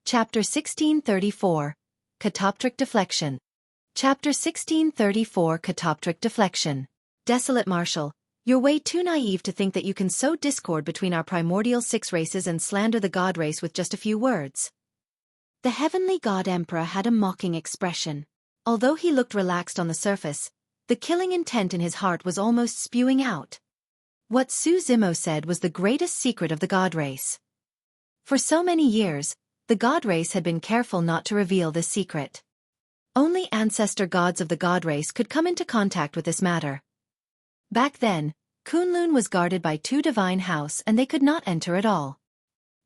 Chapter 1634, Catoptric Deflection. Chapter 1634 Catoptric Deflection. Desolate Marshal, you're way too naive to think that you can sow discord between our primordial 6 races and slander the god race with just a few words. The heavenly god emperor had a mocking expression. Although he looked relaxed on the surface, the killing intent in his heart was almost spewing out. What Xueqi said was the greatest secret of the god race. For so many years, the god race had been careful not to reveal this secret. Only ancestor gods of the god race could come into contact with this matter. Back then, Kunlun was guarded by 2 divine house and they could not enter at all.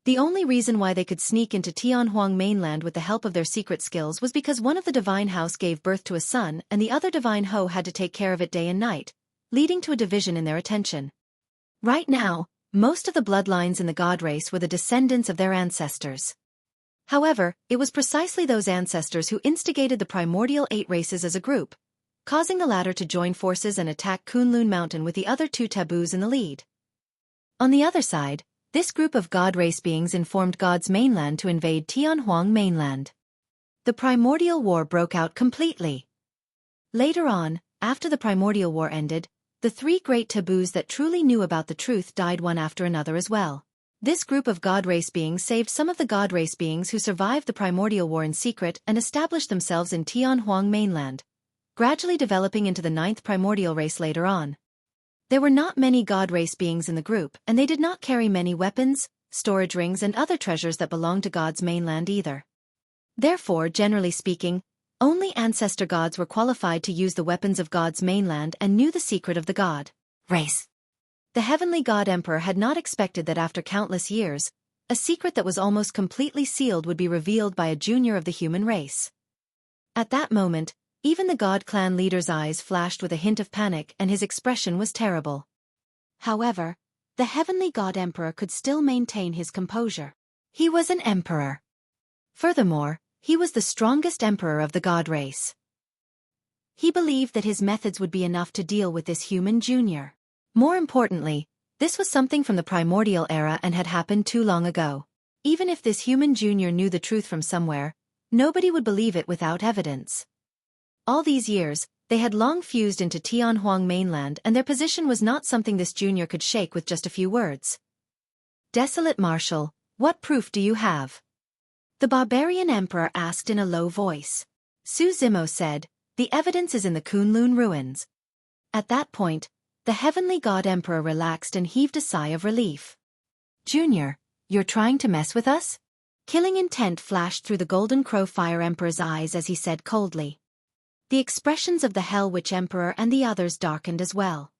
The only reason why they could sneak into Tianhuang mainland with the help of their secret skills was because one of the divine house gave birth to a son and the other divine ho had to take care of it day and night, leading to a division in their attention. Right now, most of the bloodlines in the god race were the descendants of their ancestors. However, it was precisely those ancestors who instigated the primordial 8 races as a group, causing the latter to join forces and attack Kunlun Mountain with the other 2 taboos in the lead. On the other side, this group of god race beings informed God's mainland to invade Tianhuang mainland. The primordial war broke out completely. Later on, after the primordial war ended, the 3 great taboos that truly knew about the truth died one after another as well. This group of god race beings saved some of the god race beings who survived the primordial war in secret and established themselves in Tianhuang mainland, gradually developing into the 9th primordial race later on. There were not many god race beings in the group and they did not carry many weapons, storage rings and other treasures that belonged to God's mainland either. Therefore, generally speaking, only ancestor gods were qualified to use the weapons of God's mainland and knew the secret of the god race. The heavenly god emperor had not expected that after countless years, a secret that was almost completely sealed would be revealed by a junior of the human race. At that moment, even the god clan leader's eyes flashed with a hint of panic and his expression was terrible. However, the heavenly god emperor could still maintain his composure. He was an emperor. Furthermore, he was the strongest emperor of the god race. He believed that his methods would be enough to deal with this human junior. More importantly, this was something from the primordial era and had happened too long ago. Even if this human junior knew the truth from somewhere, nobody would believe it without evidence. All these years, they had long fused into Tianhuang mainland and their position was not something this junior could shake with just a few words. Desolate Marshal, what proof do you have? The barbarian emperor asked in a low voice. Xueqi said, the evidence is in the Kunlun ruins. At that point, the heavenly god emperor relaxed and heaved a sigh of relief. Junior, you're trying to mess with us? Killing intent flashed through the golden crow fire emperor's eyes as he said coldly. The expressions of the Hell Witch Emperor and the others darkened as well.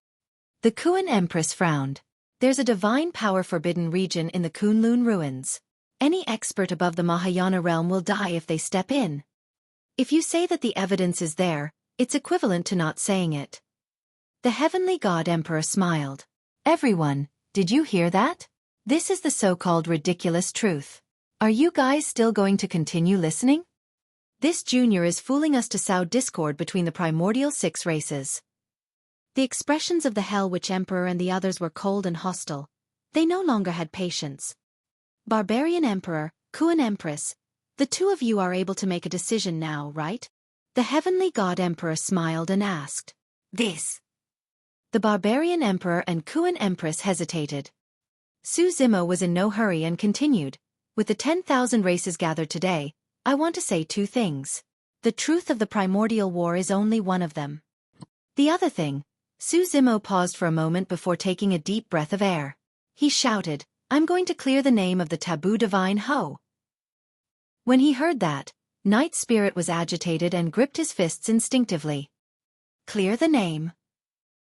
The Kuan Empress frowned. There's a divine power forbidden region in the Kunlun ruins. Any expert above the Mahayana realm will die if they step in. If you say that the evidence is there, it's equivalent to not saying it. The heavenly god emperor smiled. Everyone, did you hear that? This is the so-called ridiculous truth. Are you guys still going to continue listening? This junior is fooling us to sow discord between the primordial 6 races. The expressions of the Hell Witch Emperor and the others were cold and hostile. They no longer had patience. Barbarian Emperor, Kuan Empress, the 2 of you are able to make a decision now, right? The heavenly god emperor smiled and asked. This. The Barbarian Emperor and Kuan Empress hesitated. Xueqi was in no hurry and continued, with the 10,000 races gathered today, I want to say 2 things. The truth of the primordial war is only one of them. The other thing, Xueqi paused for a moment before taking a deep breath of air. He shouted, I'm going to clear the name of the taboo divine Ho. When he heard that, Night Spirit was agitated and gripped his fists instinctively. Clear the name.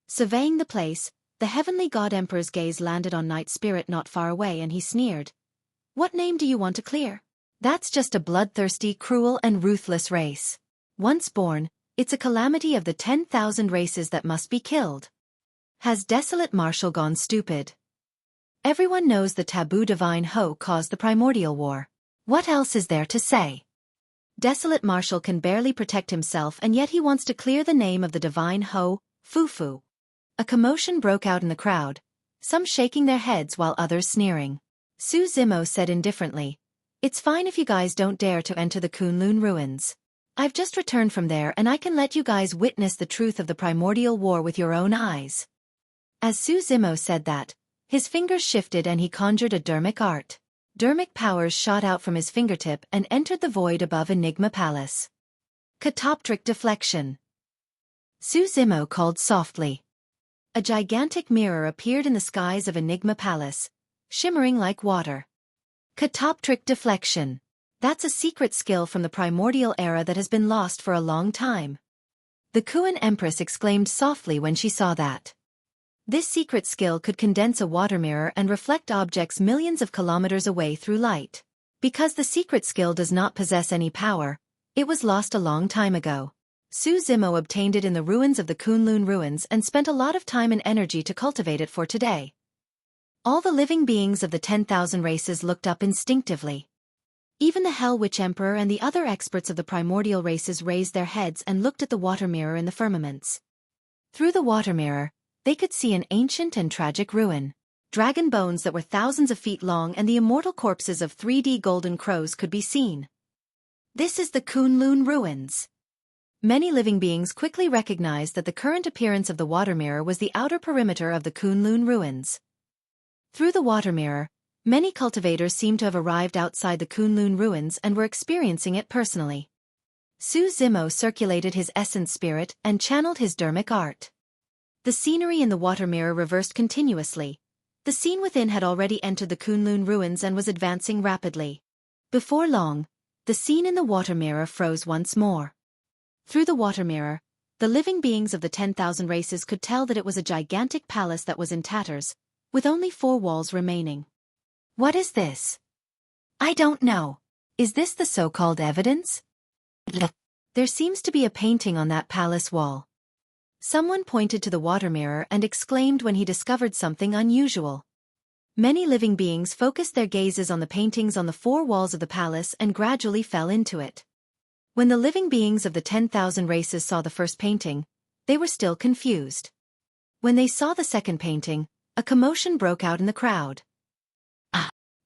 Surveying the place, the heavenly god emperor's gaze landed on Night Spirit not far away and he sneered. What name do you want to clear? That's just a bloodthirsty, cruel and ruthless race. Once born, it's a calamity of the 10,000 races that must be killed. Has Desolate Marshal gone stupid? Everyone knows the taboo divine Ho caused the primordial war. What else is there to say? Desolate Marshal can barely protect himself and yet he wants to clear the name of the divine Ho, Fufu. A commotion broke out in the crowd, some shaking their heads while others sneering. Xueqi said indifferently, It's fine if you guys don't dare to enter the Kunlun ruins. I've just returned from there and I can let you guys witness the truth of the primordial war with your own eyes. As Su Zimo said that, his fingers shifted and he conjured a dermic art. Dermic powers shot out from his fingertip and entered the void above Enigma Palace. Catoptric Deflection. Su Zimo called softly. A gigantic mirror appeared in the skies of Enigma Palace, shimmering like water. Catoptric Deflection. That's a secret skill from the primordial era that has been lost for a long time. The Kuan Empress exclaimed softly when she saw that. This secret skill could condense a water mirror and reflect objects millions of kilometers away through light. Because the secret skill does not possess any power, it was lost a long time ago. Su Zimo obtained it in the ruins of the Kunlun ruins and spent a lot of time and energy to cultivate it for today. All the living beings of the 10,000 races looked up instinctively. Even the Hell Witch Emperor and the other experts of the primordial races raised their heads and looked at the water mirror in the firmaments. Through the water mirror, they could see an ancient and tragic ruin. Dragon bones that were thousands of feet long and the immortal corpses of 3D golden crows could be seen. This is the Kunlun ruins. Many living beings quickly recognized that the current appearance of the water mirror was the outer perimeter of the Kunlun ruins. Through the water mirror, many cultivators seemed to have arrived outside the Kunlun ruins and were experiencing it personally. Su Zimo circulated his essence spirit and channeled his dermic art. The scenery in the water mirror reversed continuously. The scene within had already entered the Kunlun ruins and was advancing rapidly. Before long, the scene in the water mirror froze once more. Through the water mirror, the living beings of the 10,000 races could tell that it was a gigantic palace that was in tatters, with only 4 walls remaining. What is this? I don't know. Is this the so-called evidence? There seems to be a painting on that palace wall. Someone pointed to the water mirror and exclaimed when he discovered something unusual. Many living beings focused their gazes on the paintings on the 4 walls of the palace and gradually fell into it. When the living beings of the 10,000 races saw the first painting, they were still confused. When they saw the second painting, a commotion broke out in the crowd.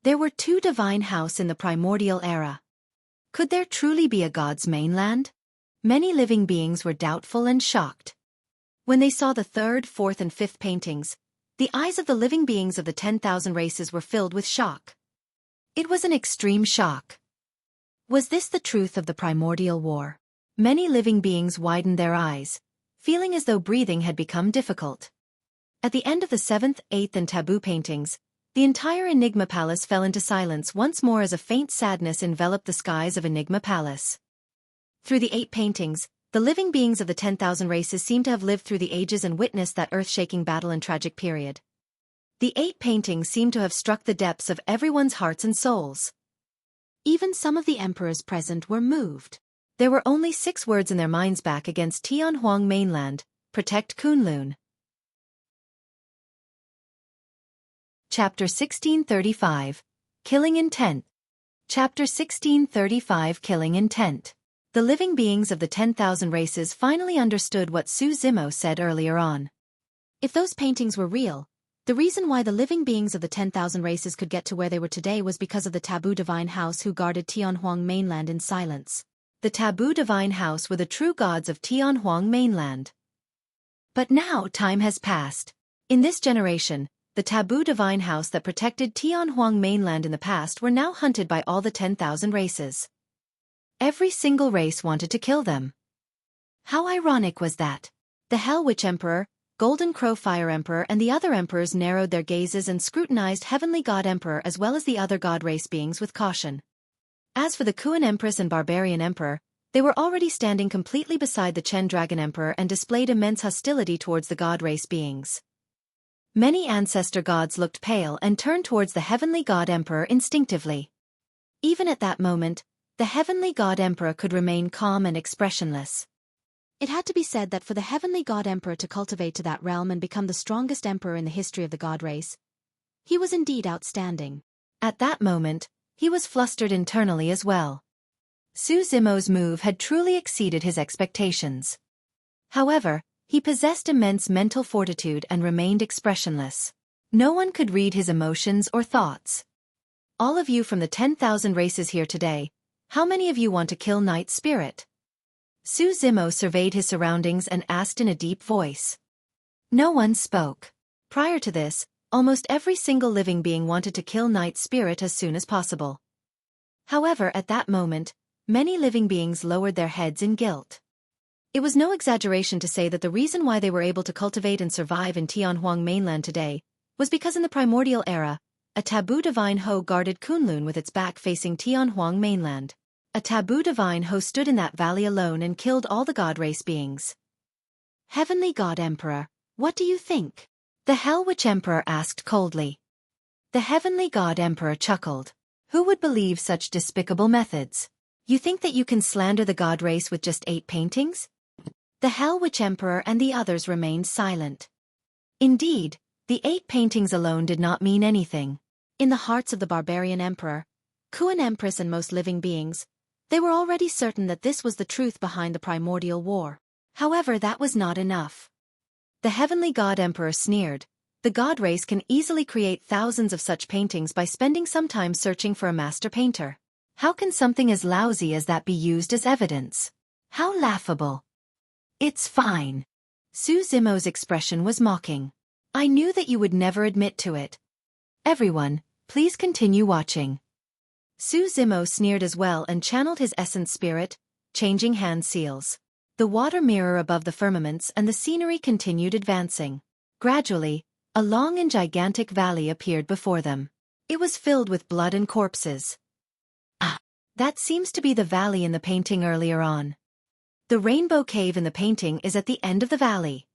There were 2 divine houses in the primordial era. Could there truly be a god's mainland? Many living beings were doubtful and shocked. When they saw the 3rd, 4th and 5th paintings, the eyes of the living beings of the 10,000 races were filled with shock. It was an extreme shock. Was this the truth of the primordial war? Many living beings widened their eyes, feeling as though breathing had become difficult. At the end of the 7th, 8th and taboo paintings, the entire Enigma Palace fell into silence once more as a faint sadness enveloped the skies of Enigma Palace. Through the 8 paintings, the living beings of the 10,000 races seemed to have lived through the ages and witnessed that earth-shaking battle and tragic period. The 8 paintings seemed to have struck the depths of everyone's hearts and souls. Even some of the emperors present were moved. There were only 6 words in their minds: back against Tianhuang mainland, protect Kunlun. Chapter 1635. Killing Intent. Chapter 1635. Killing Intent. The living beings of the 10,000 races finally understood what Su Zimo said earlier on. If those paintings were real, the reason why the living beings of the 10,000 races could get to where they were today was because of the taboo divine house who guarded Tianhuang mainland in silence. The taboo divine house were the true gods of Tianhuang mainland. But now time has passed. In this generation, the taboo divine house that protected Tianhuang mainland in the past were now hunted by all the 10,000 races. Every single race wanted to kill them. How ironic was that? The Hell Witch Emperor, Golden Crow Fire Emperor and the other emperors narrowed their gazes and scrutinized Heavenly God Emperor as well as the other god race beings with caution. As for the Kuan Empress and Barbarian Emperor, they were already standing completely beside the Chen Dragon Emperor and displayed immense hostility towards the god race beings. Many ancestor gods looked pale and turned towards the Heavenly God Emperor instinctively. Even at that moment, the Heavenly God Emperor could remain calm and expressionless. It had to be said that for the Heavenly God Emperor to cultivate to that realm and become the strongest emperor in the history of the god race, he was indeed outstanding. At that moment, he was flustered internally as well. Su Zimo's move had truly exceeded his expectations. However, he possessed immense mental fortitude and remained expressionless. No one could read his emotions or thoughts. All of you from the 10,000 races here today, how many of you want to kill Night Spirit? Su Zimo surveyed his surroundings and asked in a deep voice. No one spoke. Prior to this, almost every single living being wanted to kill Night Spirit as soon as possible. However, at that moment, many living beings lowered their heads in guilt. It was no exaggeration to say that the reason why they were able to cultivate and survive in Tianhuang mainland today was because in the primordial era, a taboo divine Ho guarded Kunlun with its back facing Tianhuang mainland. A taboo divine Ho stood in that valley alone and killed all the god race beings. Heavenly God Emperor, what do you think? The Hell Witch Emperor asked coldly. The Heavenly God Emperor chuckled. Who would believe such despicable methods? You think that you can slander the god race with just 8 paintings? The Hell Witch Emperor and the others remained silent. Indeed, the 8 paintings alone did not mean anything. In the hearts of the barbarian emperor, Kuan Empress and most living beings, they were already certain that this was the truth behind the primordial war. However, that was not enough. The Heavenly God Emperor sneered. The god race can easily create thousands of such paintings by spending some time searching for a master painter. How can something as lousy as that be used as evidence? How laughable. It's fine. Su Zimo's expression was mocking. I knew that you would never admit to it. Everyone, please continue watching. Su Zimo sneered as well and channeled his essence spirit, changing hand seals. The water mirror above the firmaments and the scenery continued advancing. Gradually, a long and gigantic valley appeared before them. It was filled with blood and corpses. Ah, that seems to be the valley in the painting earlier on. The rainbow cave in the painting is at the end of the valley.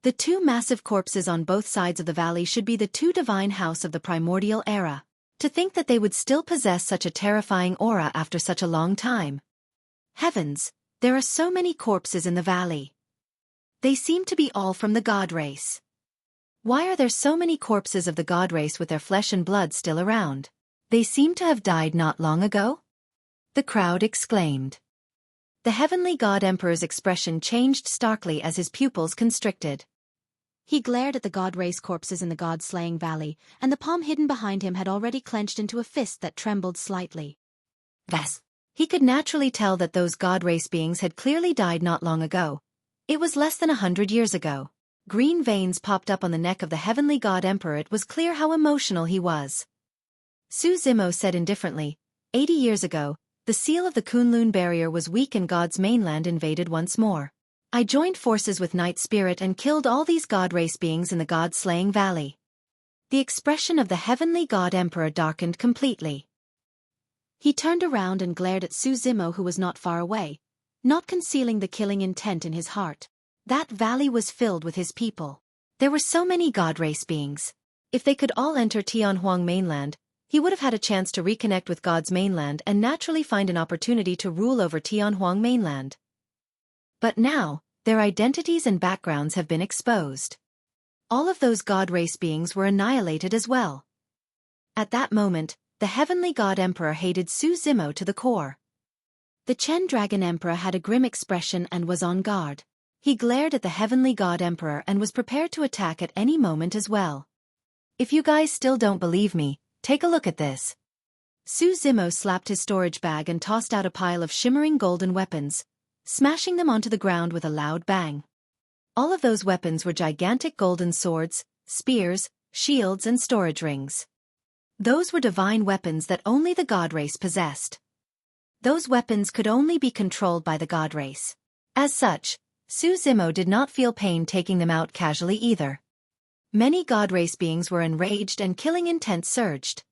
The 2 massive corpses on both sides of the valley should be the 2 divine house of the primordial era. To think that they would still possess such a terrifying aura after such a long time. Heavens, there are so many corpses in the valley. They seem to be all from the god race. Why are there so many corpses of the god race with their flesh and blood still around? They seem to have died not long ago? The crowd exclaimed. The Heavenly God Emperor's expression changed starkly as his pupils constricted. He glared at the god race corpses in the god-slaying valley, and the palm hidden behind him had already clenched into a fist that trembled slightly. Thus, he could naturally tell that those god race beings had clearly died not long ago. It was less than 100 years ago. Green veins popped up on the neck of the Heavenly God Emperor. It was clear how emotional he was. Su Zimo said indifferently, 80 years ago, the seal of the Kunlun barrier was weak and God's mainland invaded once more. I joined forces with Night Spirit and killed all these god race beings in the god-slaying valley. The expression of the Heavenly God Emperor darkened completely. He turned around and glared at Su Zimo, who was not far away, not concealing the killing intent in his heart. That valley was filled with his people. There were so many god race beings. If they could all enter Tianhuang mainland, he would have had a chance to reconnect with God's mainland and naturally find an opportunity to rule over Tianhuang mainland. But now, their identities and backgrounds have been exposed. All of those god race beings were annihilated as well. At that moment, the Heavenly God Emperor hated Su Zimo to the core. The Chen Dragon Emperor had a grim expression and was on guard. He glared at the Heavenly God Emperor and was prepared to attack at any moment as well. If you guys still don't believe me, take a look at this. Su Zimo slapped his storage bag and tossed out a pile of shimmering golden weapons, smashing them onto the ground with a loud bang. All of those weapons were gigantic golden swords, spears, shields and storage rings. Those were divine weapons that only the god race possessed. Those weapons could only be controlled by the god race. As such, Su Zimo did not feel pain taking them out casually either. Many god race beings were enraged and killing intent surged.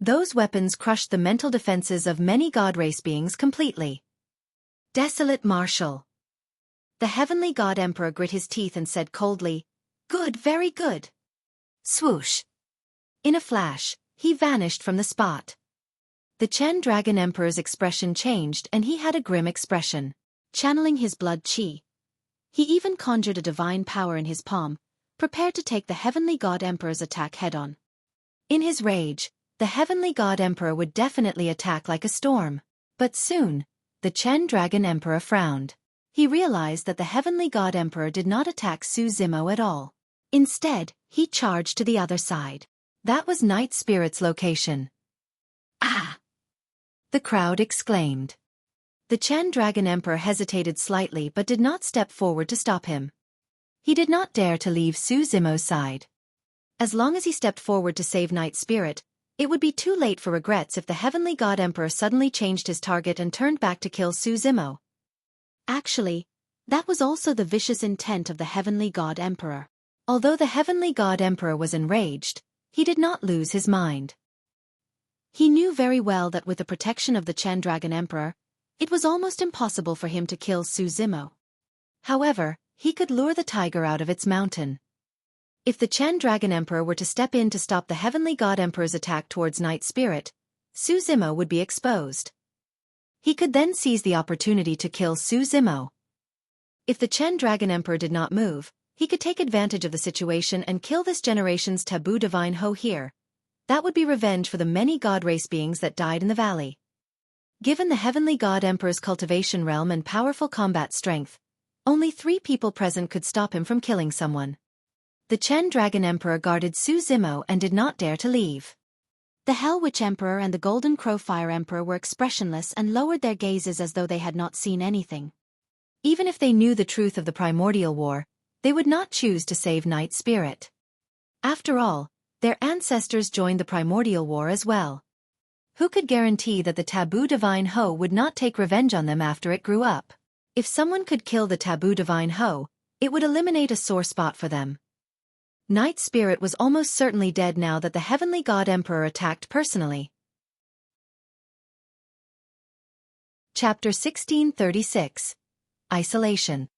Those weapons crushed the mental defenses of many god race beings completely. Desolate Marshal. The Heavenly God Emperor grit his teeth and said coldly, "Good, very good." Swoosh. In a flash, he vanished from the spot. The Chen Dragon Emperor's expression changed and he had a grim expression. Channeling his blood chi, he even conjured a divine power in his palm, prepared to take the Heavenly God Emperor's attack head-on. In his rage, the Heavenly God Emperor would definitely attack like a storm. But soon, the Chen Dragon Emperor frowned. He realized that the Heavenly God Emperor did not attack Su Zimo at all. Instead, he charged to the other side. That was Night Spirit's location. the crowd exclaimed. The Chen Dragon Emperor hesitated slightly but did not step forward to stop him. He did not dare to leave Su Zimo's side. As long as he stepped forward to save Night Spirit, it would be too late for regrets if the Heavenly God Emperor suddenly changed his target and turned back to kill Su Zimo. Actually, that was also the vicious intent of the Heavenly God Emperor. Although the Heavenly God Emperor was enraged, he did not lose his mind. He knew very well that with the protection of the Chen Dragon Emperor, it was almost impossible for him to kill Su Zimo. However, he could lure the tiger out of its mountain. If the Chen Dragon Emperor were to step in to stop the Heavenly God Emperor's attack towards Night Spirit, Su Zimo would be exposed. He could then seize the opportunity to kill Su Zimo. If the Chen Dragon Emperor did not move, he could take advantage of the situation and kill this generation's taboo divine Ho here. That would be revenge for the many god race beings that died in the valley. Given the Heavenly God Emperor's cultivation realm and powerful combat strength, only 3 people present could stop him from killing someone. The Chen Dragon Emperor guarded Su Zimo and did not dare to leave. The Hell Witch Emperor and the Golden Crow Fire Emperor were expressionless and lowered their gazes as though they had not seen anything. Even if they knew the truth of the primordial war, they would not choose to save Night Spirit. After all, their ancestors joined the primordial war as well. Who could guarantee that the taboo divine Ho would not take revenge on them after it grew up? If someone could kill the taboo divine Ho, it would eliminate a sore spot for them. Night Spirit was almost certainly dead now that the Heavenly God Emperor attacked personally. Chapter 1636. Isolation.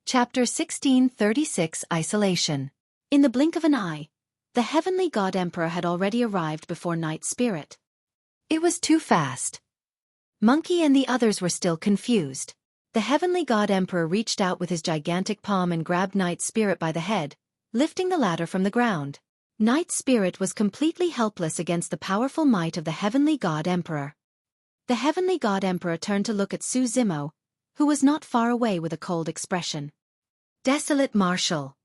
Chapter 1636 Isolation. In the blink of an eye, the Heavenly God Emperor had already arrived before Night Spirit. It was too fast. Monkey and the others were still confused. The Heavenly God Emperor reached out with his gigantic palm and grabbed Night Spirit by the head, lifting the latter from the ground. Night Spirit was completely helpless against the powerful might of the Heavenly God Emperor. The Heavenly God Emperor turned to look at Su Zimo, who was not far away with a cold expression. "Desolate Marshal,"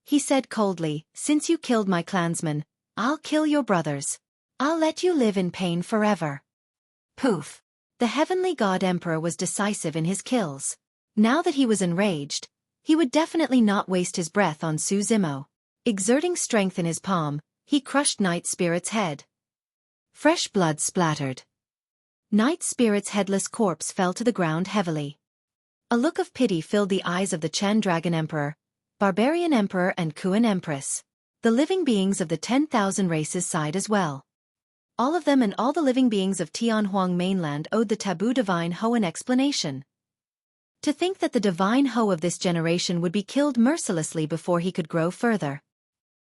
he said coldly, "since you killed my clansmen, I'll kill your brothers. I'll let you live in pain forever." Poof! The Heavenly God Emperor was decisive in his kills. Now that he was enraged, he would definitely not waste his breath on Su Zimo. Exerting strength in his palm, he crushed Night Spirit's head. Fresh blood splattered. Night Spirit's headless corpse fell to the ground heavily. A look of pity filled the eyes of the Chen Dragon Emperor, Barbarian Emperor and Kuan Empress. The living beings of the 10,000 races sighed as well. All of them and all the living beings of Tianhuang mainland owed the taboo divine Ho an explanation. To think that the divine Ho of this generation would be killed mercilessly before he could grow further.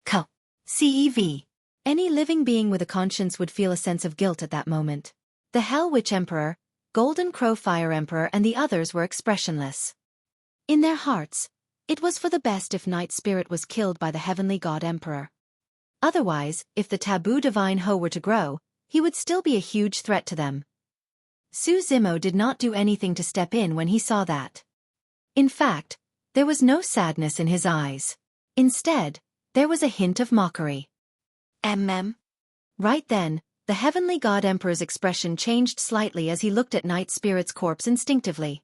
CEV. Any living being with a conscience would feel a sense of guilt at that moment. The Hell Witch Emperor, Golden Crow Fire Emperor and the others were expressionless. In their hearts, it was for the best if Night Spirit was killed by the Heavenly God Emperor. Otherwise, if the taboo divine Ho were to grow, he would still be a huge threat to them. Su Zimo did not do anything to step in when he saw that. In fact, there was no sadness in his eyes. Instead, there was a hint of mockery. Right then, the Heavenly God Emperor's expression changed slightly as he looked at Night Spirit's corpse instinctively.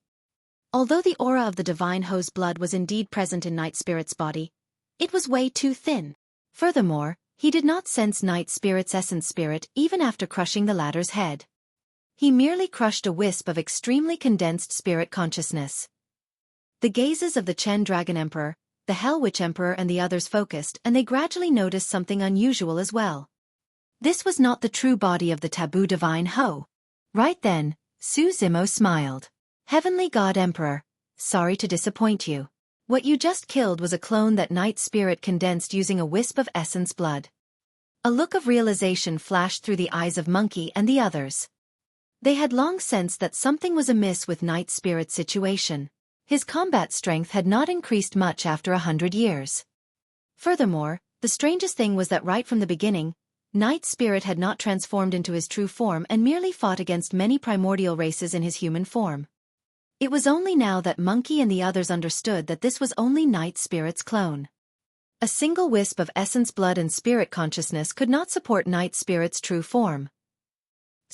Although the aura of the divine Ho's blood was indeed present in Night Spirit's body, it was way too thin. Furthermore, he did not sense Night Spirit's essence spirit even after crushing the latter's head. He merely crushed a wisp of extremely condensed spirit consciousness. The gazes of the Chen Dragon Emperor, the Hell Witch Emperor and the others focused, and they gradually noticed something unusual as well. This was not the true body of the taboo divine Ho. Right then, Su Zimo smiled. "Heavenly God Emperor, sorry to disappoint you. What you just killed was a clone that Night Spirit condensed using a wisp of essence blood." A look of realization flashed through the eyes of Monkey and the others. They had long sensed that something was amiss with Night Spirit's situation. His combat strength had not increased much after 100 years. Furthermore, the strangest thing was that right from the beginning, Night Spirit had not transformed into his true form and merely fought against many primordial races in his human form. It was only now that Monkey and the others understood that this was only Night Spirit's clone. A single wisp of essence blood and spirit consciousness could not support Night Spirit's true form.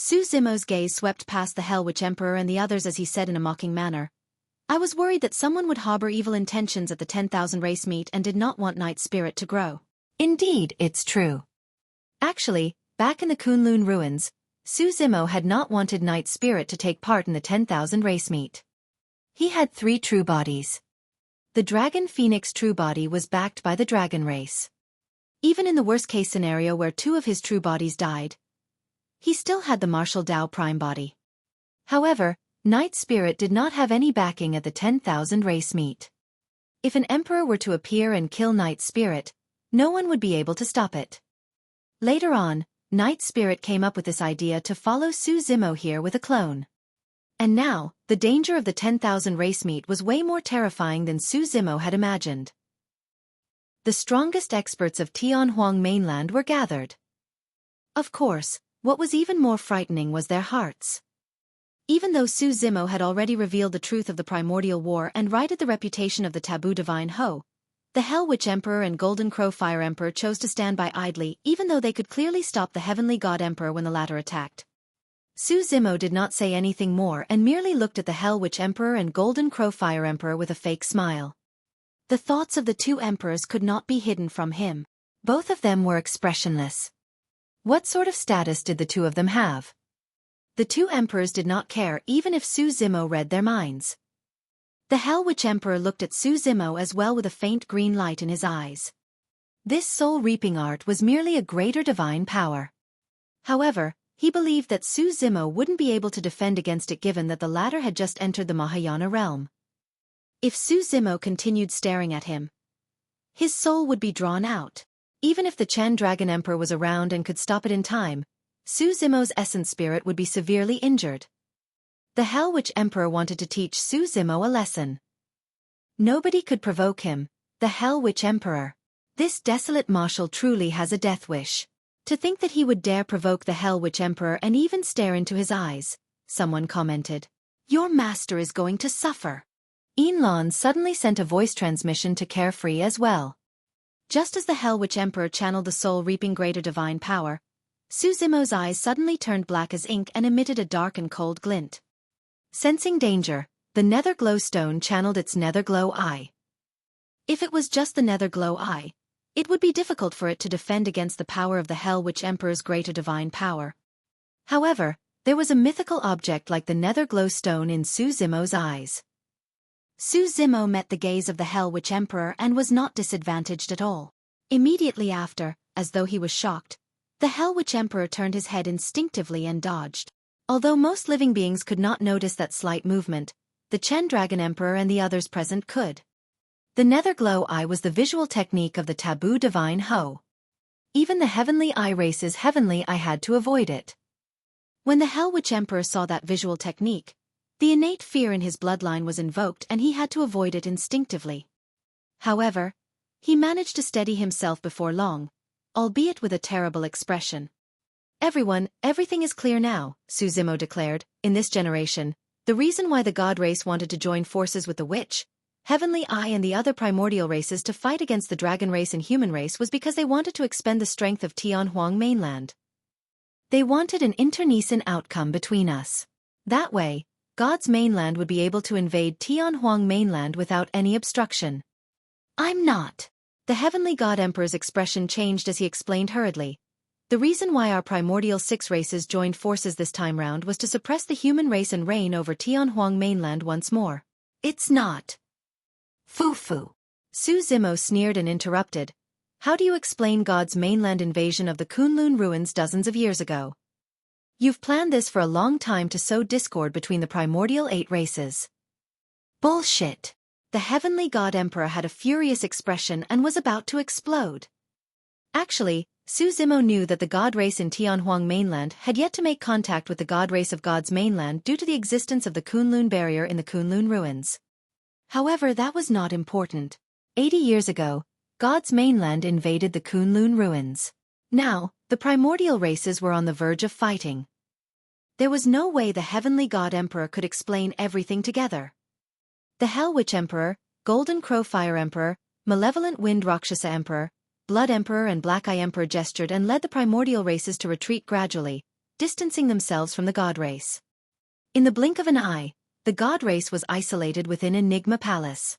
Su Zimo's gaze swept past the Hell Witch Emperor and the others as he said in a mocking manner. I was worried that someone would harbor evil intentions at the 10,000 race meet and did not want Night Spirit to grow. Indeed, it's true. Actually, back in the Kunlun ruins, Su Zimo had not wanted Night Spirit to take part in the 10,000 race meet. He had 3 true bodies. The Dragon Phoenix true body was backed by the Dragon race. Even in the worst-case scenario where 2 of his true bodies died, he still had the Martial Dao Prime body. However, Night Spirit did not have any backing at the 10,000 race meet. If an emperor were to appear and kill Night Spirit, no one would be able to stop it. Later on, Night Spirit came up with this idea to follow Su Zimo here with a clone. And now, the danger of the 10,000 race meet was way more terrifying than Su Zimo had imagined. The strongest experts of Tianhuang mainland were gathered. Of course, what was even more frightening was their hearts. Even though Su Zimo had already revealed the truth of the primordial war and righted the reputation of the taboo divine Ho, the Hell Witch Emperor and Golden Crow Fire Emperor chose to stand by idly even though they could clearly stop the Heavenly God Emperor when the latter attacked. Su Zimo did not say anything more and merely looked at the Hell Witch Emperor and Golden Crow Fire Emperor with a fake smile. The thoughts of the 2 emperors could not be hidden from him. Both of them were expressionless. What sort of status did the 2 of them have? The 2 emperors did not care even if Su Zimo read their minds. The Hell Witch Emperor looked at Su Zimo as well with a faint green light in his eyes. This soul-reaping art was merely a greater divine power. However, he believed that Su Zimo wouldn't be able to defend against it given that the latter had just entered the Mahayana realm. If Su Zimo continued staring at him, his soul would be drawn out. Even if the Chen Dragon Emperor was around and could stop it in time, Su Zimo's essence spirit would be severely injured. The Hell Witch Emperor wanted to teach Su Zimo a lesson. Nobody could provoke him, the Hell Witch Emperor. This desolate marshal truly has a death wish. To think that he would dare provoke the Hell Witch Emperor and even stare into his eyes, someone commented. Your master is going to suffer. Yinlan suddenly sent a voice transmission to Carefree as well. Just as the Hell Witch Emperor channeled the soul reaping greater divine power, Su Zimo's eyes suddenly turned black as ink and emitted a dark and cold glint. Sensing danger, the Nether Glow Stone channeled its Nether Glow Eye. If it was just the Nether Glow Eye, it would be difficult for it to defend against the power of the Hell Witch Emperor's greater divine power. However, there was a mythical object like the Nether Glow Stone in Su Zimo's eyes. Su Zimo met the gaze of the Hell Witch Emperor and was not disadvantaged at all. Immediately after, as though he was shocked, the Hell Witch Emperor turned his head instinctively and dodged. Although most living beings could not notice that slight movement, the Chen Dragon Emperor and the others present could. The Nether Glow Eye was the visual technique of the taboo divine Ho. Even the Heavenly Eye race's Heavenly Eye had to avoid it. When the Hell Witch Emperor saw that visual technique, the innate fear in his bloodline was invoked and he had to avoid it instinctively. However, he managed to steady himself before long, albeit with a terrible expression. Everything is clear now, Su Zimo declared. In this generation, the reason why the God race wanted to join forces with the Witch, Heavenly Eye and the other primordial races to fight against the Dragon race and human race was because they wanted to expend the strength of Tianhuang mainland. They wanted an internecine outcome between us. That way, God's mainland would be able to invade Tianhuang mainland without any obstruction. I'm not. The Heavenly God Emperor's expression changed as he explained hurriedly. The reason why our primordial 6 races joined forces this time round was to suppress the human race and reign over Tianhuang mainland once more. It's not. Foo-foo. Su Zimo sneered and interrupted. How do you explain God's mainland invasion of the Kunlun ruins dozens of years ago? You've planned this for a long time to sow discord between the primordial 8 races. Bullshit. The Heavenly God Emperor had a furious expression and was about to explode. Actually, Su Zimo knew that the God race in Tianhuang mainland had yet to make contact with the God race of God's mainland due to the existence of the Kunlun barrier in the Kunlun ruins. However, that was not important. 80 years ago, God's mainland invaded the Kunlun ruins. Now, the primordial races were on the verge of fighting. There was no way the Heavenly God Emperor could explain everything together. The Hell Witch Emperor, Golden Crow Fire Emperor, Malevolent Wind Rakshasa Emperor, Blood Emperor and Black Eye Emperor gestured and led the primordial races to retreat gradually, distancing themselves from the god race. In the blink of an eye, the god race was isolated within Enigma Palace.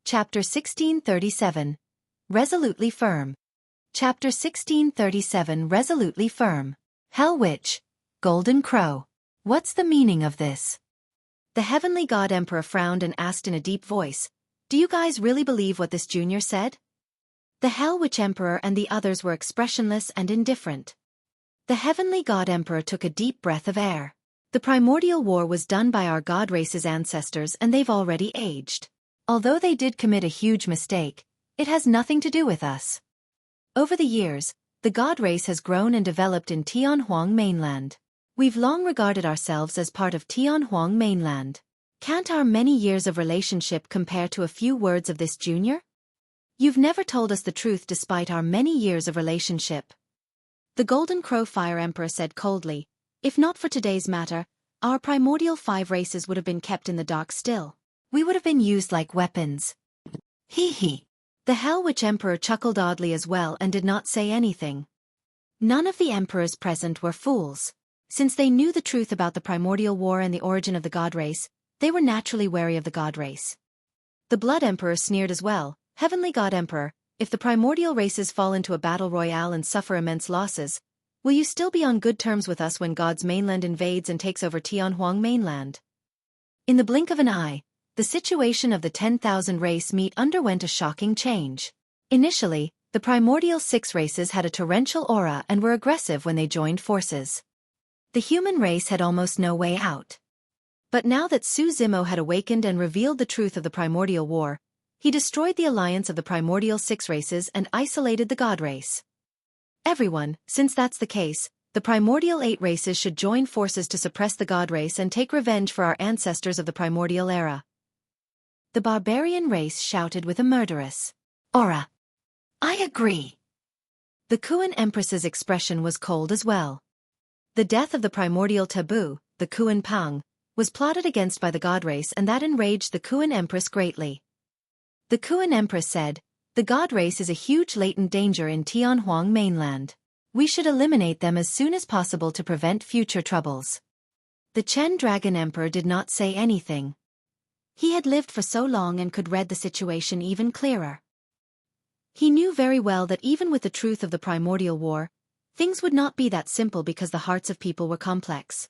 Chapter 1637. Resolutely Firm. Chapter 1637. Resolutely Firm. Hell Witch. Golden Crow. What's the meaning of this? The heavenly god emperor frowned and asked in a deep voice, "Do you guys really believe what this junior said?" The Hell Witch Emperor and the others were expressionless and indifferent. The heavenly god emperor took a deep breath of air. The primordial war was done by our god race's ancestors and they've already aged. Although they did commit a huge mistake, it has nothing to do with us. Over the years, the god race has grown and developed in Tianhuang mainland. We've long regarded ourselves as part of Tianhuang mainland. Can't our many years of relationship compare to a few words of this junior? You've never told us the truth despite our many years of relationship. The Golden Crow Fire Emperor said coldly, "If not for today's matter, our primordial 5 races would have been kept in the dark still. We would have been used like weapons." Hee hee. The Hell Witch Emperor chuckled oddly as well and did not say anything. None of the emperors present were fools. Since they knew the truth about the primordial war and the origin of the god race, they were naturally wary of the god race. The Blood Emperor sneered as well, "Heavenly God Emperor, if the primordial races fall into a battle royale and suffer immense losses, will you still be on good terms with us when God's mainland invades and takes over Tianhuang mainland?" In the blink of an eye, the situation of the 10,000 race meet underwent a shocking change. Initially, the primordial 6 races had a torrential aura and were aggressive when they joined forces. The human race had almost no way out. But now that Su Zimo had awakened and revealed the truth of the primordial war, he destroyed the alliance of the primordial 6 races and isolated the god race. Everyone, since that's the case, the primordial 8 races should join forces to suppress the god race and take revenge for our ancestors of the primordial era. The barbarian race shouted with a murderous aura. "I agree." The Kuan Empress's expression was cold as well. The death of the primordial taboo, the Kuan Pang, was plotted against by the god race and that enraged the Kuan Empress greatly. The Kuan Empress said, "The god race is a huge latent danger in Tianhuang mainland. We should eliminate them as soon as possible to prevent future troubles." The Chen Dragon Emperor did not say anything. He had lived for so long and could read the situation even clearer. He knew very well that even with the truth of the primordial war, things would not be that simple because the hearts of people were complex.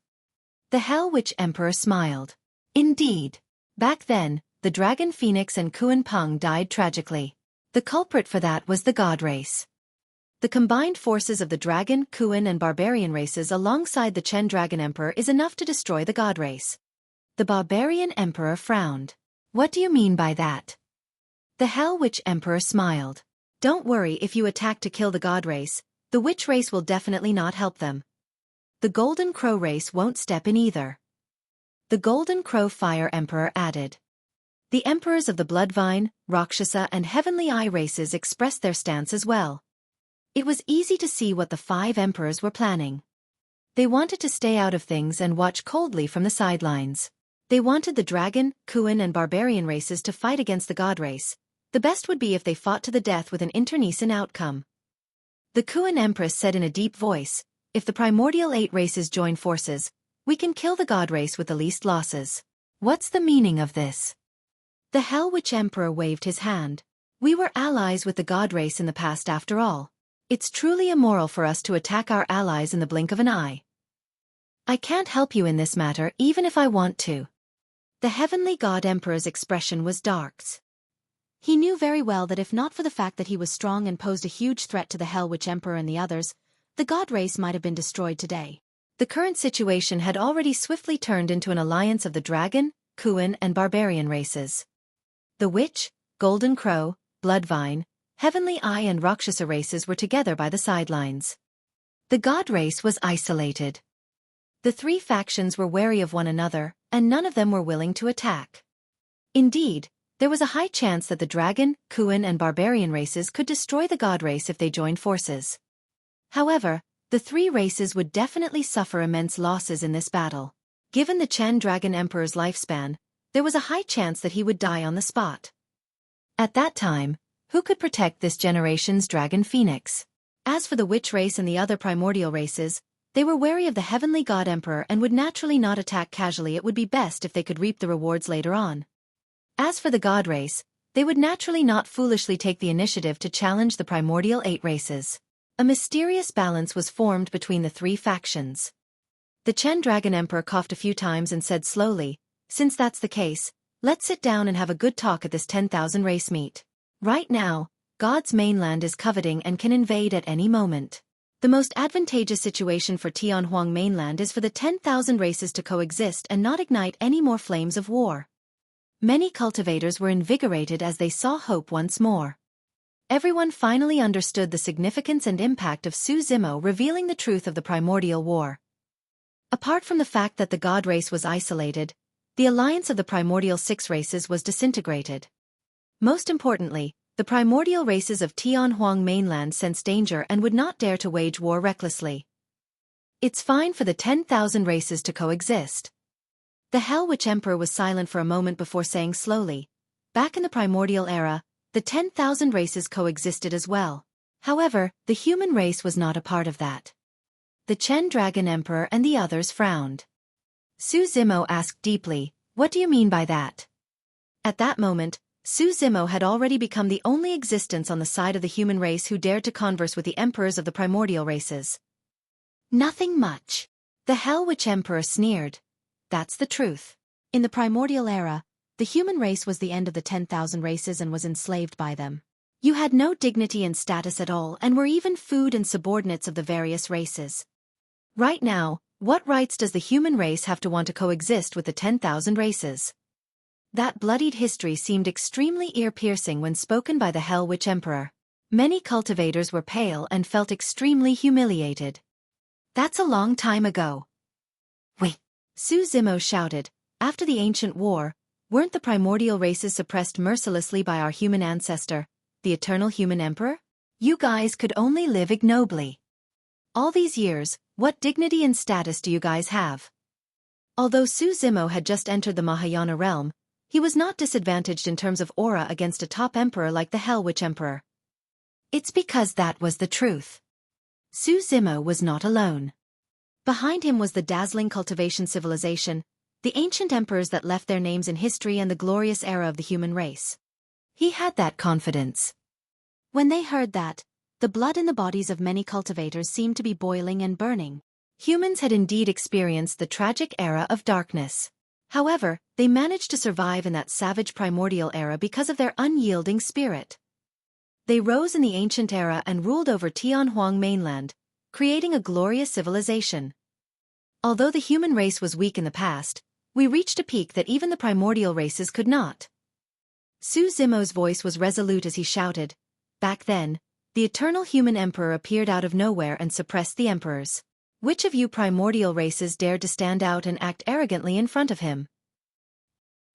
The Hell Witch Emperor smiled. Indeed. Back then, the Dragon Phoenix and Kuan Pang died tragically. The culprit for that was the god race. The combined forces of the Dragon, Kuan and Barbarian races alongside the Chen Dragon Emperor is enough to destroy the god race. The Barbarian Emperor frowned. "What do you mean by that?" The Hell Witch Emperor smiled. "Don't worry if you attack to kill the god race, the witch race will definitely not help them. The Golden Crow race won't step in either." The Golden Crow Fire Emperor added. The emperors of the Bloodvine, Rakshasa and Heavenly Eye races expressed their stance as well. It was easy to see what the 5 emperors were planning. They wanted to stay out of things and watch coldly from the sidelines. They wanted the Dragon, Kuan and Barbarian races to fight against the god race. The best would be if they fought to the death with an internecine outcome. The Kuan Empress said in a deep voice, "If the primordial 8 races join forces, we can kill the god race with the least losses." What's the meaning of this? The Hell Witch Emperor waved his hand. "We were allies with the god race in the past after all. It's truly immoral for us to attack our allies in the blink of an eye. I can't help you in this matter even if I want to." The Heavenly God Emperor's expression was dark. He knew very well that if not for the fact that he was strong and posed a huge threat to the Hell Witch Emperor and the others, the god race might have been destroyed today. The current situation had already swiftly turned into an alliance of the Dragon, Kuan and Barbarian races. The Witch, Golden Crow, Bloodvine, Heavenly Eye and Rakshasa races were together by the sidelines. The god race was isolated. The 3 factions were wary of one another, and none of them were willing to attack. Indeed, there was a high chance that the Dragon, Kuan and Barbarian races could destroy the god race if they joined forces. However, the 3 races would definitely suffer immense losses in this battle. Given the Chen Dragon Emperor's lifespan, there was a high chance that he would die on the spot. At that time, who could protect this generation's Dragon Phoenix? As for the witch race and the other primordial races, they were wary of the heavenly god emperor and would naturally not attack casually. It would be best if they could reap the rewards later on. As for the god race, they would naturally not foolishly take the initiative to challenge the primordial 8 races. A mysterious balance was formed between the 3 factions. The Chen Dragon Emperor coughed a few times and said slowly, "Since that's the case, let's sit down and have a good talk at this 10,000 race meet. Right now, God's mainland is coveting and can invade at any moment. The most advantageous situation for Tianhuang mainland is for the 10,000 races to coexist and not ignite any more flames of war." Many cultivators were invigorated as they saw hope once more. Everyone finally understood the significance and impact of Su Zimo revealing the truth of the primordial war. Apart from the fact that the god race was isolated, the alliance of the primordial 6 races was disintegrated. Most importantly, the primordial races of Tianhuang mainland sensed danger and would not dare to wage war recklessly. It's fine for the 10,000 races to coexist. The Hell Witch Emperor was silent for a moment before saying slowly, "Back in the primordial era, the 10,000 races coexisted as well. However, the human race was not a part of that." The Chen Dragon Emperor and the others frowned. Su Zimo asked deeply, "What do you mean by that?" At that moment, Su Zimo had already become the only existence on the side of the human race who dared to converse with the emperors of the primordial races. "Nothing much." The Hell Witch Emperor sneered. "That's the truth. In the primordial era, the human race was the end of the 10,000 races and was enslaved by them. You had no dignity and status at all and were even food and subordinates of the various races. Right now, what rights does the human race have to want to coexist with the 10,000 races?" That bloodied history seemed extremely ear-piercing when spoken by the Hell Witch Emperor. Many cultivators were pale and felt extremely humiliated. "That's a long time ago." "Wait," Su Zimo shouted, "after the ancient war, weren't the primordial races suppressed mercilessly by our human ancestor, the eternal human emperor? You guys could only live ignobly. All these years, what dignity and status do you guys have?" Although Su Zimo had just entered the Mahayana realm, he was not disadvantaged in terms of aura against a top emperor like the Hell Witch Emperor. It's because that was the truth. Su Zimo was not alone. Behind him was the dazzling cultivation civilization, the ancient emperors that left their names in history and the glorious era of the human race. He had that confidence. When they heard that, the blood in the bodies of many cultivators seemed to be boiling and burning. Humans had indeed experienced the tragic era of darkness. However, they managed to survive in that savage primordial era because of their unyielding spirit. They rose in the ancient era and ruled over Tianhuang mainland, creating a glorious civilization. Although the human race was weak in the past, we reached a peak that even the primordial races could not. Su Zimo's voice was resolute as he shouted, "Back then, the eternal human emperor appeared out of nowhere and suppressed the emperors. Which of you primordial races dared to stand out and act arrogantly in front of him?"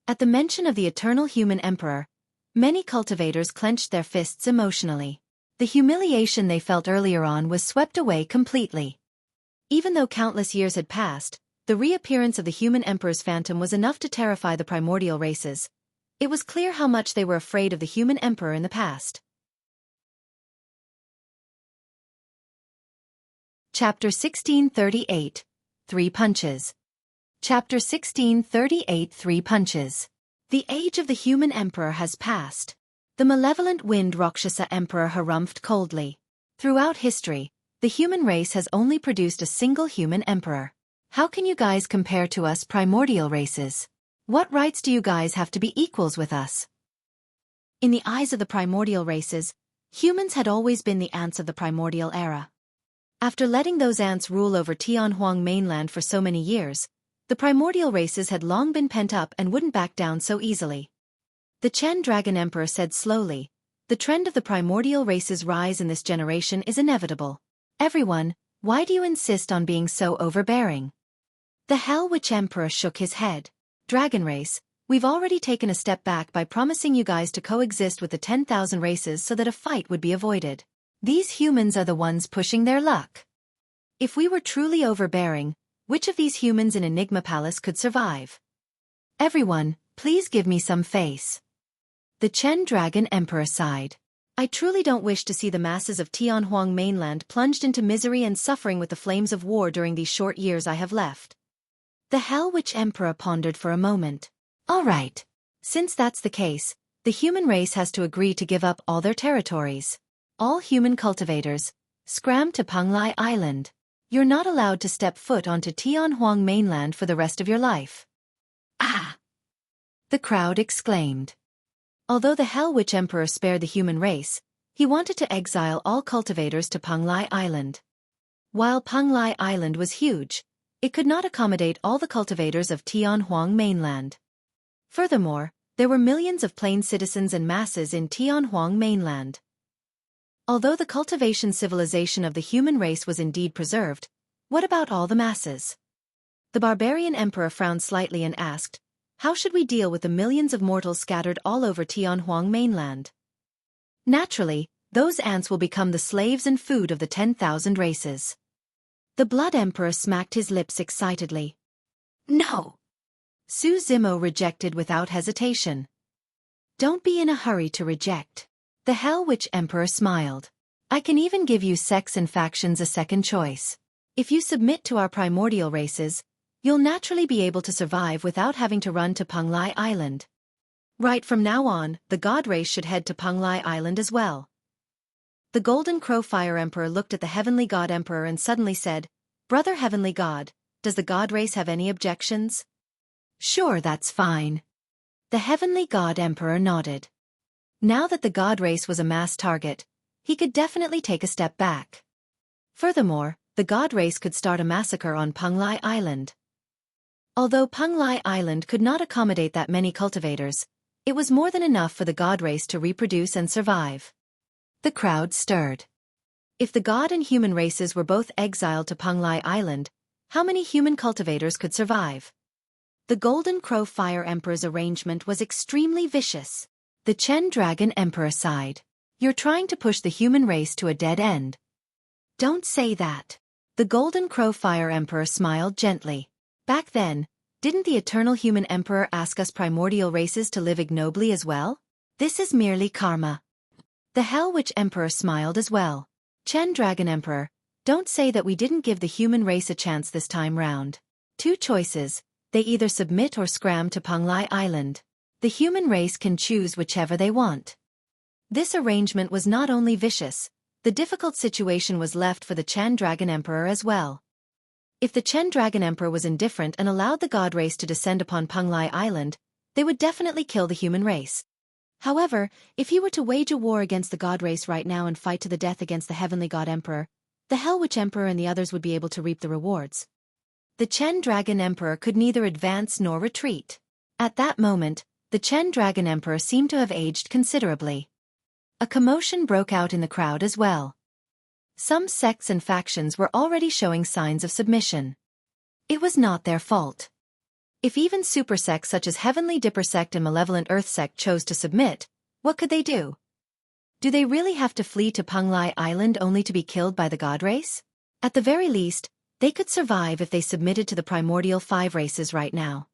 At the mention of the eternal human emperor, many cultivators clenched their fists emotionally. The humiliation they felt earlier on was swept away completely. Even though countless years had passed, the reappearance of the human emperor's phantom was enough to terrify the primordial races. It was clear how much they were afraid of the human emperor in the past. Chapter 1638, 3 Punches. Chapter 1638, 3 Punches. The age of the human emperor has passed. The malevolent wind Rakshasa Emperor harumphed coldly. Throughout history, the human race has only produced a single human emperor. How can you guys compare to us primordial races? What rights do you guys have to be equals with us? In the eyes of the primordial races, humans had always been the ants of the primordial era. After letting those ants rule over Tianhuang mainland for so many years, the primordial races had long been pent up and wouldn't back down so easily. The Chen Dragon Emperor said slowly, "The trend of the primordial races' rise in this generation is inevitable. Everyone, why do you insist on being so overbearing?" The Hell Witch Emperor shook his head. "Dragon race, we've already taken a step back by promising you guys to coexist with the 10,000 races so that a fight would be avoided. These humans are the ones pushing their luck. If we were truly overbearing, which of these humans in Enigma Palace could survive? Everyone, please give me some face." The Chen Dragon Emperor sighed. I truly don't wish to see the masses of Tianhuang mainland plunged into misery and suffering with the flames of war during these short years I have left. The Hell Witch Emperor pondered for a moment. All right. Since that's the case, the human race has to agree to give up all their territories. All human cultivators, scram to Panglai Island. You're not allowed to step foot onto Tianhuang mainland for the rest of your life. Ah! The crowd exclaimed. Although the Hell Witch Emperor spared the human race, he wanted to exile all cultivators to Panglai Island. While Panglai Island was huge, it could not accommodate all the cultivators of Tianhuang mainland. Furthermore, there were millions of plain citizens and masses in Tianhuang mainland. Although the cultivation civilization of the human race was indeed preserved, what about all the masses? The barbarian emperor frowned slightly and asked, how should we deal with the millions of mortals scattered all over Tianhuang mainland? Naturally, those ants will become the slaves and food of the 10,000 races. The Blood Emperor smacked his lips excitedly. No! Su Zimo rejected without hesitation. Don't be in a hurry to reject. The Hell Witch Emperor smiled. I can even give you sects and factions a second choice. If you submit to our primordial races, you'll naturally be able to survive without having to run to Panglai Island. Right from now on, the God race should head to Panglai Island as well. The Golden Crow Fire Emperor looked at the Heavenly God Emperor and suddenly said, Brother Heavenly God, does the God race have any objections? Sure, that's fine. The Heavenly God Emperor nodded. Now that the God race was a mass target, he could definitely take a step back. Furthermore, the God race could start a massacre on Panglai Island. Although Panglai Island could not accommodate that many cultivators, it was more than enough for the God race to reproduce and survive. The crowd stirred. If the God and human races were both exiled to Panglai Island, how many human cultivators could survive? The Golden Crow Fire Emperor's arrangement was extremely vicious. The Chen Dragon Emperor sighed. You're trying to push the human race to a dead end. Don't say that. The Golden Crow Fire Emperor smiled gently. Back then, didn't the Eternal Human Emperor ask us primordial races to live ignobly as well? This is merely karma. The Hell Witch Emperor smiled as well. Chen Dragon Emperor, don't say that we didn't give the human race a chance this time round. Two choices, they either submit or scram to Panglai Island. The human race can choose whichever they want. This arrangement was not only vicious, the difficult situation was left for the Chen Dragon Emperor as well. If the Chen Dragon Emperor was indifferent and allowed the God race to descend upon Panglai Island, they would definitely kill the human race. However, if he were to wage a war against the God race right now and fight to the death against the Heavenly God Emperor, the Hell Witch Emperor and the others would be able to reap the rewards. The Chen Dragon Emperor could neither advance nor retreat. At that moment, the Chen Dragon Emperor seemed to have aged considerably. A commotion broke out in the crowd as well. Some sects and factions were already showing signs of submission. It was not their fault. If even super sects such as Heavenly Dipper Sect and Malevolent Earth Sect chose to submit, what could they do? Do they really have to flee to Panglai Island only to be killed by the God race? At the very least, they could survive if they submitted to the primordial 5 races right now.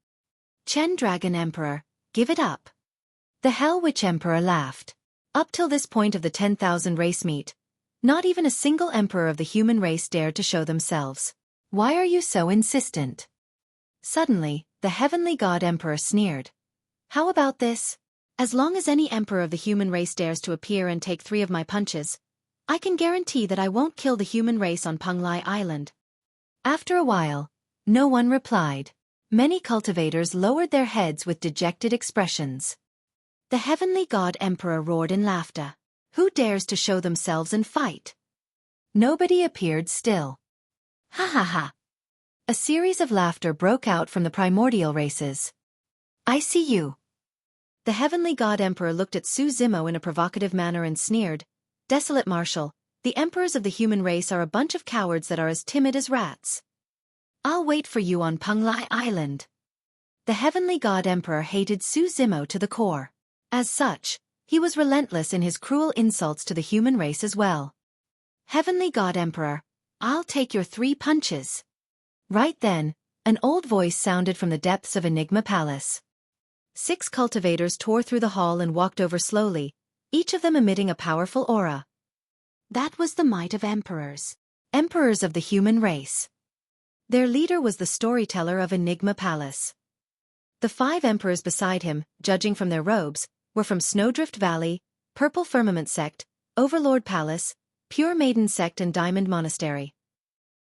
Chen Dragon Emperor, give it up. The Hell Witch Emperor laughed. Up till this point of the 10,000 race meet, not even a single emperor of the human race dared to show themselves. Why are you so insistent? Suddenly, the Heavenly God Emperor sneered. How about this? As long as any emperor of the human race dares to appear and take 3 of my punches, I can guarantee that I won't kill the human race on Panglai Island. After a while, no one replied. Many cultivators lowered their heads with dejected expressions. The Heavenly God Emperor roared in laughter. Who dares to show themselves and fight? Nobody appeared still. Ha ha ha. A series of laughter broke out from the primordial races. I see you. The Heavenly God Emperor looked at Su Zimo in a provocative manner and sneered. Desolate Marshal, the emperors of the human race are a bunch of cowards that are as timid as rats. I'll wait for you on Panglai Island. The Heavenly God Emperor hated Su Zimo to the core. As such, he was relentless in his cruel insults to the human race as well. Heavenly God Emperor, I'll take your 3 punches. Right then, an old voice sounded from the depths of Enigma Palace. 6 cultivators tore through the hall and walked over slowly, each of them emitting a powerful aura. That was the might of emperors. Emperors of the human race. Their leader was the storyteller of Enigma Palace. The 5 emperors beside him, judging from their robes, were from Snowdrift Valley, Purple Firmament Sect, Overlord Palace, Pure Maiden Sect and Diamond Monastery.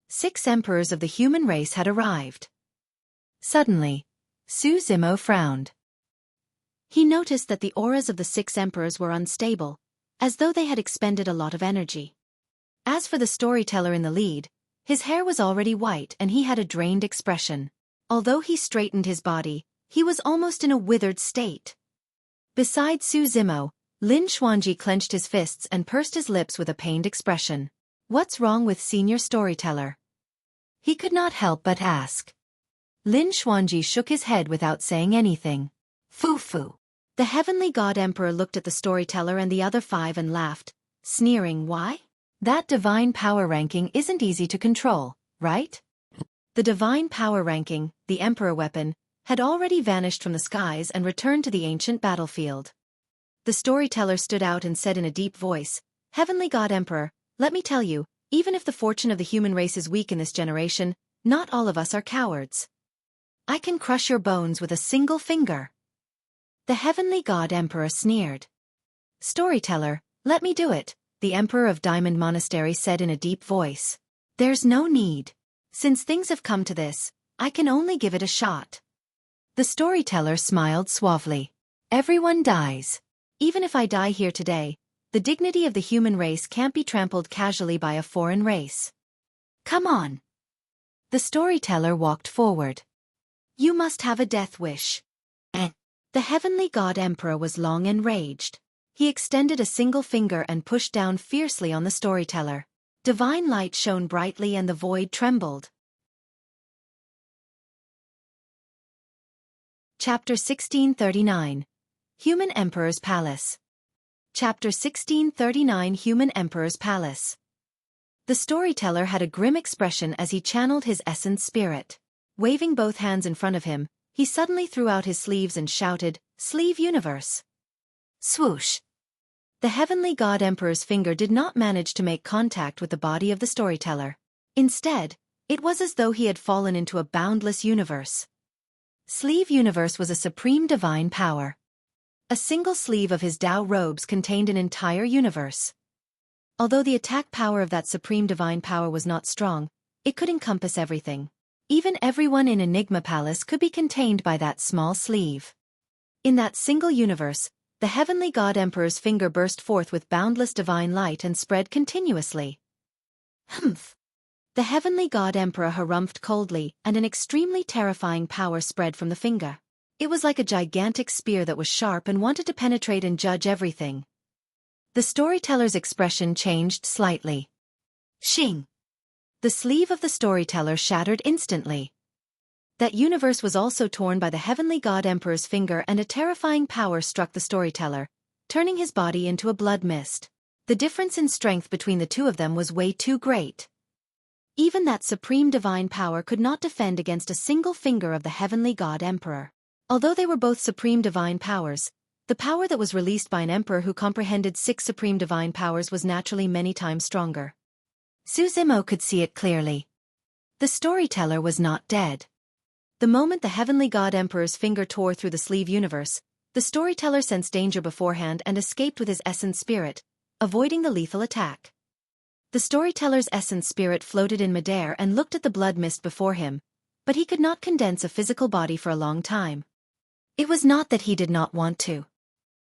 6 emperors of the human race had arrived. Suddenly, Zimo frowned. He noticed that the auras of the 6 emperors were unstable, as though they had expended a lot of energy. As for the storyteller in the lead, his hair was already white and he had a drained expression. Although he straightened his body, he was almost in a withered state. Beside Zimo, Lin Xuanji clenched his fists and pursed his lips with a pained expression. What's wrong with senior storyteller? He could not help but ask. Lin Xuanji shook his head without saying anything. Foo-foo. The heavenly god emperor looked at the storyteller and the other 5 and laughed, sneering. Why? That divine power ranking isn't easy to control, right? The divine power ranking, the emperor weapon, had already vanished from the skies and returned to the ancient battlefield. The storyteller stood out and said in a deep voice, Heavenly God Emperor, let me tell you, even if the fortune of the human race is weak in this generation, not all of us are cowards. I can crush your bones with a single finger. The heavenly god emperor sneered. Storyteller, let me do it, the emperor of Diamond Monastery said in a deep voice. There's no need. Since things have come to this, I can only give it a shot. The storyteller smiled suavely. Everyone dies. Even if I die here today, the dignity of the human race can't be trampled casually by a foreign race. Come on. The storyteller walked forward. You must have a death wish. The heavenly god emperor was long enraged. He extended a single finger and pushed down fiercely on the storyteller. Divine light shone brightly and the void trembled. Chapter 1639. Human Emperor's Palace. Chapter 1639. Human Emperor's Palace. The storyteller had a grim expression as he channeled his essence spirit. Waving both hands in front of him, he suddenly threw out his sleeves and shouted, Sleeve Universe! Swoosh! The heavenly god emperor's finger did not manage to make contact with the body of the storyteller. Instead, it was as though he had fallen into a boundless universe. Sleeve Universe was a supreme divine power. A single sleeve of his Tao robes contained an entire universe. Although the attack power of that supreme divine power was not strong, it could encompass everything. Even everyone in Enigma Palace could be contained by that small sleeve. In that single universe, the heavenly god emperor's finger burst forth with boundless divine light and spread continuously. Humph! The heavenly god emperor harumphed coldly, and an extremely terrifying power spread from the finger. It was like a gigantic spear that was sharp and wanted to penetrate and judge everything. The storyteller's expression changed slightly. Shing! The sleeve of the storyteller shattered instantly. That universe was also torn by the heavenly god emperor's finger and a terrifying power struck the storyteller, turning his body into a blood mist. The difference in strength between the two of them was way too great. Even that supreme divine power could not defend against a single finger of the heavenly god emperor. Although they were both supreme divine powers, the power that was released by an emperor who comprehended 6 supreme divine powers was naturally many times stronger. Zimo could see it clearly. The storyteller was not dead. The moment the heavenly god emperor's finger tore through the sleeve universe, the storyteller sensed danger beforehand and escaped with his essence spirit, avoiding the lethal attack. The storyteller's essence spirit floated in midair and looked at the blood mist before him, but he could not condense a physical body for a long time. It was not that he did not want to.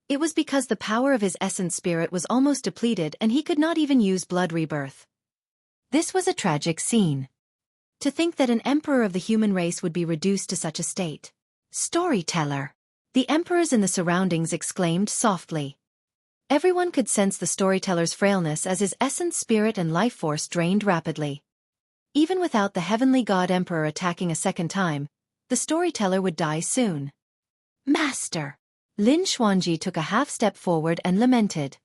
It was because the power of his essence spirit was almost depleted and he could not even use blood rebirth. This was a tragic scene. To think that an emperor of the human race would be reduced to such a state. Storyteller! The emperors in the surroundings exclaimed softly. Everyone could sense the storyteller's frailness as his essence spirit and life force drained rapidly. Even without the heavenly god emperor attacking a second time, the storyteller would die soon. Master! Lin Xuanji took a half-step forward and lamented.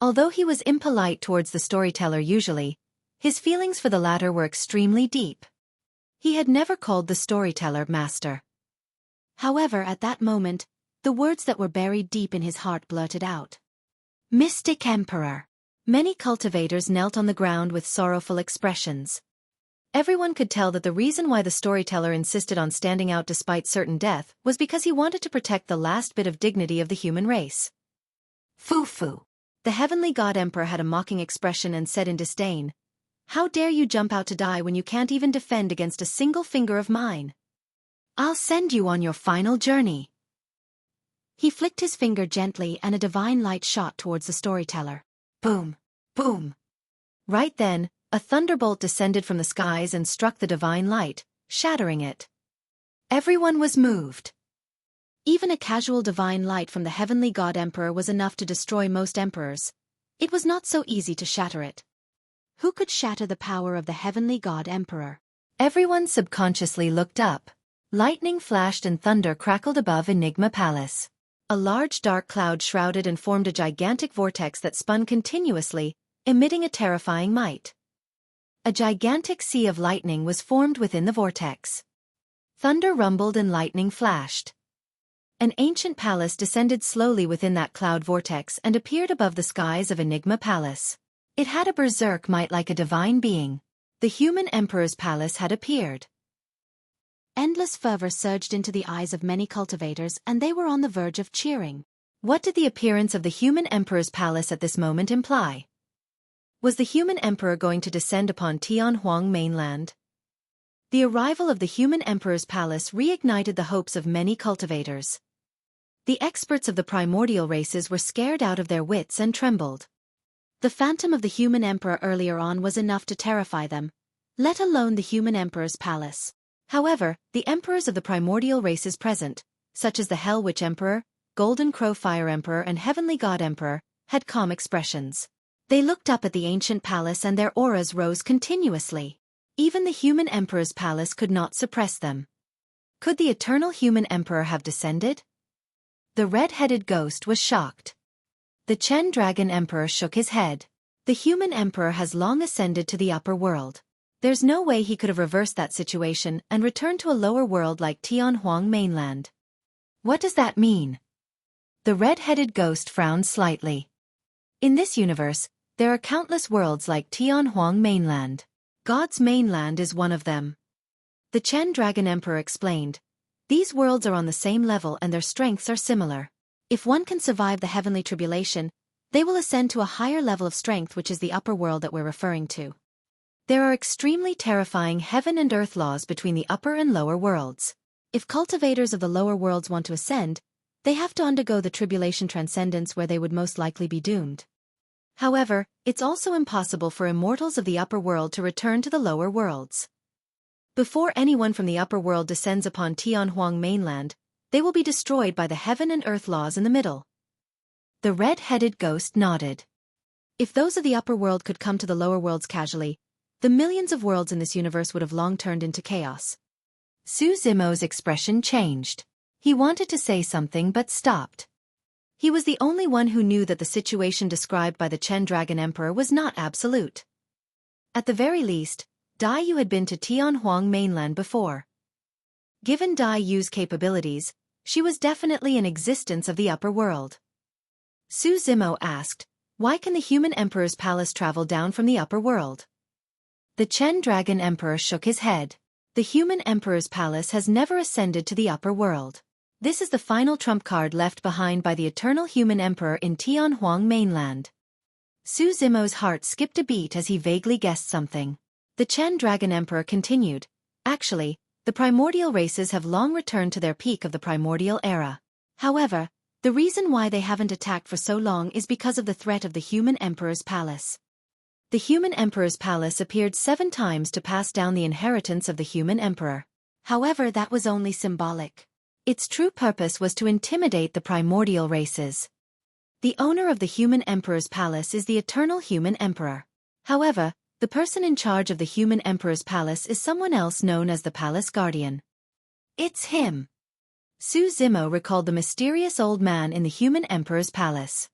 Although he was impolite towards the storyteller usually, his feelings for the latter were extremely deep. He had never called the storyteller master. However, at that moment, the words that were buried deep in his heart blurted out. Mystic Emperor. Many cultivators knelt on the ground with sorrowful expressions. Everyone could tell that the reason why the storyteller insisted on standing out despite certain death was because he wanted to protect the last bit of dignity of the human race. Foo-foo. The heavenly god emperor had a mocking expression and said in disdain, "How dare you jump out to die when you can't even defend against a single finger of mine? I'll send you on your final journey." He flicked his finger gently and a divine light shot towards the storyteller. Boom! Boom! Right then, a thunderbolt descended from the skies and struck the divine light, shattering it. Everyone was moved. Even a casual divine light from the heavenly god emperor was enough to destroy most emperors. It was not so easy to shatter it. Who could shatter the power of the heavenly god emperor? Everyone subconsciously looked up. Lightning flashed and thunder crackled above Enigma Palace. A large dark cloud shrouded and formed a gigantic vortex that spun continuously, emitting a terrifying might. A gigantic sea of lightning was formed within the vortex. Thunder rumbled and lightning flashed. An ancient palace descended slowly within that cloud vortex and appeared above the skies of Enigma Palace. It had a berserk might like a divine being. The human emperor's palace had appeared. Endless fervor surged into the eyes of many cultivators and they were on the verge of cheering. What did the appearance of the human emperor's palace at this moment imply? Was the human emperor going to descend upon Tianhuang mainland? The arrival of the human emperor's palace reignited the hopes of many cultivators. The experts of the primordial races were scared out of their wits and trembled. The phantom of the human emperor earlier on was enough to terrify them, let alone the human emperor's palace. However, the emperors of the primordial races present, such as the Hell Witch Emperor, Golden Crow Fire Emperor and Heavenly God Emperor, had calm expressions. They looked up at the ancient palace and their auras rose continuously. Even the human emperor's palace could not suppress them. Could the eternal human emperor have descended? The red-headed ghost was shocked. The Chen Dragon Emperor shook his head. The human emperor has long ascended to the upper world. There's no way he could have reversed that situation and returned to a lower world like Tianhuang mainland. What does that mean? The red-headed ghost frowned slightly. In this universe, there are countless worlds like Tianhuang mainland. God's mainland is one of them. The Chen Dragon Emperor explained, "These worlds are on the same level and their strengths are similar. If one can survive the heavenly tribulation, they will ascend to a higher level of strength, which is the upper world that we're referring to. There are extremely terrifying heaven and earth laws between the upper and lower worlds. If cultivators of the lower worlds want to ascend, they have to undergo the tribulation transcendence where they would most likely be doomed. However, it's also impossible for immortals of the upper world to return to the lower worlds. Before anyone from the upper world descends upon Tianhuang mainland, they will be destroyed by the heaven and earth laws in the middle." The red-headed ghost nodded. If those of the upper world could come to the lower worlds casually, the millions of worlds in this universe would have long turned into chaos. Su Zimo's expression changed. He wanted to say something but stopped. He was the only one who knew that the situation described by the Chen Dragon Emperor was not absolute. At the very least, Dai Yu had been to Tianhuang mainland before. Given Dai Yu's capabilities, she was definitely an existence of the upper world. Su Zimo asked, "Why can the human emperor's palace travel down from the upper world?" The Chen Dragon Emperor shook his head. The human emperor's palace has never ascended to the upper world. This is the final trump card left behind by the eternal human emperor in Tianhuang mainland. Su Zimo's heart skipped a beat as he vaguely guessed something. The Chen Dragon Emperor continued, "Actually, the primordial races have long returned to their peak of the primordial era. However, the reason why they haven't attacked for so long is because of the threat of the human emperor's palace. The human emperor's palace appeared 7 times to pass down the inheritance of the human emperor. However, that was only symbolic. Its true purpose was to intimidate the primordial races. The owner of the human emperor's palace is the eternal human emperor. However, the person in charge of the human emperor's palace is someone else known as the palace guardian. It's him." Su Zimo recalled the mysterious old man in the human emperor's palace.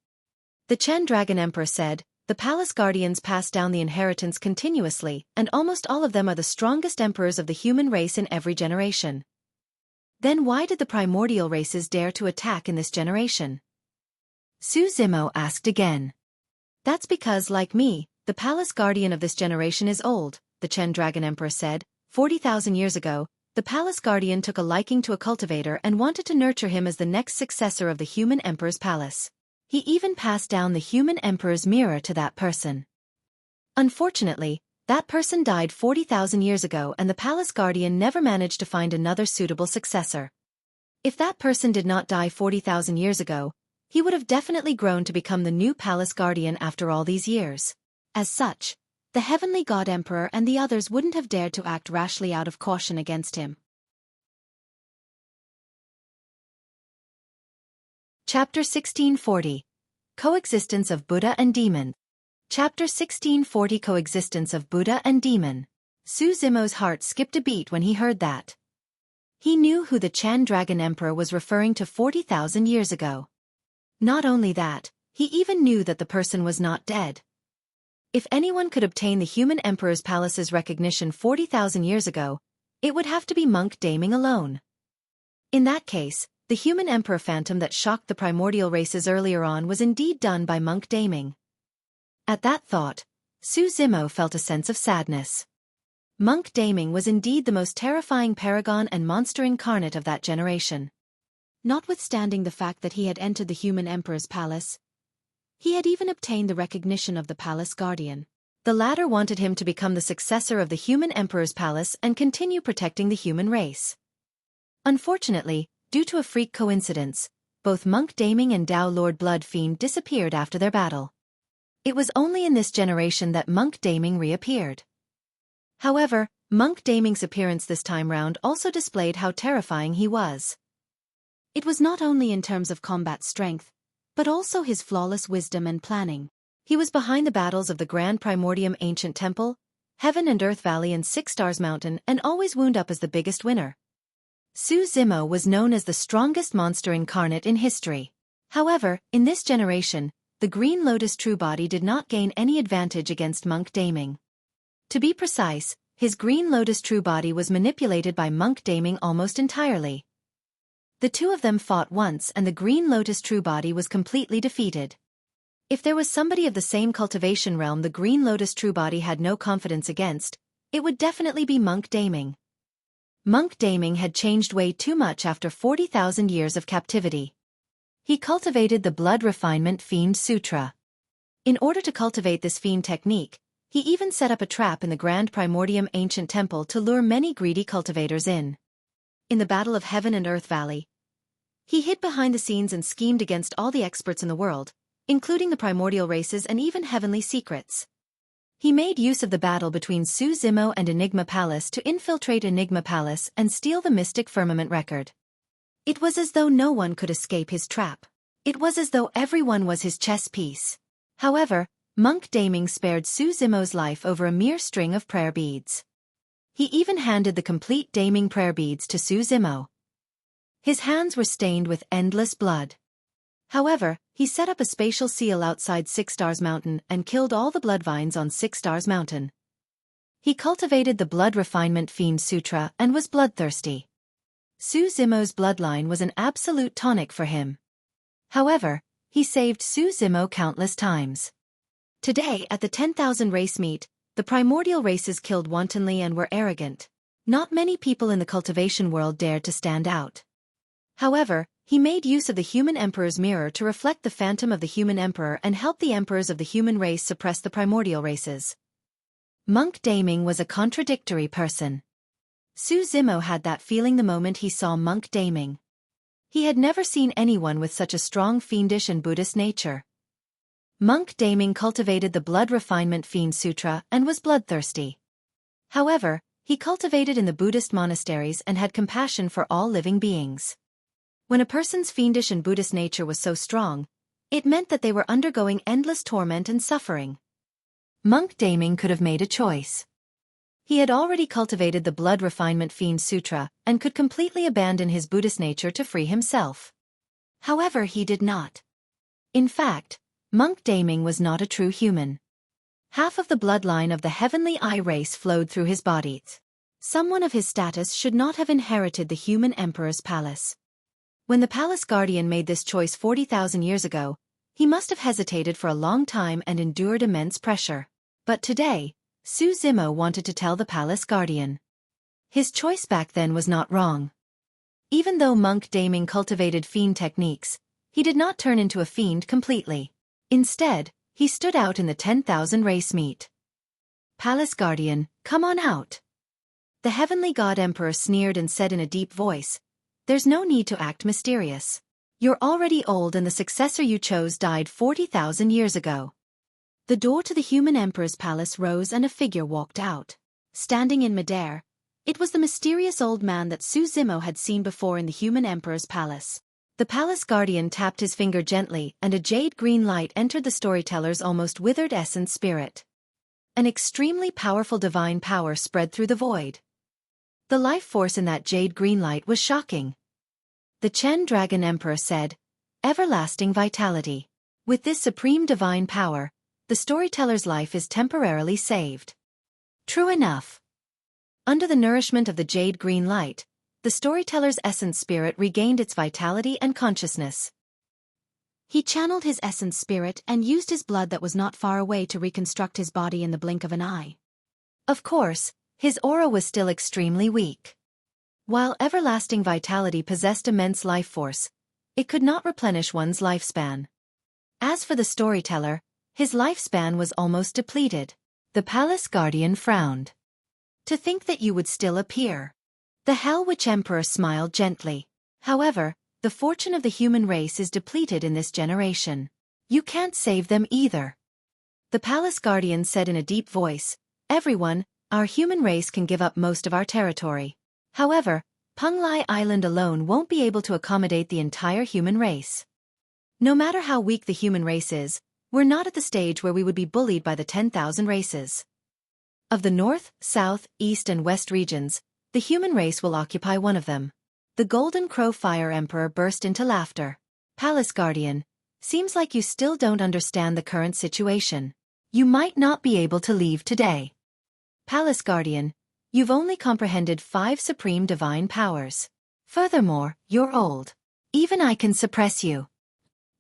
The Chen Dragon Emperor said, "The palace guardians pass down the inheritance continuously, and almost all of them are the strongest emperors of the human race in every generation. Then why did the primordial races dare to attack in this generation?" Su Zimo asked again. That's because, like me, the palace guardian of this generation is old, the Chen Dragon Emperor said. 40,000 years ago, the palace guardian took a liking to a cultivator and wanted to nurture him as the next successor of the human emperor's palace. He even passed down the human emperor's mirror to that person. Unfortunately, that person died 40,000 years ago and the palace guardian never managed to find another suitable successor. If that person did not die 40,000 years ago, he would have definitely grown to become the new palace guardian after all these years. As such, the heavenly god emperor and the others wouldn't have dared to act rashly out of caution against him. Chapter 1640. Coexistence of Buddha and Demon. Chapter 1640. Coexistence of Buddha and Demon. Su Zimo's heart skipped a beat when he heard that. He knew who the Chan Dragon Emperor was referring to 40,000 years ago. Not only that, he even knew that the person was not dead. If anyone could obtain the human emperor's palace's recognition 40,000 years ago, it would have to be Monk Daming alone. In that case, the human emperor phantom that shocked the primordial races earlier on was indeed done by Monk Daming. At that thought, Su Zimo felt a sense of sadness. Monk Daming was indeed the most terrifying paragon and monster incarnate of that generation. Notwithstanding the fact that he had entered the human emperor's palace, he had even obtained the recognition of the palace guardian. The latter wanted him to become the successor of the human emperor's palace and continue protecting the human race. Unfortunately, due to a freak coincidence, both Monk Daming and Tao Lord Blood Fiend disappeared after their battle. It was only in this generation that Monk Daming reappeared. However, Monk Daming's appearance this time round also displayed how terrifying he was. It was not only in terms of combat strength, but also his flawless wisdom and planning. He was behind the battles of the Grand Primordium Ancient Temple, Heaven and Earth Valley and Six Stars Mountain and always wound up as the biggest winner. Su Zimo was known as the strongest monster incarnate in history. However, in this generation, the Green Lotus True Body did not gain any advantage against Monk Daming. To be precise, his Green Lotus True Body was manipulated by Monk Daming almost entirely. The two of them fought once and the Green Lotus True Body was completely defeated. If there was somebody of the same cultivation realm the Green Lotus True Body had no confidence against, it would definitely be Monk Daming. Monk Daming had changed way too much after 40,000 years of captivity. He cultivated the Blood Refinement Fiend Sutra. In order to cultivate this fiend technique, he even set up a trap in the Grand Primordium Ancient Temple to lure many greedy cultivators in. In the Battle of Heaven and Earth Valley, he hid behind the scenes and schemed against all the experts in the world, including the primordial races and even heavenly secrets. He made use of the battle between Su Zimo and Enigma Palace to infiltrate Enigma Palace and steal the Mystic Firmament record. It was as though no one could escape his trap. It was as though everyone was his chess piece. However, Monk Daming spared Su Zimo's life over a mere string of prayer beads. He even handed the complete Daming prayer beads to Su Zimo. His hands were stained with endless blood. However, he set up a spatial seal outside Six Stars Mountain and killed all the blood vines on Six Stars Mountain. He cultivated the Blood Refinement Fiend Sutra and was bloodthirsty. Su Zimo's bloodline was an absolute tonic for him. However, he saved Su Zimo countless times. Today at the 10,000 race meet, the primordial races killed wantonly and were arrogant. Not many people in the cultivation world dared to stand out. However, he made use of the human emperor's mirror to reflect the phantom of the human emperor and help the emperors of the human race suppress the primordial races. Monk Daming was a contradictory person. Su Zimo had that feeling the moment he saw Monk Daming. He had never seen anyone with such a strong fiendish and Buddhist nature. Monk Daming cultivated the Blood Refinement Fiend Sutra and was bloodthirsty. However, he cultivated in the Buddhist monasteries and had compassion for all living beings. When a person's fiendish and Buddhist nature was so strong, it meant that they were undergoing endless torment and suffering. Monk Daming could have made a choice. He had already cultivated the Blood Refinement Fiend Sutra and could completely abandon his Buddhist nature to free himself. However, he did not. In fact, Monk Daming was not a true human. Half of the bloodline of the Heavenly Eye race flowed through his body. Someone of his status should not have inherited the human emperor's palace. When the palace guardian made this choice 40,000 years ago, He must have hesitated for a long time and endured immense pressure. But today, Su Zimo wanted to tell the palace guardian. His choice back then was not wrong. Even though monk Daming cultivated fiend techniques, he did not turn into a fiend completely. Instead, he stood out in the 10,000 race meet. Palace guardian, come on out. The heavenly god emperor sneered and said in a deep voice, there's no need to act mysterious. You're already old and the successor you chose died 40,000 years ago. The door to the human emperor's palace rose and a figure walked out. Standing in midair, it was the mysterious old man that Su Zimo had seen before in the human emperor's palace. The palace guardian tapped his finger gently and a jade-green light entered the storyteller's almost withered essence spirit. An extremely powerful divine power spread through the void. The life force in that jade-green light was shocking. The Chen Dragon Emperor said, everlasting vitality. With this supreme divine power, the storyteller's life is temporarily saved. True enough. Under the nourishment of the jade-green light, the storyteller's essence spirit regained its vitality and consciousness. He channeled his essence spirit and used his blood that was not far away to reconstruct his body in the blink of an eye. Of course, his aura was still extremely weak. While everlasting vitality possessed immense life force, it could not replenish one's lifespan. As for the storyteller, his lifespan was almost depleted. The palace guardian frowned. To think that you would still appear. The Hell Witch Emperor smiled gently. However, the fortune of the human race is depleted in this generation. You can't save them either. The palace guardian said in a deep voice, everyone, our human race can give up most of our territory. However, Penglai Island alone won't be able to accommodate the entire human race. No matter how weak the human race is, we're not at the stage where we would be bullied by the 10,000 races. Of the north, south, east and west regions, the human race will occupy one of them. The Golden Crow Fire Emperor burst into laughter. Palace Guardian, seems like you still don't understand the current situation. You might not be able to leave today. Palace Guardian, you've only comprehended 5 supreme divine powers. Furthermore, you're old. Even I can suppress you.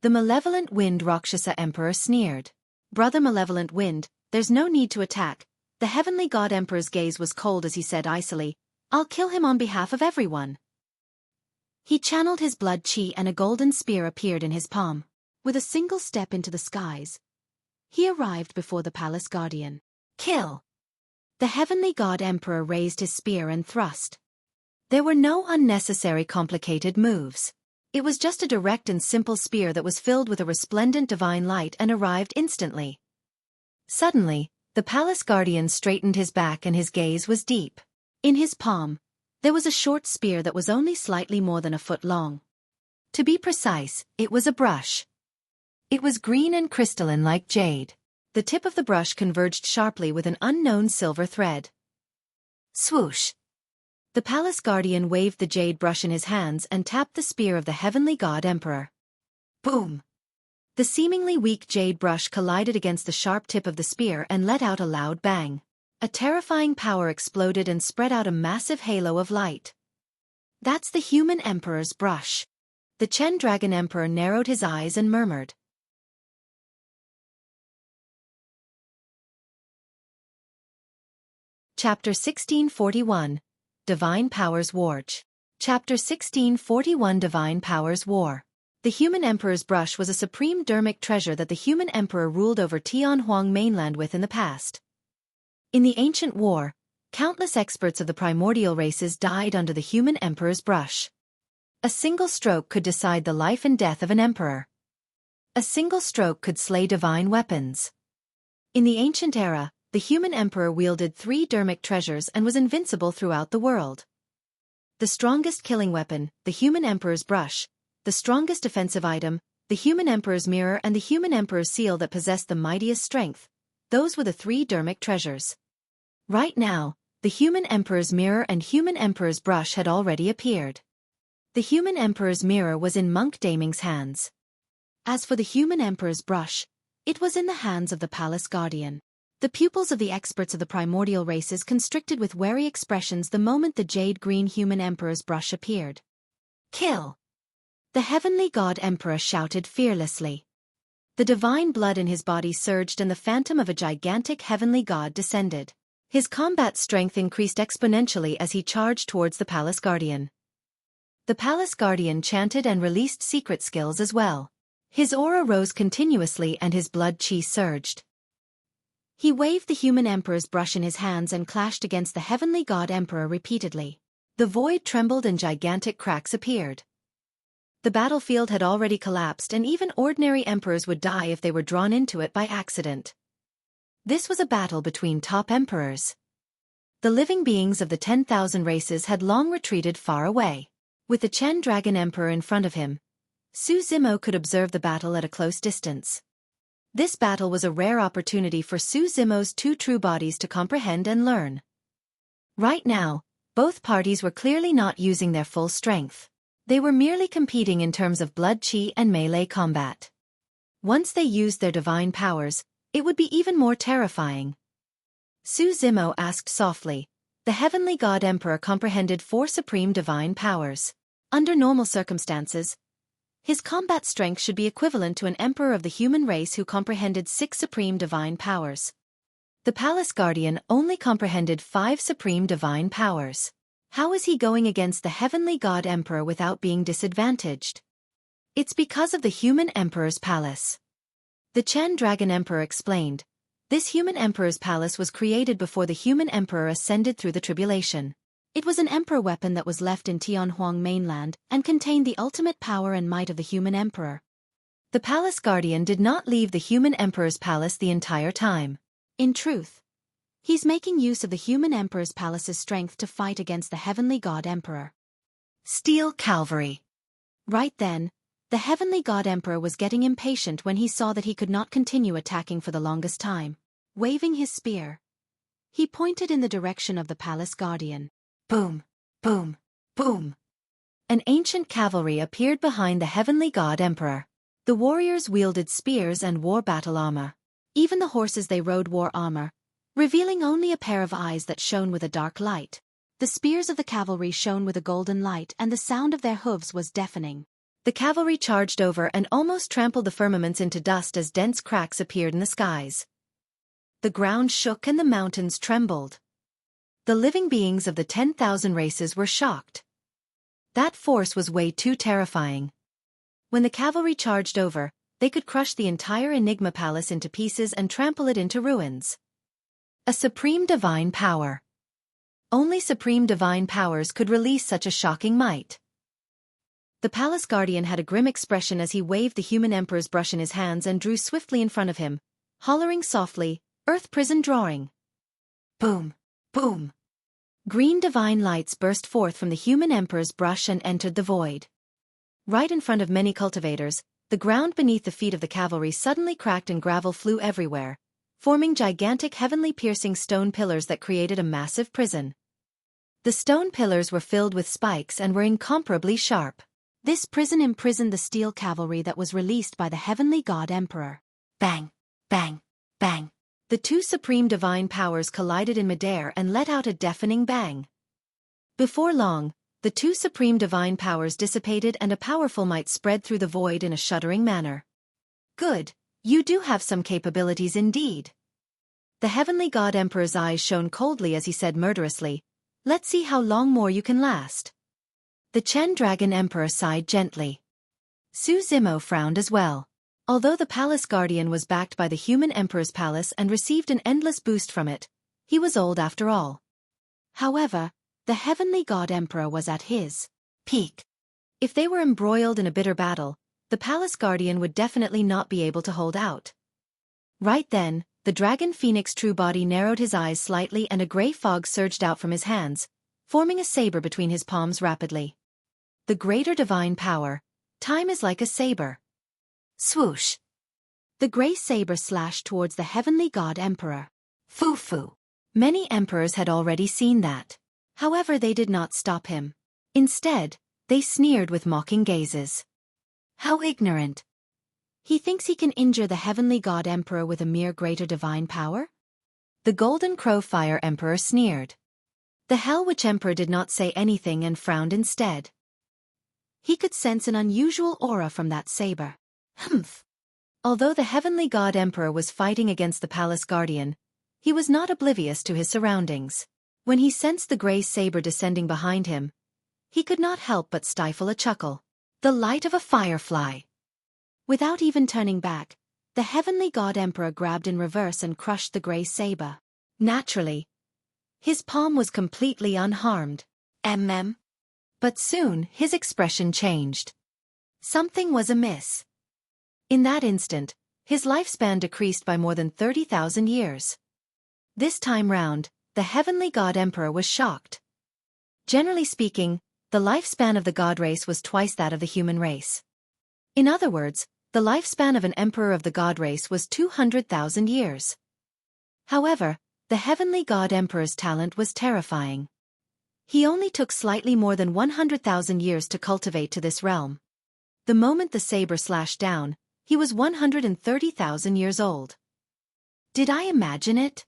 The Malevolent Wind Rakshasa Emperor sneered. Brother Malevolent Wind, there's no need to attack. The heavenly god emperor's gaze was cold as he said icily, I'll kill him on behalf of everyone. He channeled his blood chi and a golden spear appeared in his palm. With a single step into the skies, he arrived before the palace guardian. Kill! The heavenly god emperor raised his spear and thrust. There were no unnecessary complicated moves. It was just a direct and simple spear that was filled with a resplendent divine light and arrived instantly. Suddenly, the palace guardian straightened his back and his gaze was deep. In his palm, there was a short spear that was only slightly more than a foot long. To be precise, it was a brush. It was green and crystalline like jade. The tip of the brush converged sharply with an unknown silver thread. Swoosh! The palace guardian waved the jade brush in his hands and tapped the spear of the heavenly god emperor. Boom! The seemingly weak jade brush collided against the sharp tip of the spear and let out a loud bang. A terrifying power exploded and spread out a massive halo of light. That's the human emperor's brush. The Chen Dragon Emperor narrowed his eyes and murmured. Chapter 1641, Divine Powers Warge. Chapter 1641 Divine Powers War. The human emperor's brush was a supreme dermic treasure that the human emperor ruled over Tianhuang mainland with in the past. In the ancient war, countless experts of the primordial races died under the human emperor's brush. A single stroke could decide the life and death of an emperor. A single stroke could slay divine weapons. In the ancient era, the human emperor wielded 3 dermic treasures and was invincible throughout the world. The strongest killing weapon, the human emperor's brush, the strongest defensive item, the human emperor's mirror and the human emperor's seal that possessed the mightiest strength. Those were the 3 dermic treasures. Right now, the human emperor's mirror and human emperor's brush had already appeared. The human emperor's mirror was in Monk Daming's hands. As for the human emperor's brush, it was in the hands of the palace guardian. The pupils of the experts of the primordial races constricted with wary expressions the moment the jade-green human emperor's brush appeared. Kill! The heavenly god emperor shouted fearlessly. The divine blood in his body surged and the phantom of a gigantic heavenly god descended. His combat strength increased exponentially as he charged towards the Palace Guardian. The Palace Guardian chanted and released secret skills as well. His aura rose continuously and his blood chi surged. He waved the human emperor's brush in his hands and clashed against the heavenly god emperor repeatedly. The void trembled and gigantic cracks appeared. The battlefield had already collapsed and even ordinary emperors would die if they were drawn into it by accident. This was a battle between top emperors. The living beings of the 10,000 races had long retreated far away. With the Chen Dragon Emperor in front of him, Su Zimo could observe the battle at a close distance. This battle was a rare opportunity for Su Zimo's two true bodies to comprehend and learn. Right now, both parties were clearly not using their full strength. They were merely competing in terms of blood chi and melee combat. Once they used their divine powers, it would be even more terrifying. Su Zimo asked softly. The heavenly god emperor comprehended 4 supreme divine powers. Under normal circumstances, his combat strength should be equivalent to an emperor of the human race who comprehended 6 supreme divine powers. The Palace Guardian only comprehended 5 supreme divine powers. How is he going against the heavenly god emperor without being disadvantaged? It's because of the human emperor's palace. The Chen Dragon Emperor explained. This human emperor's palace was created before the human emperor ascended through the tribulation. It was an emperor weapon that was left in Tianhuang mainland and contained the ultimate power and might of the human emperor. The Palace Guardian did not leave the human emperor's palace the entire time. In truth, he's making use of the human emperor's palace's strength to fight against the heavenly god emperor. Steel Cavalry. Right then, the heavenly god emperor was getting impatient when he saw that he could not continue attacking for the longest time. Waving his spear, he pointed in the direction of the Palace Guardian. Boom, boom, boom. An ancient cavalry appeared behind the heavenly god emperor. The warriors wielded spears and wore battle armor. Even the horses they rode wore armor, revealing only a pair of eyes that shone with a dark light. The spears of the cavalry shone with a golden light and the sound of their hooves was deafening. The cavalry charged over and almost trampled the firmaments into dust as dense cracks appeared in the skies. The ground shook and the mountains trembled. The living beings of the 10,000 races were shocked. That force was way too terrifying. When the cavalry charged over, they could crush the entire Enigma Palace into pieces and trample it into ruins. A supreme divine power. Only supreme divine powers could release such a shocking might. The Palace Guardian had a grim expression as he waved the human emperor's brush in his hands and drew swiftly in front of him, hollering softly, "Earth prison drawing." Boom, boom. Green divine lights burst forth from the human emperor's brush and entered the void. Right in front of many cultivators, the ground beneath the feet of the cavalry suddenly cracked and gravel flew everywhere, forming gigantic heavenly piercing stone pillars that created a massive prison. The stone pillars were filled with spikes and were incomparably sharp. This prison imprisoned the steel cavalry that was released by the heavenly god emperor. Bang, bang, bang. The two supreme divine powers collided in midair and let out a deafening bang. Before long, the two supreme divine powers dissipated and a powerful might spread through the void in a shuddering manner. Good, you do have some capabilities indeed. The heavenly god emperor's eyes shone coldly as he said murderously, "Let's see how long more you can last." The Chen Dragon Emperor sighed gently. Su Zimo frowned as well. Although the Palace Guardian was backed by the human emperor's palace and received an endless boost from it, he was old after all. However, the heavenly god emperor was at his peak. If they were embroiled in a bitter battle, the Palace Guardian would definitely not be able to hold out. Right then, the Dragon Phoenix true body narrowed his eyes slightly and a gray fog surged out from his hands, forming a saber between his palms rapidly. The greater divine power. Time is like a saber. Swoosh. The gray saber slashed towards the heavenly god emperor. Foo-foo. Many emperors had already seen that. However, they did not stop him. Instead, they sneered with mocking gazes. How ignorant. He thinks he can injure the heavenly god emperor with a mere greater divine power? The Golden Crow Fire Emperor sneered. The Hell Witch Emperor did not say anything and frowned instead. He could sense an unusual aura from that saber. Humph. Although the heavenly god emperor was fighting against the palace guardian, he was not oblivious to his surroundings. When he sensed the gray saber descending behind him, he could not help but stifle a chuckle. The light of a firefly. Without even turning back, the heavenly god emperor grabbed in reverse and crushed the gray saber. Naturally, his palm was completely unharmed. But soon his expression changed. Something was amiss. In that instant, his lifespan decreased by more than 30,000 years. This time round, the heavenly god emperor was shocked. Generally speaking, the lifespan of the god race was twice that of the human race. In other words, the lifespan of an emperor of the god race was 200,000 years. However, the heavenly god emperor's talent was terrifying. He only took slightly more than 100,000 years to cultivate to this realm. The moment the saber slashed down, he was 130,000 years old. Did I imagine it?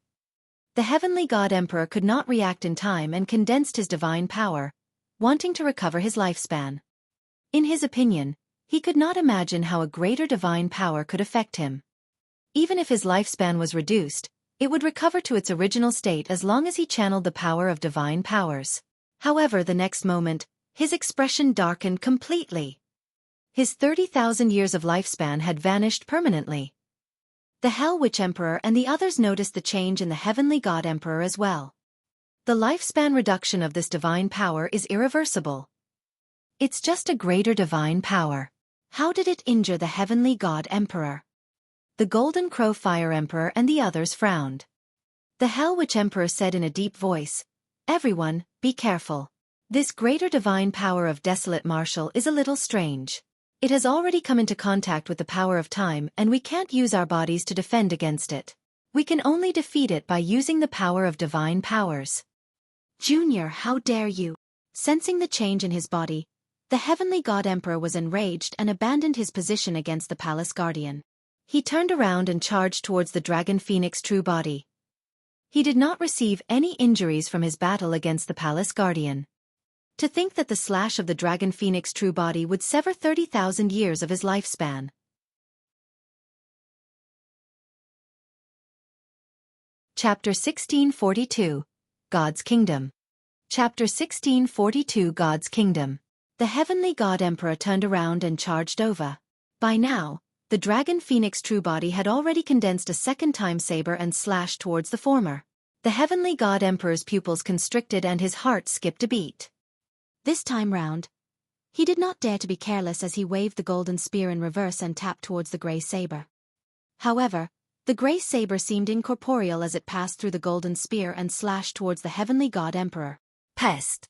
The heavenly god emperor could not react in time and condensed his divine power, wanting to recover his lifespan. In his opinion, he could not imagine how a greater divine power could affect him. Even if his lifespan was reduced, it would recover to its original state as long as he channeled the power of divine powers. However, the next moment, his expression darkened completely. His 30,000 years of lifespan had vanished permanently. The Hell Witch Emperor and the others noticed the change in the heavenly god emperor as well. The lifespan reduction of this divine power is irreversible. It's just a greater divine power. How did it injure the heavenly god emperor? The Golden Crow Fire Emperor and the others frowned. The Hell Witch Emperor said in a deep voice, "Everyone, be careful. This greater divine power of Desolate Martial is a little strange. It has already come into contact with the power of time and we can't use our bodies to defend against it. We can only defeat it by using the power of divine powers." "Junior, how dare you?" Sensing the change in his body, the heavenly god emperor was enraged and abandoned his position against the palace guardian. He turned around and charged towards the dragon phoenix true body. He did not receive any injuries from his battle against the palace guardian. To think that the slash of the dragon phoenix true body would sever 30,000 years of his lifespan. Chapter 1642, God's Kingdom. Chapter 1642, God's Kingdom. The heavenly god emperor turned around and charged over. By now, the dragon phoenix true body had already condensed a second time saber and slashed towards the former. The heavenly god emperor's pupils constricted and his heart skipped a beat. This time round, he did not dare to be careless as he waved the golden spear in reverse and tapped towards the grey saber. However, the grey saber seemed incorporeal as it passed through the golden spear and slashed towards the heavenly god emperor. Pest!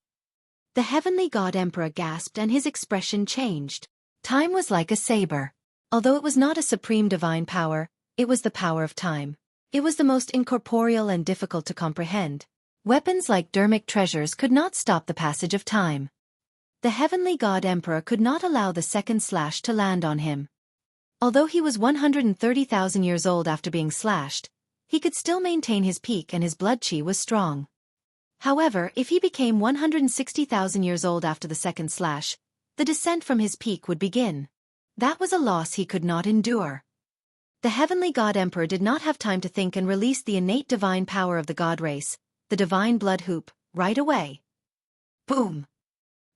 The heavenly god emperor gasped and his expression changed. Time was like a saber. Although it was not a supreme divine power, it was the power of time. It was the most incorporeal and difficult to comprehend. Weapons like dermic treasures could not stop the passage of time. The heavenly god emperor could not allow the second slash to land on him. Although he was 130,000 years old after being slashed, he could still maintain his peak and his blood chi was strong. However, if he became 160,000 years old after the second slash, the descent from his peak would begin. That was a loss he could not endure. The heavenly god emperor did not have time to think and released the innate divine power of the god race, the divine blood hoop, right away. Boom!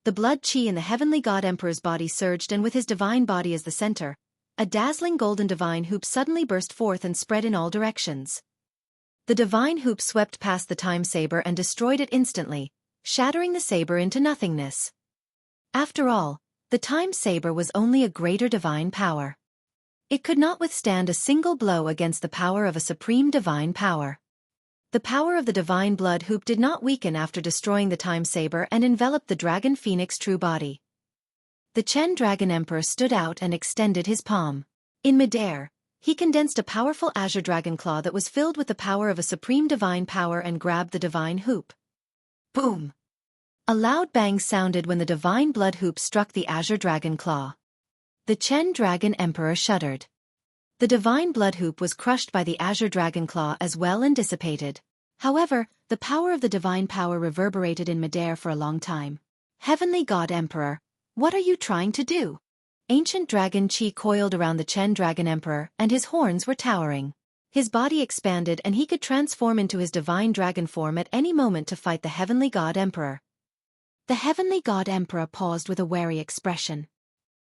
The blood chi in the heavenly god emperor's body surged and with his divine body as the center, a dazzling golden divine hoop suddenly burst forth and spread in all directions. The divine hoop swept past the time saber and destroyed it instantly, shattering the saber into nothingness. After all, the time saber was only a greater divine power. It could not withstand a single blow against the power of a supreme divine power. The power of the divine blood hoop did not weaken after destroying the time saber and enveloped the dragon phoenix true body. The Chen Dragon Emperor stood out and extended his palm. In midair, he condensed a powerful azure dragon claw that was filled with the power of a supreme divine power and grabbed the divine hoop. Boom! A loud bang sounded when the divine blood hoop struck the azure dragon claw. The Chen Dragon Emperor shuddered. The divine blood hoop was crushed by the azure dragon claw as well and dissipated. However, the power of the divine power reverberated in midair for a long time. Heavenly God Emperor, what are you trying to do? ancient dragon chi coiled around the Chen Dragon Emperor and his horns were towering. His body expanded and he could transform into his divine dragon form at any moment to fight the Heavenly God Emperor. The Heavenly God Emperor paused with a wary expression.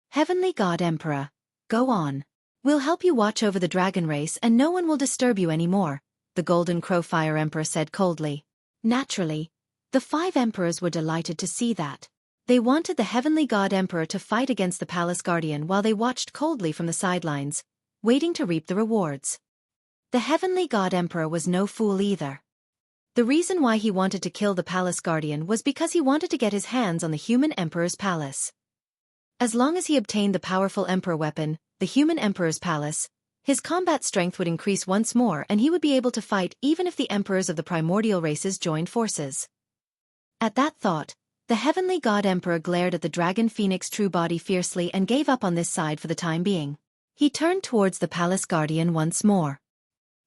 Heavenly God Emperor, go on. We'll help you watch over the dragon race and no one will disturb you anymore, the Golden Crow Fire Emperor said coldly. Naturally, the 5 emperors were delighted to see that. They wanted the Heavenly God Emperor to fight against the Palace Guardian while they watched coldly from the sidelines, waiting to reap the rewards. The Heavenly God Emperor was no fool either. The reason why he wanted to kill the Palace Guardian was because he wanted to get his hands on the human Emperor's palace. As long as he obtained the powerful Emperor weapon, the human Emperor's palace, his combat strength would increase once more and he would be able to fight even if the emperors of the primordial races joined forces. At that thought, the Heavenly God Emperor glared at the Dragon Phoenix true body fiercely and gave up on this side for the time being. He turned towards the Palace Guardian once more.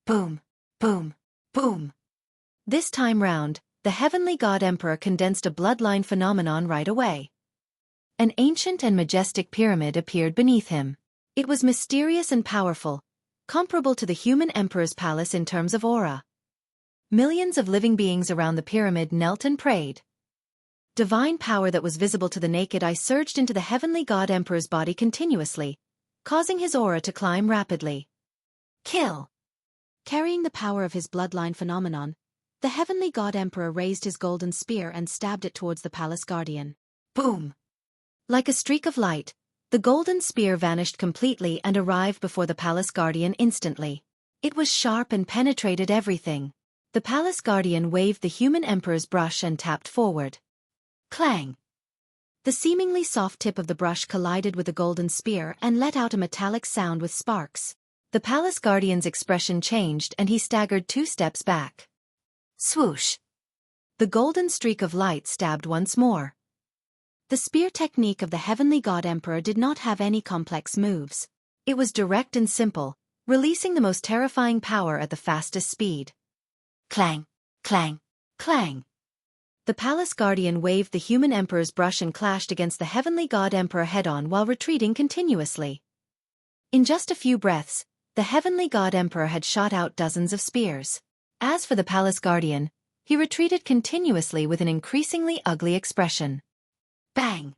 Boom, boom, boom. This time round, the Heavenly God Emperor condensed a bloodline phenomenon right away. An ancient and majestic pyramid appeared beneath him. It was mysterious and powerful, comparable to the human Emperor's palace in terms of aura. Millions of living beings around the pyramid knelt and prayed. Divine power that was visible to the naked eye surged into the Heavenly God Emperor's body continuously, causing his aura to climb rapidly. Kill! Carrying the power of his bloodline phenomenon, the Heavenly God Emperor raised his golden spear and stabbed it towards the Palace Guardian. Boom! Like a streak of light, the golden spear vanished completely and arrived before the Palace Guardian instantly. It was sharp and penetrated everything. The Palace Guardian waved the human Emperor's brush and tapped forward. Clang! The seemingly soft tip of the brush collided with the golden spear and let out a metallic sound with sparks. The Palace Guardian's expression changed and he staggered 2 steps back. Swoosh! The golden streak of light stabbed once more. The spear technique of the Heavenly God Emperor did not have any complex moves. It was direct and simple, releasing the most terrifying power at the fastest speed. Clang! Clang! Clang! The Palace Guardian waved the human Emperor's brush and clashed against the Heavenly God Emperor head-on while retreating continuously. In just a few breaths, the Heavenly God Emperor had shot out dozens of spears. As for the Palace Guardian, he retreated continuously with an increasingly ugly expression. Bang!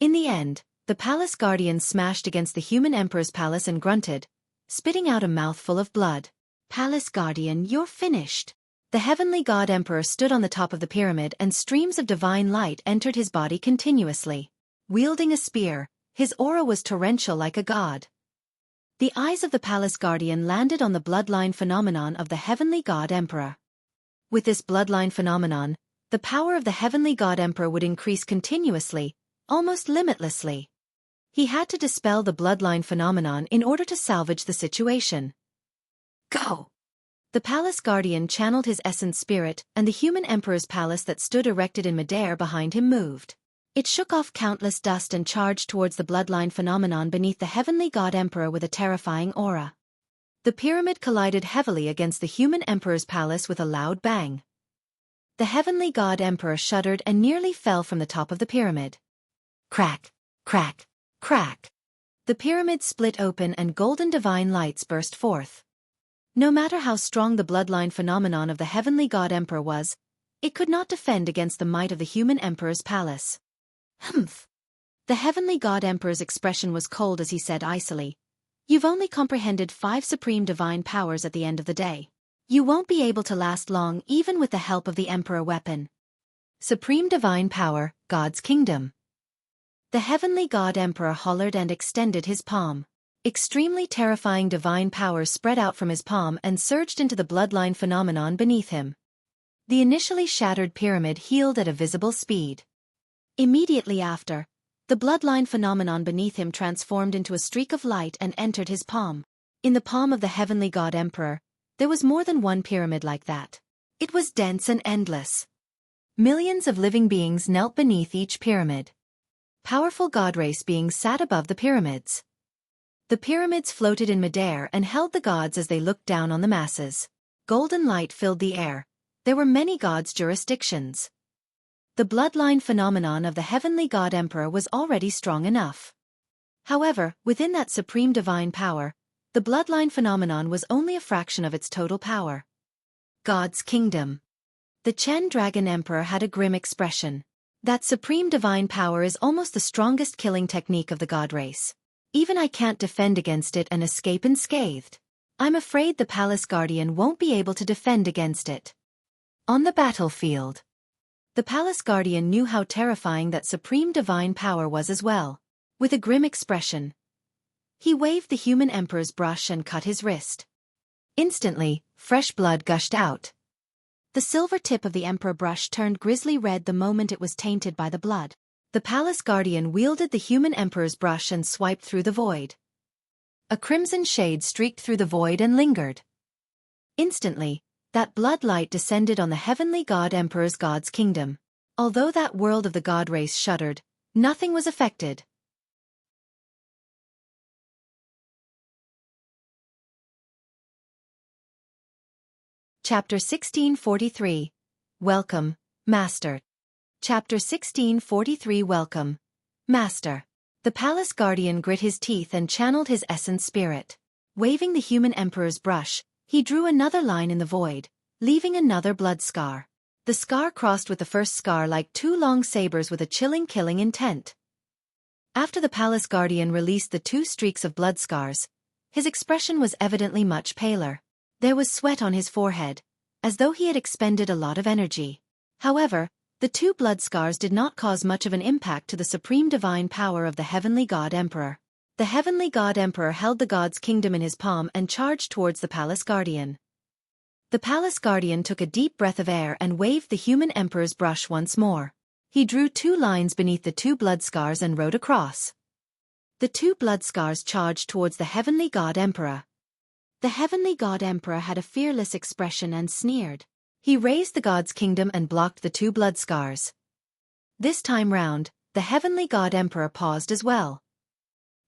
In the end, the Palace Guardian smashed against the human Emperor's palace and grunted, spitting out a mouthful of blood. Palace Guardian, you're finished. The Heavenly God Emperor stood on the top of the pyramid and streams of divine light entered his body continuously. Wielding a spear, his aura was torrential like a god. The eyes of the Palace Guardian landed on the bloodline phenomenon of the Heavenly God Emperor. With this bloodline phenomenon, the power of the Heavenly God Emperor would increase continuously, almost limitlessly. He had to dispel the bloodline phenomenon in order to salvage the situation. Go! The Palace Guardian channeled his essence spirit, and the human Emperor's palace that stood erected in midair behind him moved. It shook off countless dust and charged towards the bloodline phenomenon beneath the Heavenly God Emperor with a terrifying aura. The pyramid collided heavily against the human Emperor's palace with a loud bang. The Heavenly God Emperor shuddered and nearly fell from the top of the pyramid. Crack! Crack! Crack! The pyramid split open and golden divine lights burst forth. No matter how strong the bloodline phenomenon of the Heavenly God Emperor was, it could not defend against the might of the human Emperor's palace. Humph! The Heavenly God Emperor's expression was cold as he said icily, "You've only comprehended 5 supreme divine powers at the end of the day. You won't be able to last long even with the help of the Emperor weapon." Supreme divine power, God's kingdom. The Heavenly God Emperor hollered and extended his palm. Extremely terrifying divine power spread out from his palm and surged into the bloodline phenomenon beneath him. The initially shattered pyramid healed at a visible speed. Immediately after, the bloodline phenomenon beneath him transformed into a streak of light and entered his palm. In the palm of the Heavenly God Emperor, there was more than one pyramid like that. It was dense and endless. Millions of living beings knelt beneath each pyramid. Powerful god race beings sat above the pyramids. The pyramids floated in midair and held the gods as they looked down on the masses. Golden light filled the air. There were many gods' jurisdictions. The bloodline phenomenon of the Heavenly God Emperor was already strong enough. However, within that supreme divine power, the bloodline phenomenon was only a fraction of its total power. God's Kingdom. The Chen Dragon Emperor had a grim expression. That supreme divine power is almost the strongest killing technique of the god race. Even I can't defend against it and escape unscathed. I'm afraid the Palace Guardian won't be able to defend against it. On the battlefield. The Palace Guardian knew how terrifying that supreme divine power was as well. With a grim expression, he waved the human emperor's brush and cut his wrist. Instantly, fresh blood gushed out. The silver tip of the emperor brush turned grisly red the moment it was tainted by the blood. The Palace Guardian wielded the human emperor's brush and swiped through the void. A crimson shade streaked through the void and lingered. Instantly, that blood light descended on the heavenly god emperor's God's kingdom. Although that world of the god race shuddered, nothing was affected. Chapter 1643. Welcome, Master. Chapter 1643. Welcome, Master. The Palace Guardian grit his teeth and channeled his essence spirit. Waving the human emperor's brush, he drew another line in the void, leaving another blood scar. The scar crossed with the first scar like two long sabers with a chilling killing intent. After the Palace Guardian released the two streaks of blood scars, his expression was evidently much paler. There was sweat on his forehead, as though he had expended a lot of energy. However, the two blood scars did not cause much of an impact to the supreme divine power of the heavenly god emperor. The heavenly god emperor held the god's kingdom in his palm and charged towards the Palace Guardian. The Palace Guardian took a deep breath of air and waved the human emperor's brush once more. He drew two lines beneath the two blood scars and wrote across. The two blood scars charged towards the heavenly god emperor. The heavenly god emperor had a fearless expression and sneered. He raised the god's kingdom and blocked the two blood scars. This time round, the heavenly god emperor paused as well.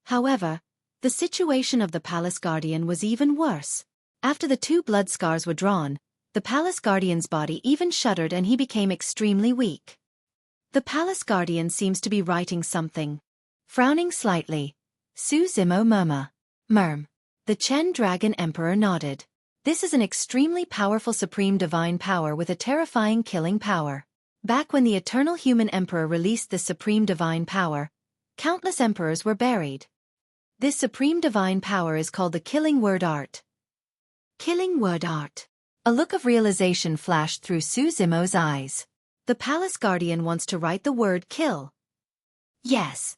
However, the situation of the Palace Guardian was even worse. After the two blood scars were drawn, the Palace Guardian's body even shuddered and he became extremely weak. The Palace Guardian seems to be writing something. Frowning slightly, Su Zimo murmured. The Chen Dragon Emperor nodded. This is an extremely powerful supreme divine power with a terrifying killing power. Back when the eternal human emperor released this supreme divine power, countless emperors were buried. This supreme divine power is called the Killing Word Art. Killing Word Art. A look of realization flashed through Su Zimo's eyes. The Palace Guardian wants to write the word kill. Yes.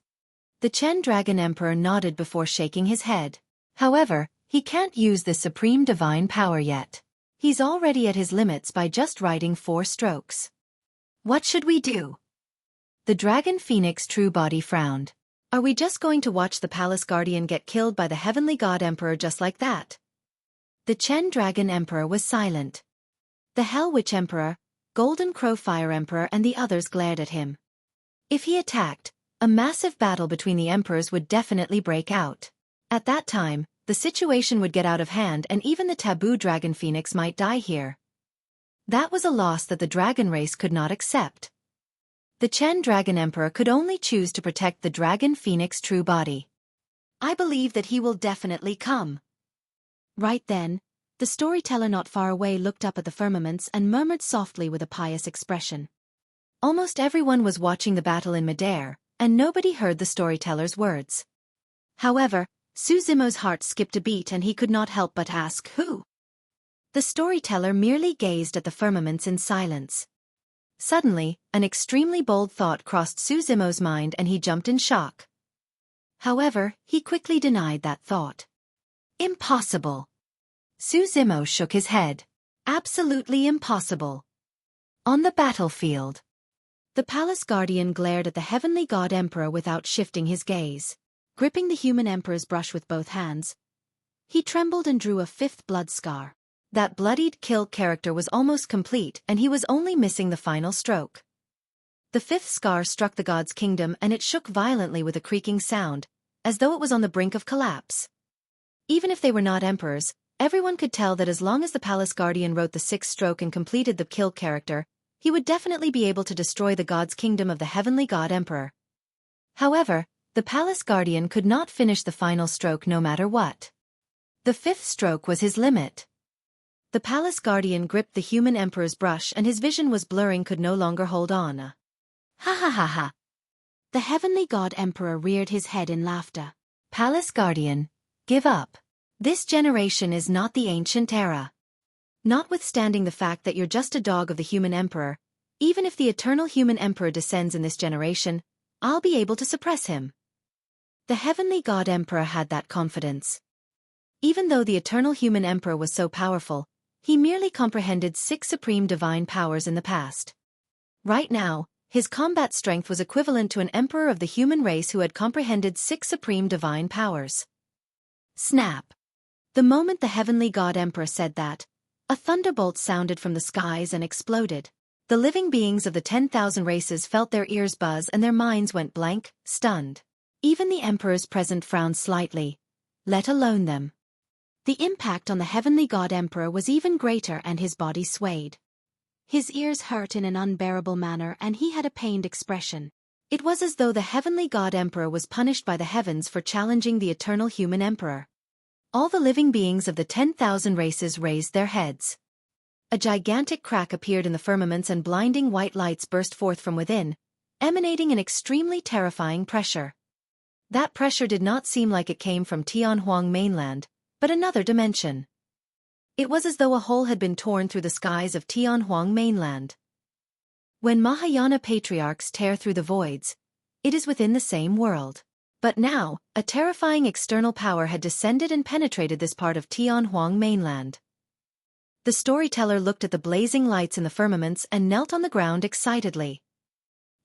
The Chen Dragon Emperor nodded before shaking his head. However, he can't use this supreme divine power yet. He's already at his limits by just writing 4 strokes. What should we do? The Dragon Phoenix True Body frowned. Are we just going to watch the Palace Guardian get killed by the Heavenly God Emperor just like that? The Chen Dragon Emperor was silent. The Hell Witch Emperor, Golden Crow Fire Emperor and the others glared at him. If he attacked, a massive battle between the emperors would definitely break out. At that time, the situation would get out of hand and even the taboo Dragon Phoenix might die here. That was a loss that the dragon race could not accept. The Chen Dragon Emperor could only choose to protect the Dragon Phoenix True Body. I believe that he will definitely come. Right then, the storyteller not far away looked up at the firmaments and murmured softly with a pious expression. Almost everyone was watching the battle in midair, and nobody heard the storyteller's words. However, Su Zimo's heart skipped a beat and he could not help but ask, who? The storyteller merely gazed at the firmaments in silence. Suddenly, an extremely bold thought crossed Su Zimo's mind and he jumped in shock. However, he quickly denied that thought. Impossible. Su Zimo shook his head. Absolutely impossible. On the battlefield. The Palace Guardian glared at the Heavenly God Emperor without shifting his gaze. Gripping the human emperor's brush with both hands, he trembled and drew a 5th blood scar. That bloodied kill character was almost complete and he was only missing the final stroke. The 5th scar struck the god's kingdom and it shook violently with a creaking sound, as though it was on the brink of collapse. Even if they were not emperors, everyone could tell that as long as the Palace Guardian wrote the 6th stroke and completed the kill character, he would definitely be able to destroy the god's kingdom of the Heavenly God Emperor. However, The palace guardian could not finish the final stroke no matter what. The 5th stroke was his limit. The palace guardian gripped the human emperor's brush and his vision was blurring, could no longer hold on. Ha ha ha ha. The heavenly god emperor reared his head in laughter. Palace guardian, give up. This generation is not the ancient era. Notwithstanding the fact that you're just a dog of the human emperor, even if the eternal human emperor descends in this generation, I'll be able to suppress him. The heavenly god emperor had that confidence. Even though the eternal human emperor was so powerful, he merely comprehended 6 supreme divine powers in the past. Right now, his combat strength was equivalent to an emperor of the human race who had comprehended 6 supreme divine powers. Snap! The moment the heavenly god emperor said that, a thunderbolt sounded from the skies and exploded. The living beings of the 10,000 races felt their ears buzz and their minds went blank, stunned. Even the emperors present frowned slightly, let alone them. The impact on the heavenly god emperor was even greater and his body swayed. His ears hurt in an unbearable manner and he had a pained expression. It was as though the heavenly god emperor was punished by the heavens for challenging the eternal human emperor. All the living beings of the 10,000 races raised their heads. A gigantic crack appeared in the firmaments and blinding white lights burst forth from within, emanating an extremely terrifying pressure. That pressure did not seem like it came from Tianhuang mainland, but another dimension. It was as though a hole had been torn through the skies of Tianhuang mainland. When Mahayana patriarchs tear through the voids, it is within the same world. But now, a terrifying external power had descended and penetrated this part of Tianhuang mainland. The storyteller looked at the blazing lights in the firmaments and knelt on the ground excitedly.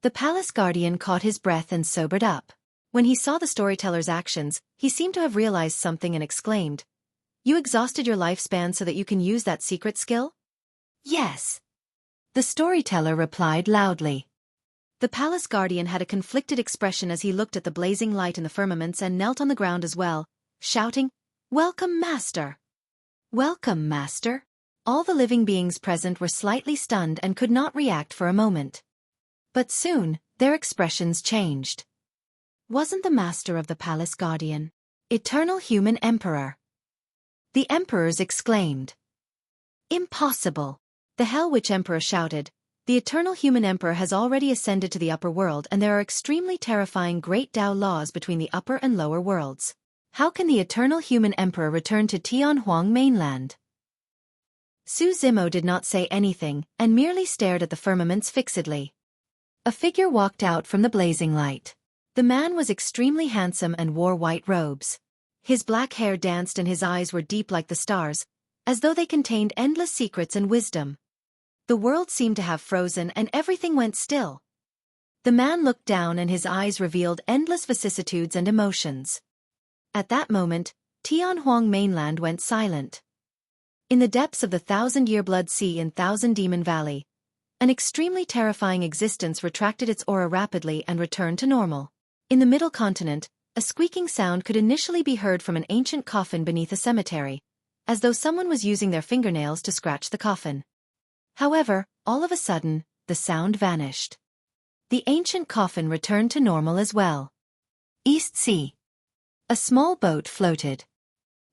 The palace guardian caught his breath and sobered up. When he saw the storyteller's actions, he seemed to have realized something and exclaimed, "You exhausted your lifespan so that you can use that secret skill?" "Yes," the storyteller replied loudly. The palace guardian had a conflicted expression as he looked at the blazing light in the firmaments and knelt on the ground as well, shouting, "Welcome, Master! Welcome, Master!" All the living beings present were slightly stunned and could not react for a moment. But soon, their expressions changed. Wasn't the master of the palace guardian eternal human emperor? The emperors exclaimed. "Impossible!" The Hell Witch Emperor shouted, "The eternal human emperor has already ascended to the upper world and there are extremely terrifying great Tao laws between the upper and lower worlds. How can the eternal human emperor return to Tianhuang mainland?" Su Zimo did not say anything and merely stared at the firmaments fixedly. A figure walked out from the blazing light. The man was extremely handsome and wore white robes. His black hair danced and his eyes were deep like the stars, as though they contained endless secrets and wisdom. The world seemed to have frozen and everything went still. The man looked down and his eyes revealed endless vicissitudes and emotions. At that moment, Tianhuang mainland went silent. In the depths of the 1,000-year blood sea in Thousand Demon Valley, an extremely terrifying existence retracted its aura rapidly and returned to normal. In the middle continent, a squeaking sound could initially be heard from an ancient coffin beneath a cemetery, as though someone was using their fingernails to scratch the coffin. However, all of a sudden, the sound vanished. The ancient coffin returned to normal as well. East Sea. A small boat floated.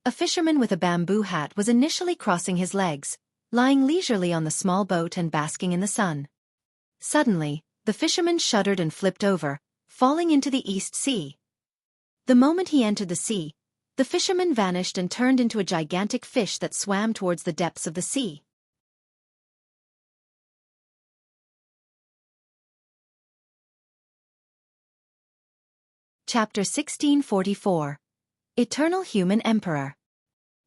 A fisherman with a bamboo hat was initially crossing his legs, lying leisurely on the small boat and basking in the sun. Suddenly, the fisherman shuddered and flipped over, falling into the East Sea. The moment he entered the sea, the fisherman vanished and turned into a gigantic fish that swam towards the depths of the sea. Chapter 1644. Eternal Human Emperor.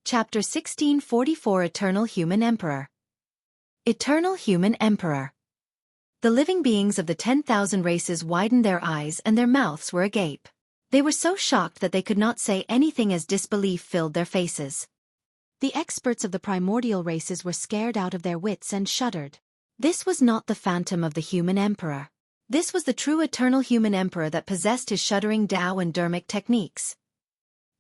Chapter 1644. Eternal Human Emperor. Eternal Human Emperor. The living beings of the 10,000 races widened their eyes and their mouths were agape. They were so shocked that they could not say anything as disbelief filled their faces. The experts of the primordial races were scared out of their wits and shuddered. This was not the phantom of the human emperor. This was the true eternal human emperor that possessed his shuddering Tao and Dharmic techniques.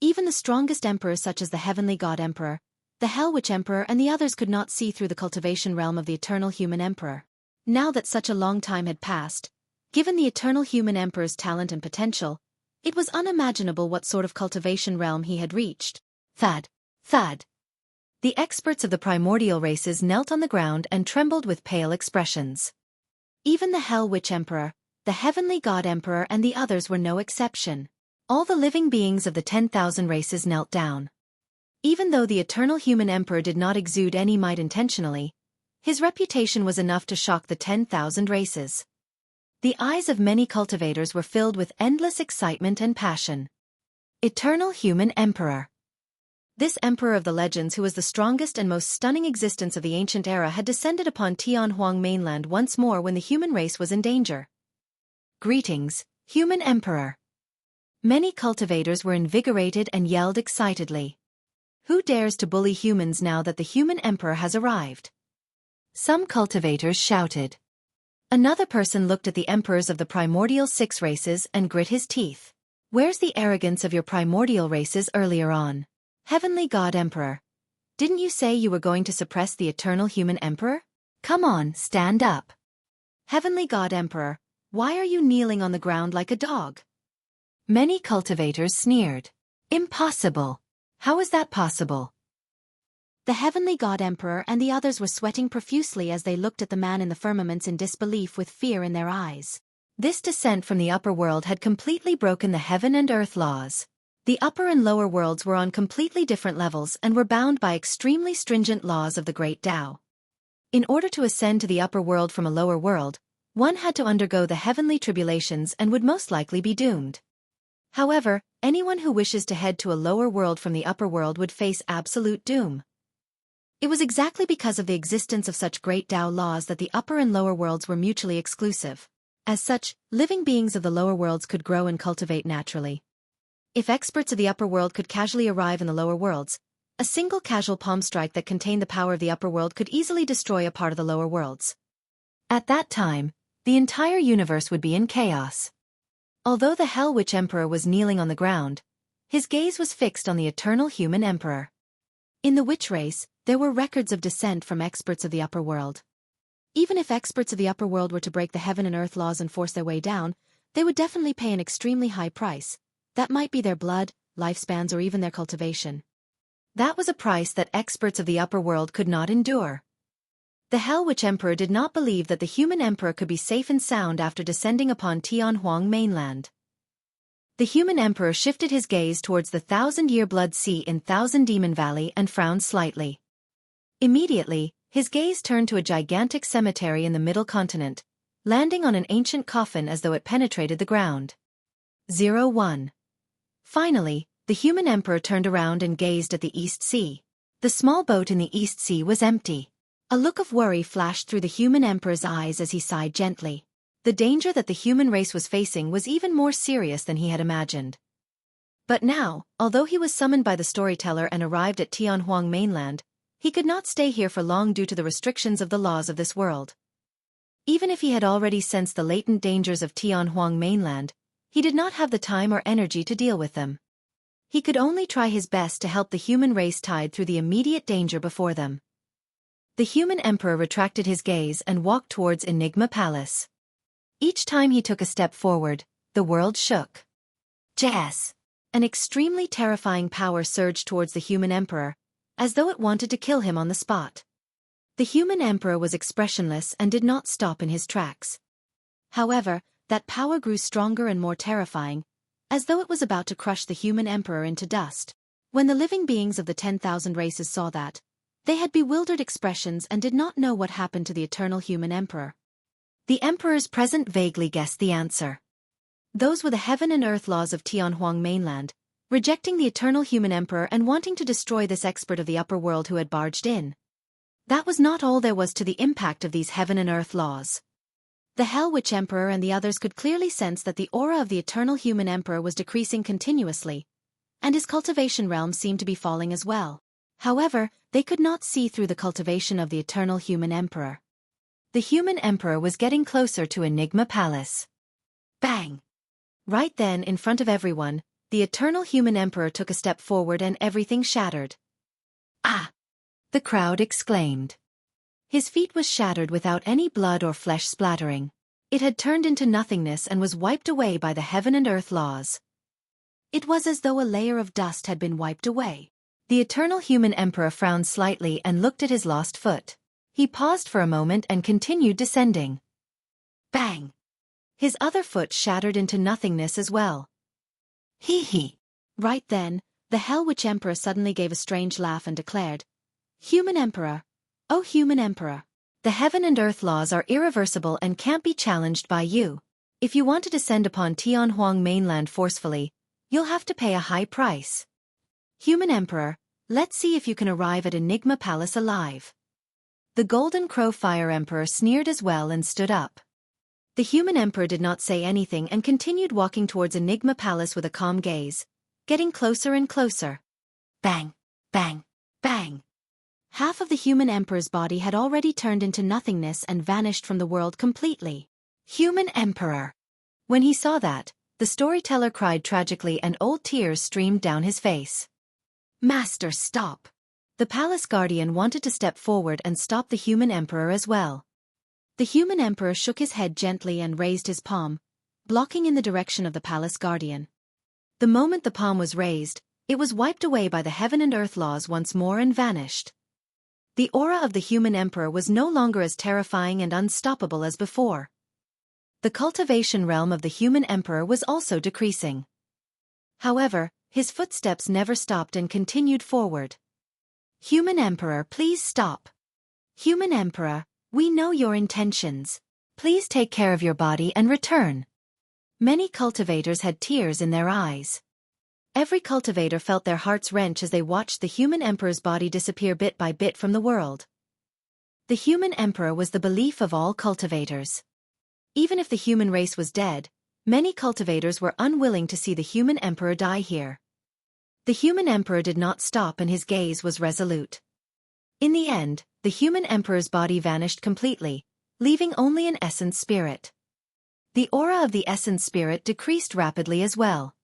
Even the strongest emperors such as the heavenly god emperor, the Hell Witch Emperor and the others could not see through the cultivation realm of the eternal human emperor. Now that such a long time had passed, given the eternal human emperor's talent and potential, It was unimaginable what sort of cultivation realm he had reached. Thud. Thud. The experts of the primordial races knelt on the ground and trembled with pale expressions. Even the Hell Witch Emperor, the Heavenly God Emperor and the others were no exception. All the living beings of the 10,000 races knelt down. Even though the Eternal Human Emperor did not exude any might intentionally, his reputation was enough to shock the 10,000 races. The eyes of many cultivators were filled with endless excitement and passion. Eternal Human Emperor. This emperor of the legends, who was the strongest and most stunning existence of the ancient era, had descended upon Tianhuang mainland once more when the human race was in danger. Greetings, Human Emperor. Many cultivators were invigorated and yelled excitedly. Who dares to bully humans now that the Human Emperor has arrived? Some cultivators shouted. Another person looked at the emperors of the primordial 6 races and grit his teeth. Where's the arrogance of your primordial races earlier on? Heavenly God Emperor. Didn't you say you were going to suppress the Eternal Human Emperor? Come on, stand up. Heavenly God Emperor, why are you kneeling on the ground like a dog? Many cultivators sneered. Impossible. How is that possible? The Heavenly God Emperor and the others were sweating profusely as they looked at the man in the firmaments in disbelief with fear in their eyes. This descent from the upper world had completely broken the heaven and earth laws. The upper and lower worlds were on completely different levels and were bound by extremely stringent laws of the Great Tao. In order to ascend to the upper world from a lower world, one had to undergo the heavenly tribulations and would most likely be doomed. However, anyone who wishes to head to a lower world from the upper world would face absolute doom. It was exactly because of the existence of such great Tao laws that the upper and lower worlds were mutually exclusive. As such, living beings of the lower worlds could grow and cultivate naturally. If experts of the upper world could casually arrive in the lower worlds, a single casual palm strike that contained the power of the upper world could easily destroy a part of the lower worlds. At that time, the entire universe would be in chaos. Although the Hell Witch Emperor was kneeling on the ground, his gaze was fixed on the Eternal Human Emperor. In the witch race, there were records of descent from experts of the upper world. Even if experts of the upper world were to break the heaven and earth laws and force their way down, they would definitely pay an extremely high price. That might be their blood, lifespans or even their cultivation. That was a price that experts of the upper world could not endure. The Hell Witch Emperor did not believe that the Human Emperor could be safe and sound after descending upon Tianhuang mainland. The Human Emperor shifted his gaze towards the 1,000-year blood sea in Thousand Demon Valley and frowned slightly. Immediately, his gaze turned to a gigantic cemetery in the middle continent, landing on an ancient coffin as though it penetrated the ground. 01. Finally, the Human Emperor turned around and gazed at the East Sea. The small boat in the East Sea was empty. A look of worry flashed through the Human Emperor's eyes as he sighed gently. The danger that the human race was facing was even more serious than he had imagined. But now, although he was summoned by the storyteller and arrived at Tianhuang mainland, he could not stay here for long due to the restrictions of the laws of this world. Even if he had already sensed the latent dangers of Tianhuang mainland, he did not have the time or energy to deal with them. He could only try his best to help the human race tide through the immediate danger before them. The Human Emperor retracted his gaze and walked towards Enigma Palace. Each time he took a step forward, the world shook. Jazz! An extremely terrifying power surged towards the Human Emperor, as though it wanted to kill him on the spot. The Human Emperor was expressionless and did not stop in his tracks. However, that power grew stronger and more terrifying, as though it was about to crush the Human Emperor into dust. When the living beings of the 10,000 races saw that, they had bewildered expressions and did not know what happened to the Eternal Human Emperor. The Emperors present vaguely guessed the answer. Those were the heaven and earth laws of Tianhuang mainland, rejecting the Eternal Human Emperor and wanting to destroy this expert of the upper world who had barged in. That was not all there was to the impact of these heaven and earth laws. The Hell Witch Emperor and the others could clearly sense that the aura of the Eternal Human Emperor was decreasing continuously, and his cultivation realm seemed to be falling as well. However, they could not see through the cultivation of the Eternal Human Emperor. The Human Emperor was getting closer to Enigma Palace. Bang! Right then, in front of everyone, the Eternal Human Emperor took a step forward and everything shattered. Ah! The crowd exclaimed. His feet was shattered without any blood or flesh splattering. It had turned into nothingness and was wiped away by the heaven and earth laws. It was as though a layer of dust had been wiped away. The eternal human emperor frowned slightly and looked at his lost foot. He paused for a moment and continued descending. Bang! His other foot shattered into nothingness as well. Hee hee. Right then, the Hell Witch Emperor suddenly gave a strange laugh and declared, Human Emperor, oh human emperor, the heaven and earth laws are irreversible and can't be challenged by you. If you want to descend upon Tianhuang mainland forcefully, you'll have to pay a high price. Human Emperor, let's see if you can arrive at Enigma Palace alive. The Golden Crow Fire Emperor sneered as well and stood up. The human emperor did not say anything and continued walking towards Enigma Palace with a calm gaze, getting closer and closer. Bang, bang, bang. Half of the human emperor's body had already turned into nothingness and vanished from the world completely. Human Emperor. When he saw that, the storyteller cried tragically and old tears streamed down his face. Master, stop. The palace guardian wanted to step forward and stop the human emperor as well. The human emperor shook his head gently and raised his palm, blocking in the direction of the palace guardian. The moment the palm was raised, it was wiped away by the heaven and earth laws once more and vanished. The aura of the human emperor was no longer as terrifying and unstoppable as before. The cultivation realm of the human emperor was also decreasing. However, his footsteps never stopped and continued forward. Human Emperor, please stop. Human Emperor, we know your intentions. Please take care of your body and return. Many cultivators had tears in their eyes. Every cultivator felt their hearts wrench as they watched the human emperor's body disappear bit by bit from the world. The human emperor was the belief of all cultivators. Even if the human race was dead, many cultivators were unwilling to see the human emperor die here. The human emperor did not stop and his gaze was resolute. In the end, the human emperor's body vanished completely, leaving only an essence spirit. The aura of the essence spirit decreased rapidly as well.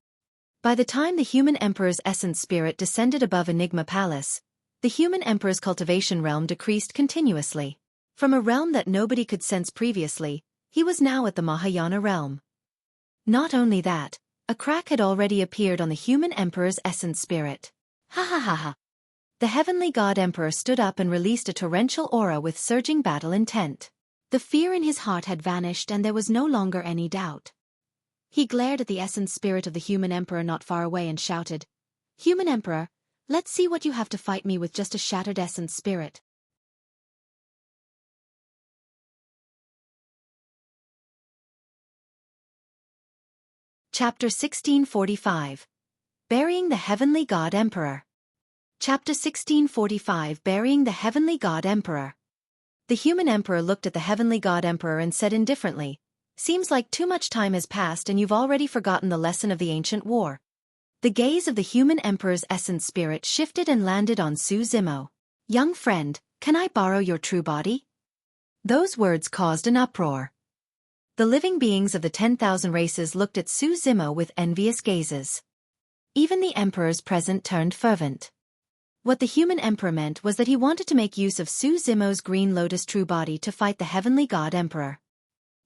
By the time the human emperor's essence spirit descended above Enigma Palace, the human emperor's cultivation realm decreased continuously. From a realm that nobody could sense previously, he was now at the Mahayana realm. Not only that, a crack had already appeared on the human emperor's essence spirit. Ha ha ha ha. The heavenly god emperor stood up and released a torrential aura with surging battle intent. The fear in his heart had vanished and there was no longer any doubt. He glared at the essence spirit of the human emperor not far away and shouted, Human Emperor, let's see what you have to fight me with just a shattered essence spirit. Chapter 1645. Burying the Heavenly God Emperor. Chapter 1645. Burying the Heavenly God Emperor. The human emperor looked at the Heavenly God Emperor and said indifferently, Seems like too much time has passed and you've already forgotten the lesson of the ancient war. The gaze of the human emperor's essence spirit shifted and landed on Su Zimo. Young friend, can I borrow your true body? Those words caused an uproar. The living beings of the 10,000 races looked at Su Zimo with envious gazes. Even the emperors present turned fervent. What the human emperor meant was that he wanted to make use of Su Zimo's green lotus true body to fight the heavenly god emperor.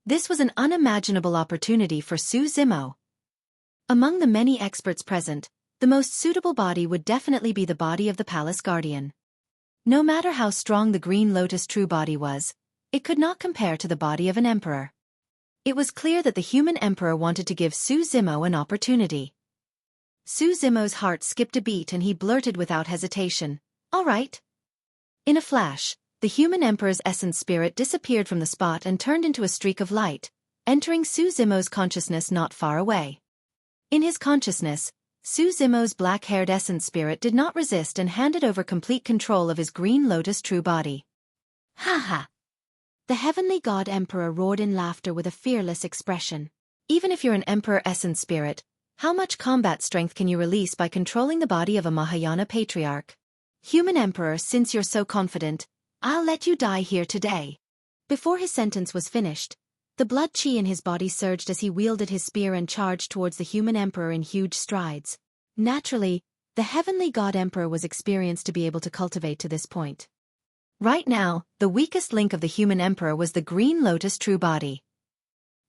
This was an unimaginable opportunity for Su Zimo. Among the many experts present, the most suitable body would definitely be the body of the palace guardian. No matter how strong the green lotus true body was, it could not compare to the body of an emperor. It was clear that the human emperor wanted to give Su Zimo an opportunity. Su Zimo's heart skipped a beat and he blurted without hesitation, All right. In a flash, the human emperor's essence spirit disappeared from the spot and turned into a streak of light, entering Su Zimo's consciousness not far away. In his consciousness, Su Zimo's black-haired essence spirit did not resist and handed over complete control of his green lotus true body. Ha ha! The heavenly god emperor roared in laughter with a fearless expression. Even if you're an emperor essence spirit, how much combat strength can you release by controlling the body of a Mahayana patriarch? Human emperor, since you're so confident, I'll let you die here today. Before his sentence was finished, the blood chi in his body surged as he wielded his spear and charged towards the human emperor in huge strides. Naturally, the heavenly god emperor was experienced to be able to cultivate to this point. Right now, the weakest link of the human emperor was the green lotus true body.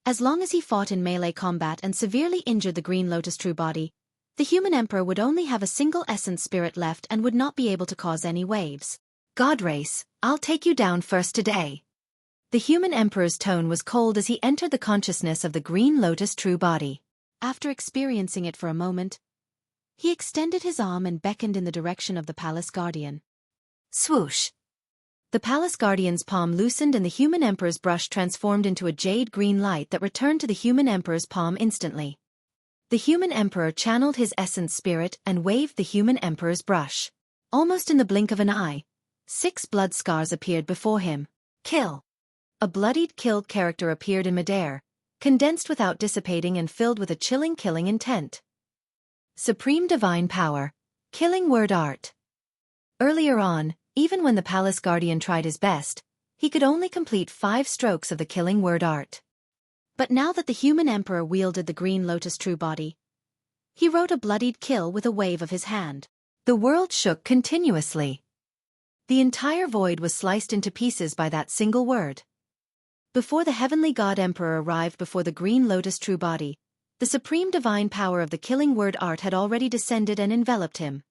As long as he fought in melee combat and severely injured the green lotus true body, The human emperor would only have a single essence spirit left and would not be able to cause any waves. God race, I'll take you down first today. The human emperor's tone was cold as he entered the consciousness of the Green Lotus true body. After experiencing it for a moment, he extended his arm and beckoned in the direction of the palace guardian. Swoosh! The palace guardian's palm loosened and the human emperor's brush transformed into a jade green light that returned to the human emperor's palm instantly. The human emperor channeled his essence spirit and waved the human emperor's brush. Almost in the blink of an eye, 6 blood scars appeared before him. Kill! A bloodied killed character appeared in midair, condensed without dissipating and filled with a chilling killing intent. Supreme Divine Power. Killing Word Art. Earlier on, even when the palace guardian tried his best, he could only complete 5 strokes of the killing word art. But now that the human emperor wielded the Green Lotus true body, he wrote a bloodied kill with a wave of his hand. The world shook continuously. The entire void was sliced into pieces by that single word. Before the heavenly god emperor arrived before the Green Lotus true body, the supreme divine power of the killing word art had already descended and enveloped him.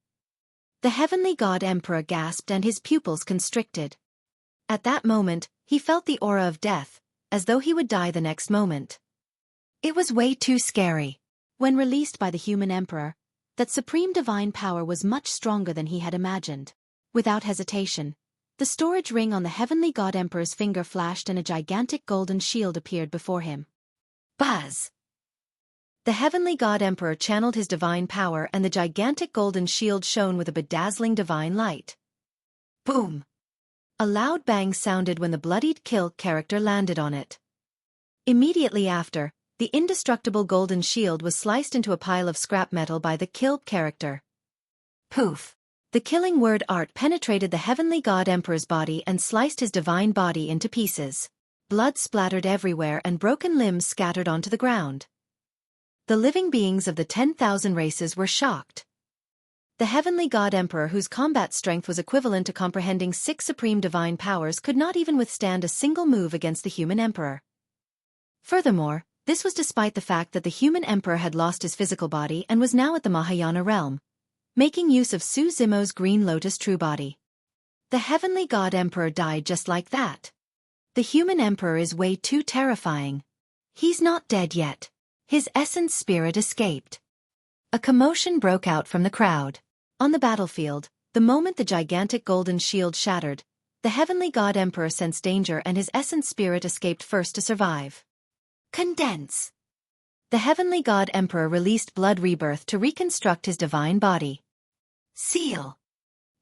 The heavenly god emperor gasped and his pupils constricted. At that moment, he felt the aura of death, as though he would die the next moment. It was way too scary. When released by the human emperor, that supreme divine power was much stronger than he had imagined. Without hesitation, the storage ring on the heavenly god emperor's finger flashed and a gigantic golden shield appeared before him. Buzz! The heavenly god emperor channeled his divine power and the gigantic golden shield shone with a bedazzling divine light. Boom! A loud bang sounded when the bloodied kill character landed on it. Immediately after, the indestructible golden shield was sliced into a pile of scrap metal by the kill character. Poof! The killing word art penetrated the heavenly god emperor's body and sliced his divine body into pieces. Blood splattered everywhere and broken limbs scattered onto the ground. The living beings of the 10,000 races were shocked. The heavenly god emperor, whose combat strength was equivalent to comprehending 6 supreme divine powers, could not even withstand a single move against the human emperor. Furthermore, this was despite the fact that the human emperor had lost his physical body and was now at the Mahayana realm, making use of Su Zimo's Green Lotus true body. The heavenly god emperor died just like that. The human emperor is way too terrifying. He's not dead yet. His essence spirit escaped. A commotion broke out from the crowd. On the battlefield, the moment the gigantic golden shield shattered, the heavenly god emperor sensed danger and his essence spirit escaped first to survive. Condense! The heavenly god emperor released blood rebirth to reconstruct his divine body. Seal!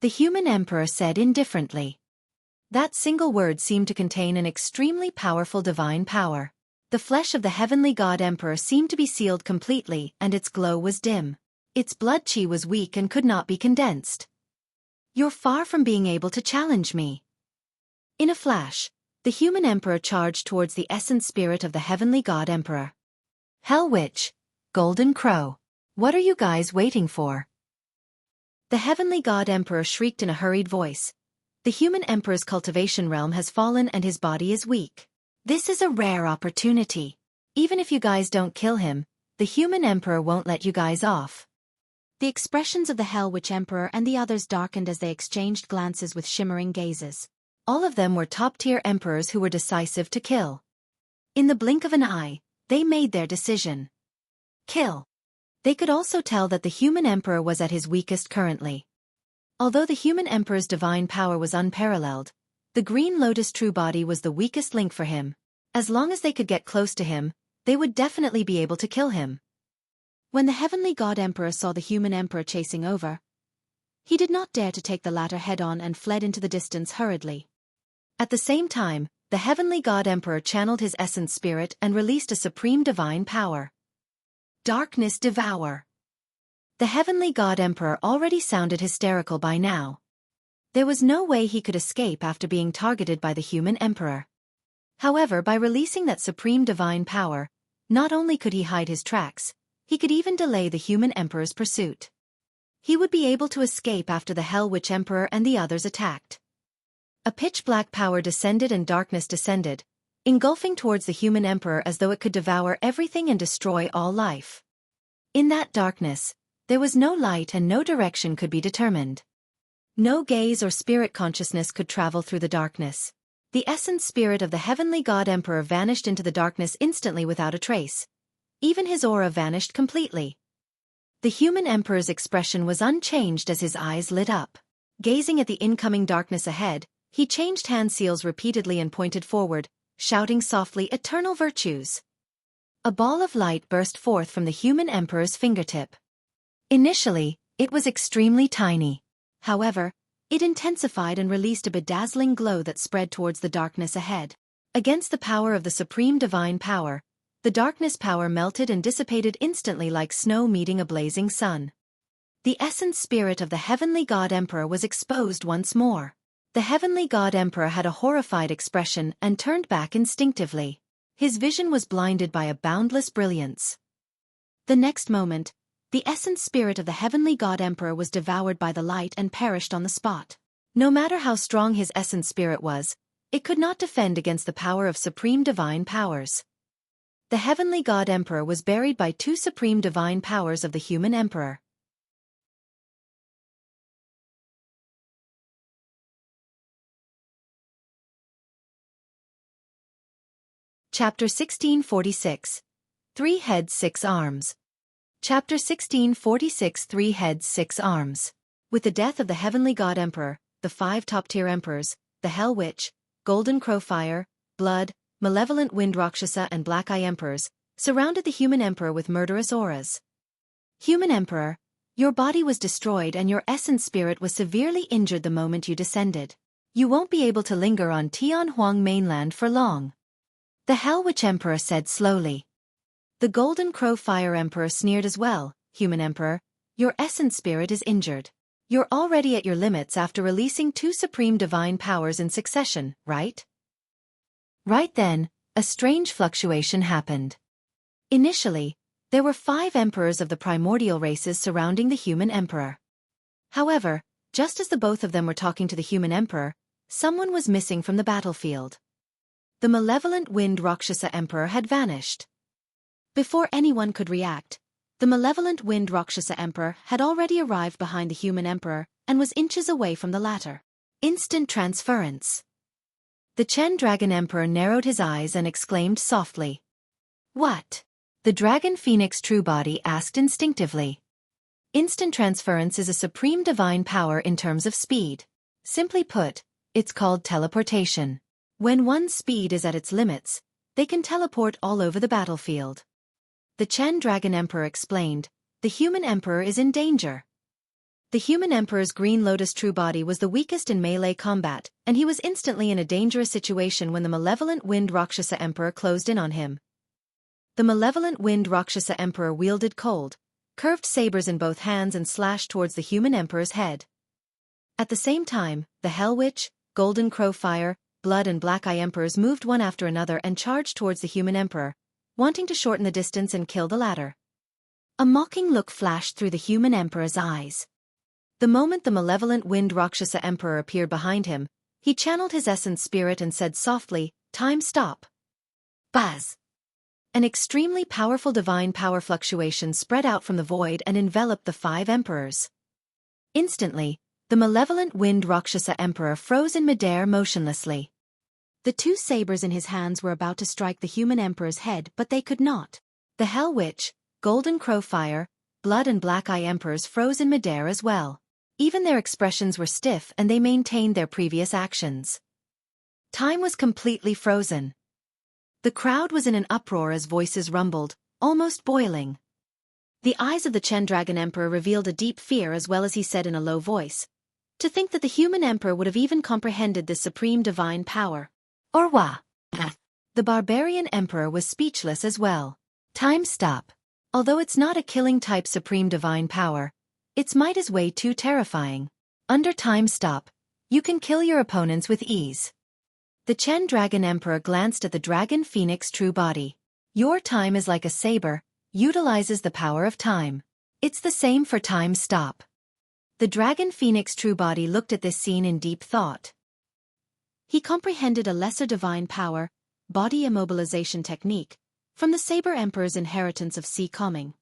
The human emperor said indifferently. That single word seemed to contain an extremely powerful divine power. The flesh of the heavenly god emperor seemed to be sealed completely and its glow was dim. Its blood chi was weak and could not be condensed. You're far from being able to challenge me. In a flash, the human emperor charged towards the essence spirit of the heavenly god emperor. Hell Witch, Golden Crow, what are you guys waiting for? The heavenly god emperor shrieked in a hurried voice. The human emperor's cultivation realm has fallen and his body is weak. This is a rare opportunity. Even if you guys don't kill him, the human emperor won't let you guys off. The expressions of the Hell Witch Emperor and the others darkened as they exchanged glances with shimmering gazes. All of them were top-tier emperors who were decisive to kill. In the blink of an eye, they made their decision. Kill. They could also tell that the human emperor was at his weakest currently. Although the human emperor's divine power was unparalleled, the Green Lotus true body was the weakest link for him. As long as they could get close to him, they would definitely be able to kill him. When the heavenly god emperor saw the human emperor chasing over, he did not dare to take the latter head-on and fled into the distance hurriedly. At the same time, the heavenly god emperor channeled his essence spirit and released a supreme divine power. Darkness Devour. The heavenly god emperor already sounded hysterical by now. There was no way he could escape after being targeted by the human emperor. However, by releasing that supreme divine power, not only could he hide his tracks, he could even delay the human emperor's pursuit. He would be able to escape after the Hell Witch Emperor and the others attacked. A pitch-black power descended and darkness descended, engulfing towards the human emperor as though it could devour everything and destroy all life. In that darkness, There was no light and no direction could be determined. No gaze or spirit consciousness could travel through the darkness. The essence spirit of the heavenly god emperor vanished into the darkness instantly without a trace. Even his aura vanished completely. The human emperor's expression was unchanged as his eyes lit up. Gazing at the incoming darkness ahead, he changed hand seals repeatedly and pointed forward, shouting softly, "Eternal virtues!" A ball of light burst forth from the human emperor's fingertip. Initially, it was extremely tiny. However, it intensified and released a bedazzling glow that spread towards the darkness ahead. Against the power of the supreme divine power, the darkness power melted and dissipated instantly like snow meeting a blazing sun. The essence spirit of the heavenly god emperor was exposed once more. The heavenly god emperor had a horrified expression and turned back instinctively. His vision was blinded by a boundless brilliance. The next moment, the essence spirit of the heavenly god emperor was devoured by the light and perished on the spot. No matter how strong his essence spirit was, it could not defend against the power of supreme divine powers. The heavenly god emperor was buried by two supreme divine powers of the human emperor. Chapter 1646. 3 Heads 6 Arms. Chapter 1646. 3 Heads 6 Arms. With the death of the heavenly god emperor, the 5 top-tier emperors, the Hell Witch, Golden Crow Fire, Blood, Malevolent Wind Rakshasa and Black Eye emperors, surrounded the human emperor with murderous auras. Human emperor, your body was destroyed and your essence spirit was severely injured the moment you descended. You won't be able to linger on Tianhuang mainland for long. The Hell Witch Emperor said slowly. The Golden Crow Fire Emperor sneered as well. Human Emperor, your essence spirit is injured. You're already at your limits after releasing 2 supreme divine powers in succession, right? Right then, a strange fluctuation happened. Initially, there were 5 emperors of the primordial races surrounding the human emperor. However, just as the both of them were talking to the human emperor, someone was missing from the battlefield. The Malevolent Wind Rakshasa Emperor had vanished. Before anyone could react, the Malevolent Wind Rakshasa Emperor had already arrived behind the human emperor and was inches away from the latter. Instant transference. The Chen Dragon Emperor narrowed his eyes and exclaimed softly. What? The Dragon Phoenix True Body asked instinctively. Instant transference is a supreme divine power in terms of speed. Simply put, it's called teleportation. When one's speed is at its limits, they can teleport all over the battlefield. The Chen Dragon Emperor explained, the human emperor is in danger. The human emperor's Green Lotus True Body was the weakest in melee combat, and he was instantly in a dangerous situation when the Malevolent Wind Rakshasa Emperor closed in on him. The Malevolent Wind Rakshasa Emperor wielded cold, curved sabers in both hands and slashed towards the human emperor's head. At the same time, the Hell Witch, Golden Crow Fire, Blood and Black Eye emperors moved one after another and charged towards the human emperor, wanting to shorten the distance and kill the latter. A mocking look flashed through the human emperor's eyes. The moment the Malevolent Wind Rakshasa Emperor appeared behind him, he channeled his essence spirit and said softly, "Time stop." Buzz! An extremely powerful divine power fluctuation spread out from the void and enveloped the 5 emperors. Instantly, the Malevolent Wind Rakshasa Emperor froze in midair motionlessly. The 2 sabers in his hands were about to strike the human emperor's head, but they could not. The Hell Witch, Golden Crow Fire, Blood and Black Eye emperors froze in midair as well. Even their expressions were stiff and they maintained their previous actions. Time was completely frozen. The crowd was in an uproar as voices rumbled, almost boiling. The eyes of the Chen Dragon Emperor revealed a deep fear as well as he said in a low voice, "To think that the human emperor would have even comprehended this supreme divine power. Or what?" The Barbarian Emperor was speechless as well. Time stop. Although it's not a killing-type supreme divine power, its might is way too terrifying. Under time stop, you can kill your opponents with ease. The Chen Dragon Emperor glanced at the Dragon Phoenix True Body. Your time is like a saber, utilizes the power of time. It's the same for time stop. The Dragon Phoenix True Body looked at this scene in deep thought. He comprehended a lesser divine power, body immobilization technique, from the Saber Emperor's inheritance of Sea Calming.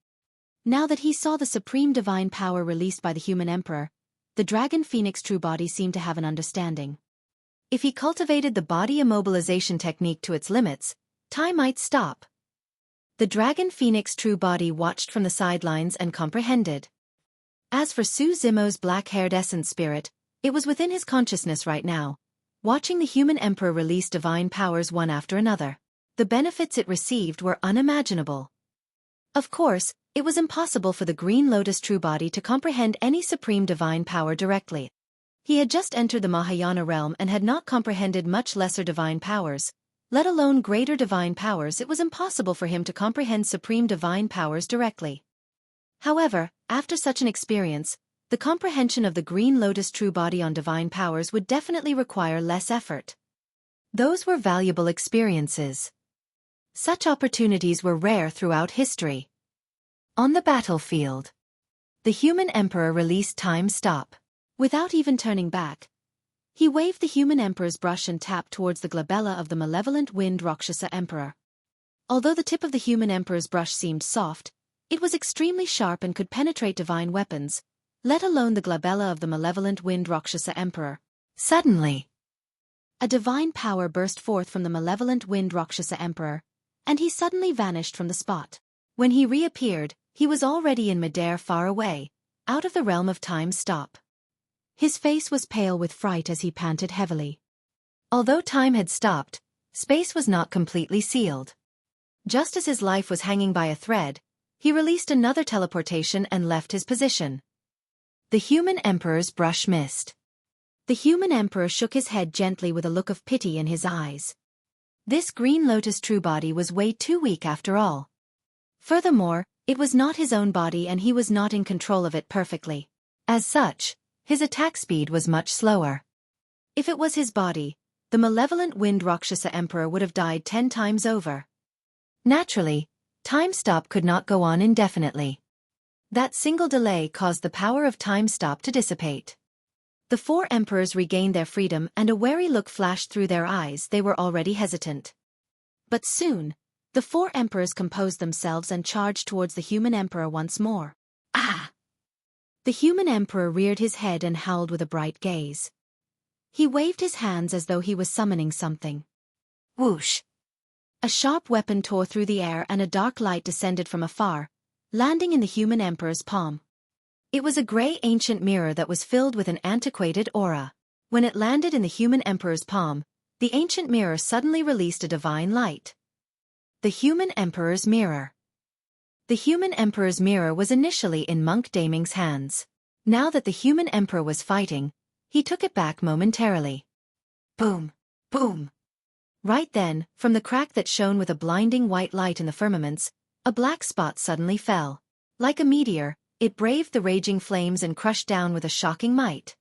Now that he saw the supreme divine power released by the human emperor, the dragon phoenix true body seemed to have an understanding. If he cultivated the body immobilization technique to its limits, time might stop. The dragon phoenix true body watched from the sidelines and comprehended. As for Su Zimo's black-haired essence spirit, it was within his consciousness right now, watching the human emperor release divine powers one after another. The benefits it received were unimaginable. Of course, it was impossible for the Green Lotus true body to comprehend any supreme divine power directly. He had just entered the Mahayana realm and had not comprehended much lesser divine powers, let alone greater divine powers. It was impossible for him to comprehend supreme divine powers directly. However, after such an experience, the comprehension of the Green Lotus true body on divine powers would definitely require less effort. Those were valuable experiences. Such opportunities were rare throughout history. On the battlefield, the human emperor released Time Stop. Without even turning back, he waved the human emperor's brush and tapped towards the glabella of the malevolent wind Rakshasa emperor. Although the tip of the human emperor's brush seemed soft, it was extremely sharp and could penetrate divine weapons, let alone the glabella of the malevolent wind Rakshasa emperor. Suddenly, a divine power burst forth from the malevolent wind Rakshasa emperor, and he suddenly vanished from the spot. When he reappeared, he was already in midair far away, out of the realm of Time Stop. His face was pale with fright as he panted heavily. Although time had stopped, space was not completely sealed. Just as his life was hanging by a thread, he released another teleportation and left his position. The human emperor's brush missed. The human emperor shook his head gently with a look of pity in his eyes. This Green Lotus true body was way too weak after all. Furthermore, it was not his own body and he was not in control of it perfectly. As such, his attack speed was much slower. If it was his body, the malevolent wind Rakshasa emperor would have died 10 times over. Naturally, Time Stop could not go on indefinitely. That single delay caused the power of Time Stop to dissipate. The 4 emperors regained their freedom and a wary look flashed through their eyes. They were already hesitant. But soon, the 4 emperors composed themselves and charged towards the human emperor once more. Ah! The human emperor reared his head and howled with a bright gaze. He waved his hands as though he was summoning something. Whoosh! A sharp weapon tore through the air and a dark light descended from afar, landing in the human emperor's palm. It was a grey ancient mirror that was filled with an antiquated aura. When it landed in the human emperor's palm, the ancient mirror suddenly released a divine light. The human emperor's mirror. The human emperor's mirror was initially in Monk Daming's hands. Now that the human emperor was fighting, he took it back momentarily. Boom! Boom! Right then, from the crack that shone with a blinding white light in the firmaments, a black spot suddenly fell. Like a meteor, it braved the raging flames and crushed down with a shocking might.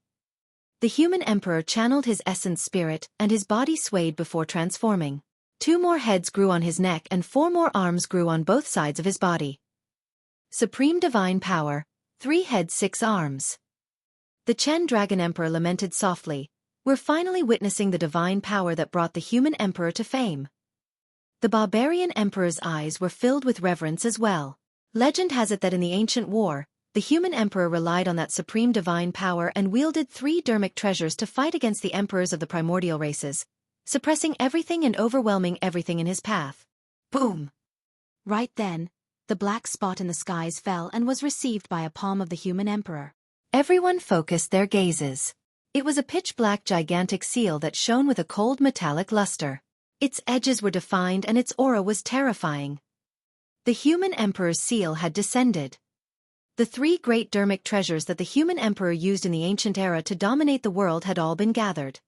The human emperor channeled his essence spirit and his body swayed before transforming. 2 more heads grew on his neck and 4 more arms grew on both sides of his body. Supreme divine power, 3 heads 6 arms. The Chen Dragon Emperor lamented softly, "We're finally witnessing the divine power that brought the human emperor to fame." The barbarian emperor's eyes were filled with reverence as well. Legend has it that in the ancient war, the human emperor relied on that supreme divine power and wielded 3 dermic treasures to fight against the emperors of the primordial races, suppressing everything and overwhelming everything in his path. Boom! Right then, the black spot in the skies fell and was received by a palm of the human emperor. Everyone focused their gazes. It was a pitch-black gigantic seal that shone with a cold metallic luster. Its edges were defined and its aura was terrifying. The human emperor's seal had descended. The 3 great dermic treasures that the human emperor used in the ancient era to dominate the world had all been gathered.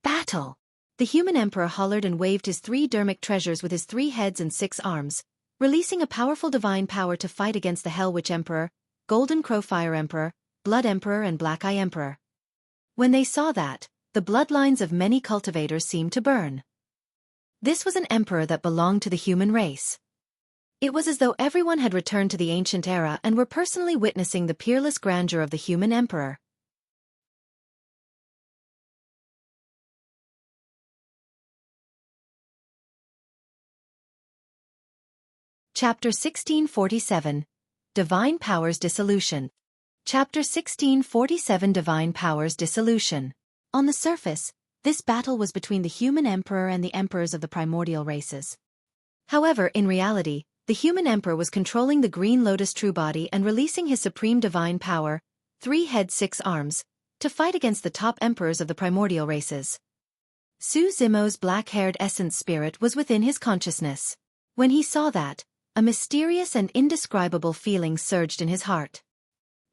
Battle! The human emperor hollered and waved his 3 dermic treasures with his 3 heads and 6 arms, releasing a powerful divine power to fight against the Hell Witch Emperor, Golden Crow Fire Emperor, Blood Emperor and Black Eye Emperor. When they saw that, the bloodlines of many cultivators seemed to burn. This was an emperor that belonged to the human race. It was as though everyone had returned to the ancient era and were personally witnessing the peerless grandeur of the human emperor. Chapter 1647. Divine Powers Dissolution. Chapter 1647 Divine Powers Dissolution. On the surface, this battle was between the human emperor and the emperors of the primordial races. However, in reality, the human emperor was controlling the Green Lotus true body and releasing his supreme divine power, 3 heads 6 arms, to fight against the top emperors of the primordial races. Su Zimo's black-haired essence spirit was within his consciousness. When he saw that, a mysterious and indescribable feeling surged in his heart.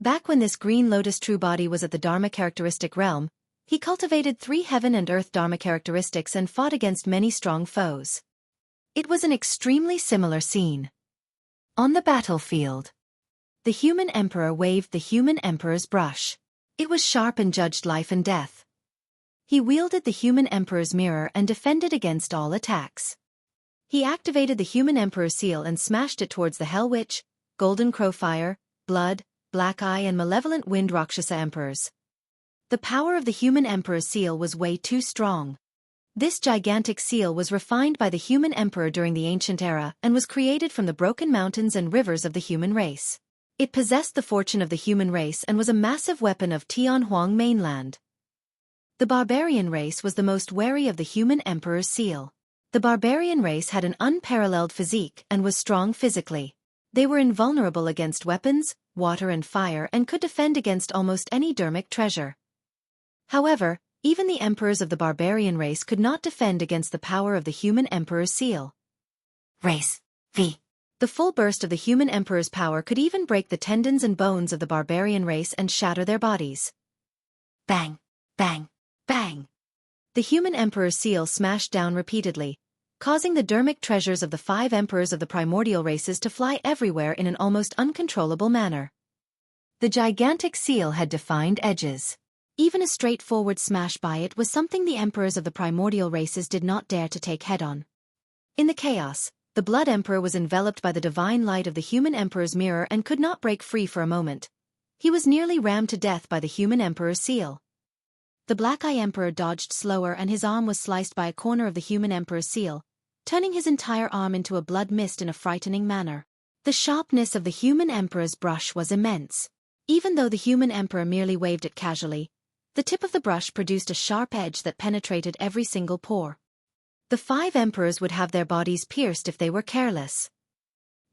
Back when this Green Lotus true body was at the Dharma characteristic realm, he cultivated 3 heaven and earth Dharma characteristics and fought against many strong foes. It was an extremely similar scene. On the battlefield, the human emperor waved the human emperor's brush. It was sharp and judged life and death. He wielded the human emperor's mirror and defended against all attacks. He activated the human emperor's seal and smashed it towards the Hell Witch, Golden Crow Fire, Blood, Black Eye and Malevolent Wind Rakshasa emperors. The power of the human emperor's seal was way too strong. This gigantic seal was refined by the human emperor during the ancient era and was created from the broken mountains and rivers of the human race. It possessed the fortune of the human race and was a massive weapon of Tianhuang mainland. The barbarian race was the most wary of the human emperor's seal. The barbarian race had an unparalleled physique and was strong physically. They were invulnerable against weapons, water and fire and could defend against almost any dermic treasure. However, even the emperors of the barbarian race could not defend against the power of the human emperor's seal. Race V. The full burst of the human emperor's power could even break the tendons and bones of the barbarian race and shatter their bodies. Bang, bang, bang. The human emperor's seal smashed down repeatedly, causing the dermic treasures of the 5 emperors of the primordial races to fly everywhere in an almost uncontrollable manner. The gigantic seal had defined edges. Even a straightforward smash by it was something the emperors of the primordial races did not dare to take head-on. In the chaos, the Blood Emperor was enveloped by the divine light of the human emperor's mirror and could not break free for a moment. He was nearly rammed to death by the human emperor's seal. The Black Eye Emperor dodged slower and his arm was sliced by a corner of the human emperor's seal, turning his entire arm into a blood mist in a frightening manner. The sharpness of the human emperor's brush was immense. Even though the human emperor merely waved it casually, the tip of the brush produced a sharp edge that penetrated every single pore. The 5 emperors would have their bodies pierced if they were careless.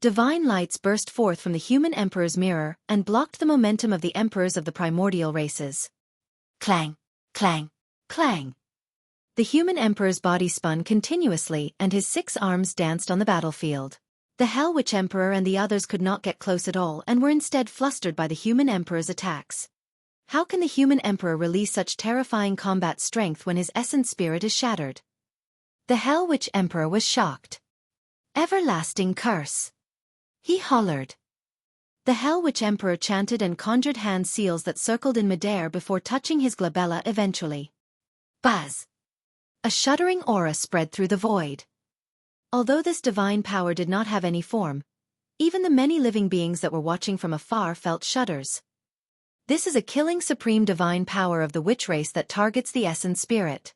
Divine lights burst forth from the human emperor's mirror and blocked the momentum of the emperors of the primordial races. Clang, clang, clang. The human emperor's body spun continuously and his 6 arms danced on the battlefield. The Hell Witch Emperor and the others could not get close at all and were instead flustered by the human emperor's attacks. How can the human emperor release such terrifying combat strength when his essence spirit is shattered? The Hell Witch Emperor was shocked. Everlasting curse! He hollered. The Hell Witch Emperor chanted and conjured hand seals that circled in midair before touching his glabella eventually. Buzz! A shuddering aura spread through the void. Although this divine power did not have any form, even the many living beings that were watching from afar felt shudders. This is a killing supreme divine power of the witch race that targets the essence spirit.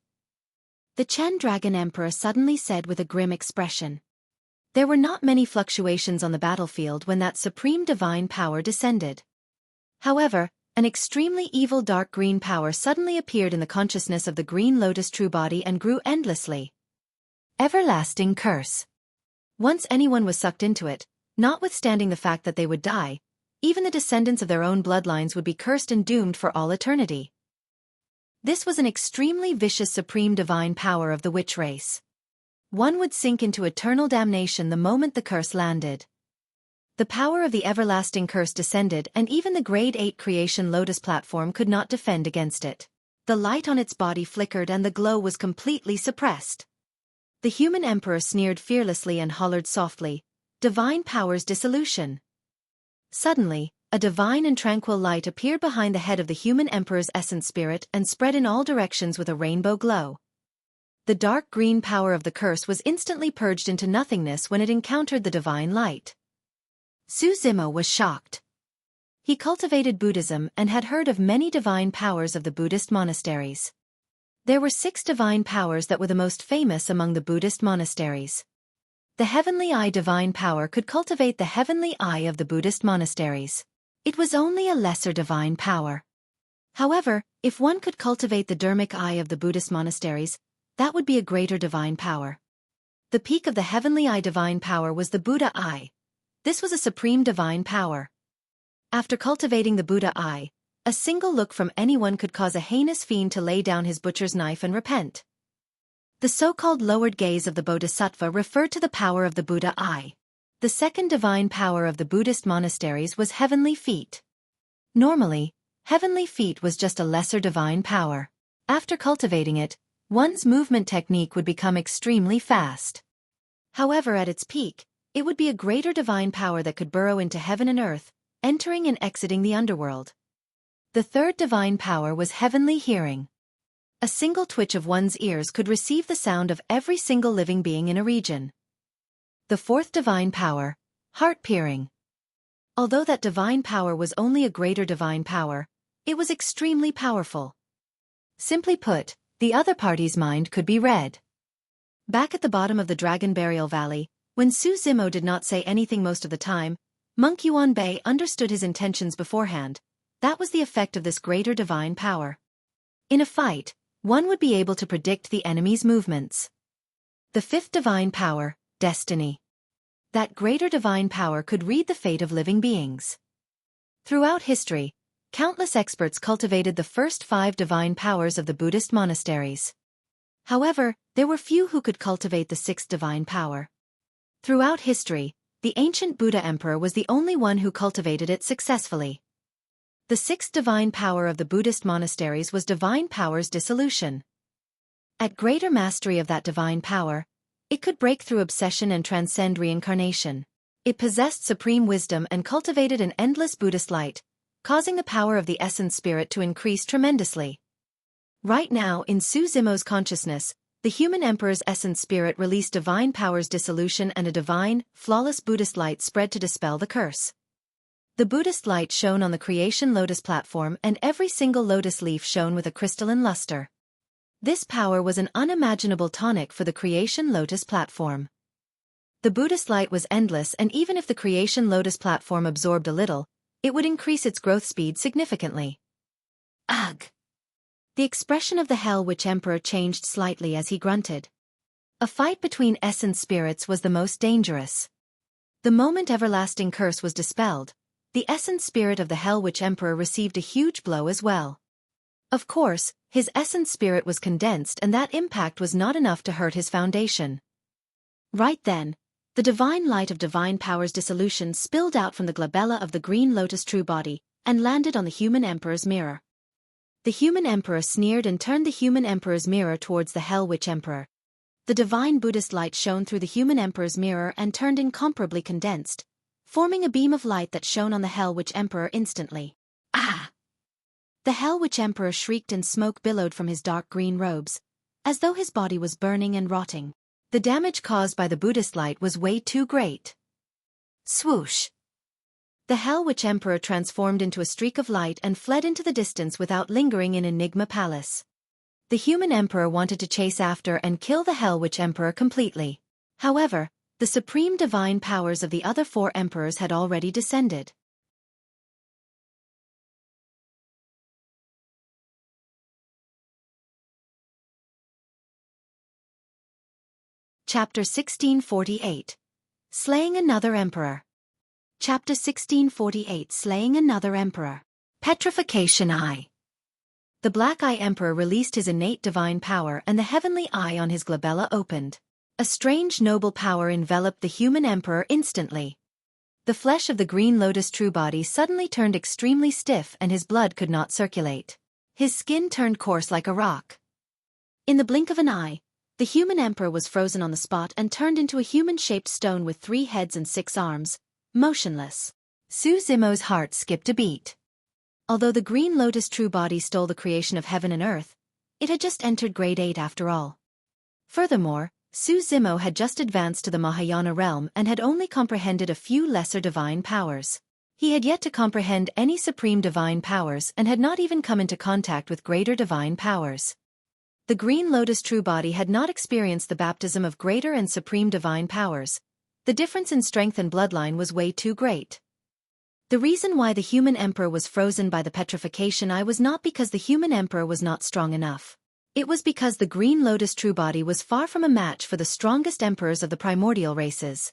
The Chen Dragon Emperor suddenly said with a grim expression. There were not many fluctuations on the battlefield when that supreme divine power descended. However, an extremely evil dark green power suddenly appeared in the consciousness of the Green Lotus true body and grew endlessly. Everlasting curse. Once anyone was sucked into it, notwithstanding the fact that they would die, even the descendants of their own bloodlines would be cursed and doomed for all eternity. This was an extremely vicious supreme divine power of the witch race. One would sink into eternal damnation the moment the curse landed. The power of the everlasting curse descended and even the grade 8 creation lotus platform could not defend against it. The light on its body flickered and the glow was completely suppressed. The human emperor sneered fearlessly and hollered softly, "Divine powers dissolution." Suddenly, a divine and tranquil light appeared behind the head of the human emperor's essence spirit and spread in all directions with a rainbow glow. The dark green power of the curse was instantly purged into nothingness when it encountered the divine light. Su Zimo was shocked. He cultivated Buddhism and had heard of many divine powers of the Buddhist monasteries. There were 6 divine powers that were the most famous among the Buddhist monasteries. The heavenly eye divine power could cultivate the heavenly eye of the Buddhist monasteries. It was only a lesser divine power. However, if one could cultivate the dharmic eye of the Buddhist monasteries, that would be a greater divine power. The peak of the heavenly eye divine power was the Buddha eye. This was a supreme divine power. After cultivating the Buddha eye, a single look from anyone could cause a heinous fiend to lay down his butcher's knife and repent. The so-called lowered gaze of the Bodhisattva referred to the power of the Buddha eye. The second divine power of the Buddhist monasteries was heavenly feet. Normally, heavenly feet was just a lesser divine power. After cultivating it, one's movement technique would become extremely fast. However, at its peak, it would be a greater divine power that could burrow into heaven and earth, entering and exiting the underworld. The third divine power was heavenly hearing. A single twitch of one's ears could receive the sound of every single living being in a region. The fourth divine power, heart-peering. Although that divine power was only a greater divine power, it was extremely powerful. Simply put, the other party's mind could be read. Back at the bottom of the Dragon Burial Valley, when Su Zimo did not say anything most of the time, Monk Yuan Bei understood his intentions beforehand. That was the effect of this greater divine power. In a fight, one would be able to predict the enemy's movements. The fifth divine power, destiny. That greater divine power could read the fate of living beings. Throughout history, countless experts cultivated the first 5 divine powers of the Buddhist monasteries. However, there were few who could cultivate the 6th divine power. Throughout history, the ancient Buddha Emperor was the only one who cultivated it successfully. The 6th divine power of the Buddhist monasteries was divine power's dissolution. At greater mastery of that divine power, it could break through obsession and transcend reincarnation. It possessed supreme wisdom and cultivated an endless Buddhist light, causing the power of the essence spirit to increase tremendously. Right now, in Su Zimo's consciousness, the human emperor's essence spirit released divine power's dissolution and a divine, flawless Buddhist light spread to dispel the curse. The Buddhist light shone on the creation lotus platform and every single lotus leaf shone with a crystalline luster. This power was an unimaginable tonic for the creation lotus platform. The Buddhist light was endless, and even if the creation lotus platform absorbed a little, it would increase its growth speed significantly. Ugh! The expression of the Hell Witch Emperor changed slightly as he grunted. A fight between essence spirits was the most dangerous. The moment everlasting curse was dispelled, the essence spirit of the Hell Witch Emperor received a huge blow as well. Of course, his essence spirit was condensed, and that impact was not enough to hurt his foundation. Right then, the divine light of divine power's dissolution spilled out from the glabella of the green lotus true body, and landed on the human emperor's mirror. The human emperor sneered and turned the human emperor's mirror towards the Hell Witch Emperor. The divine Buddhist light shone through the human emperor's mirror and turned incomparably condensed, forming a beam of light that shone on the Hell Witch Emperor instantly. Ah! The Hell Witch Emperor shrieked and smoke billowed from his dark green robes, as though his body was burning and rotting. The damage caused by the Buddhist light was way too great. Swoosh! The Hell Witch Emperor transformed into a streak of light and fled into the distance without lingering in Enigma Palace. The human emperor wanted to chase after and kill the Hell Witch Emperor completely. However, the supreme divine powers of the other 4 emperors had already descended. Chapter 1648. Slaying Another Emperor. Chapter 1648. Slaying Another Emperor. Petrification Eye. The Black Eye Emperor released his innate divine power, and the heavenly eye on his glabella opened. A strange noble power enveloped the human emperor instantly. The flesh of the green lotus true body suddenly turned extremely stiff, and his blood could not circulate. His skin turned coarse like a rock. In the blink of an eye, the human emperor was frozen on the spot and turned into a human-shaped stone with 3 heads and 6 arms, motionless. Su Zimo's heart skipped a beat. Although the green lotus true body stole the creation of heaven and earth, it had just entered grade 8 after all. Furthermore, Su Zimo had just advanced to the Mahayana realm and had only comprehended a few lesser divine powers. He had yet to comprehend any supreme divine powers and had not even come into contact with greater divine powers. The Green Lotus true body had not experienced the baptism of greater and supreme divine powers. The difference in strength and bloodline was way too great. The reason why the human emperor was frozen by the petrification eye was not because the human emperor was not strong enough. It was because the Green Lotus true body was far from a match for the strongest emperors of the primordial races.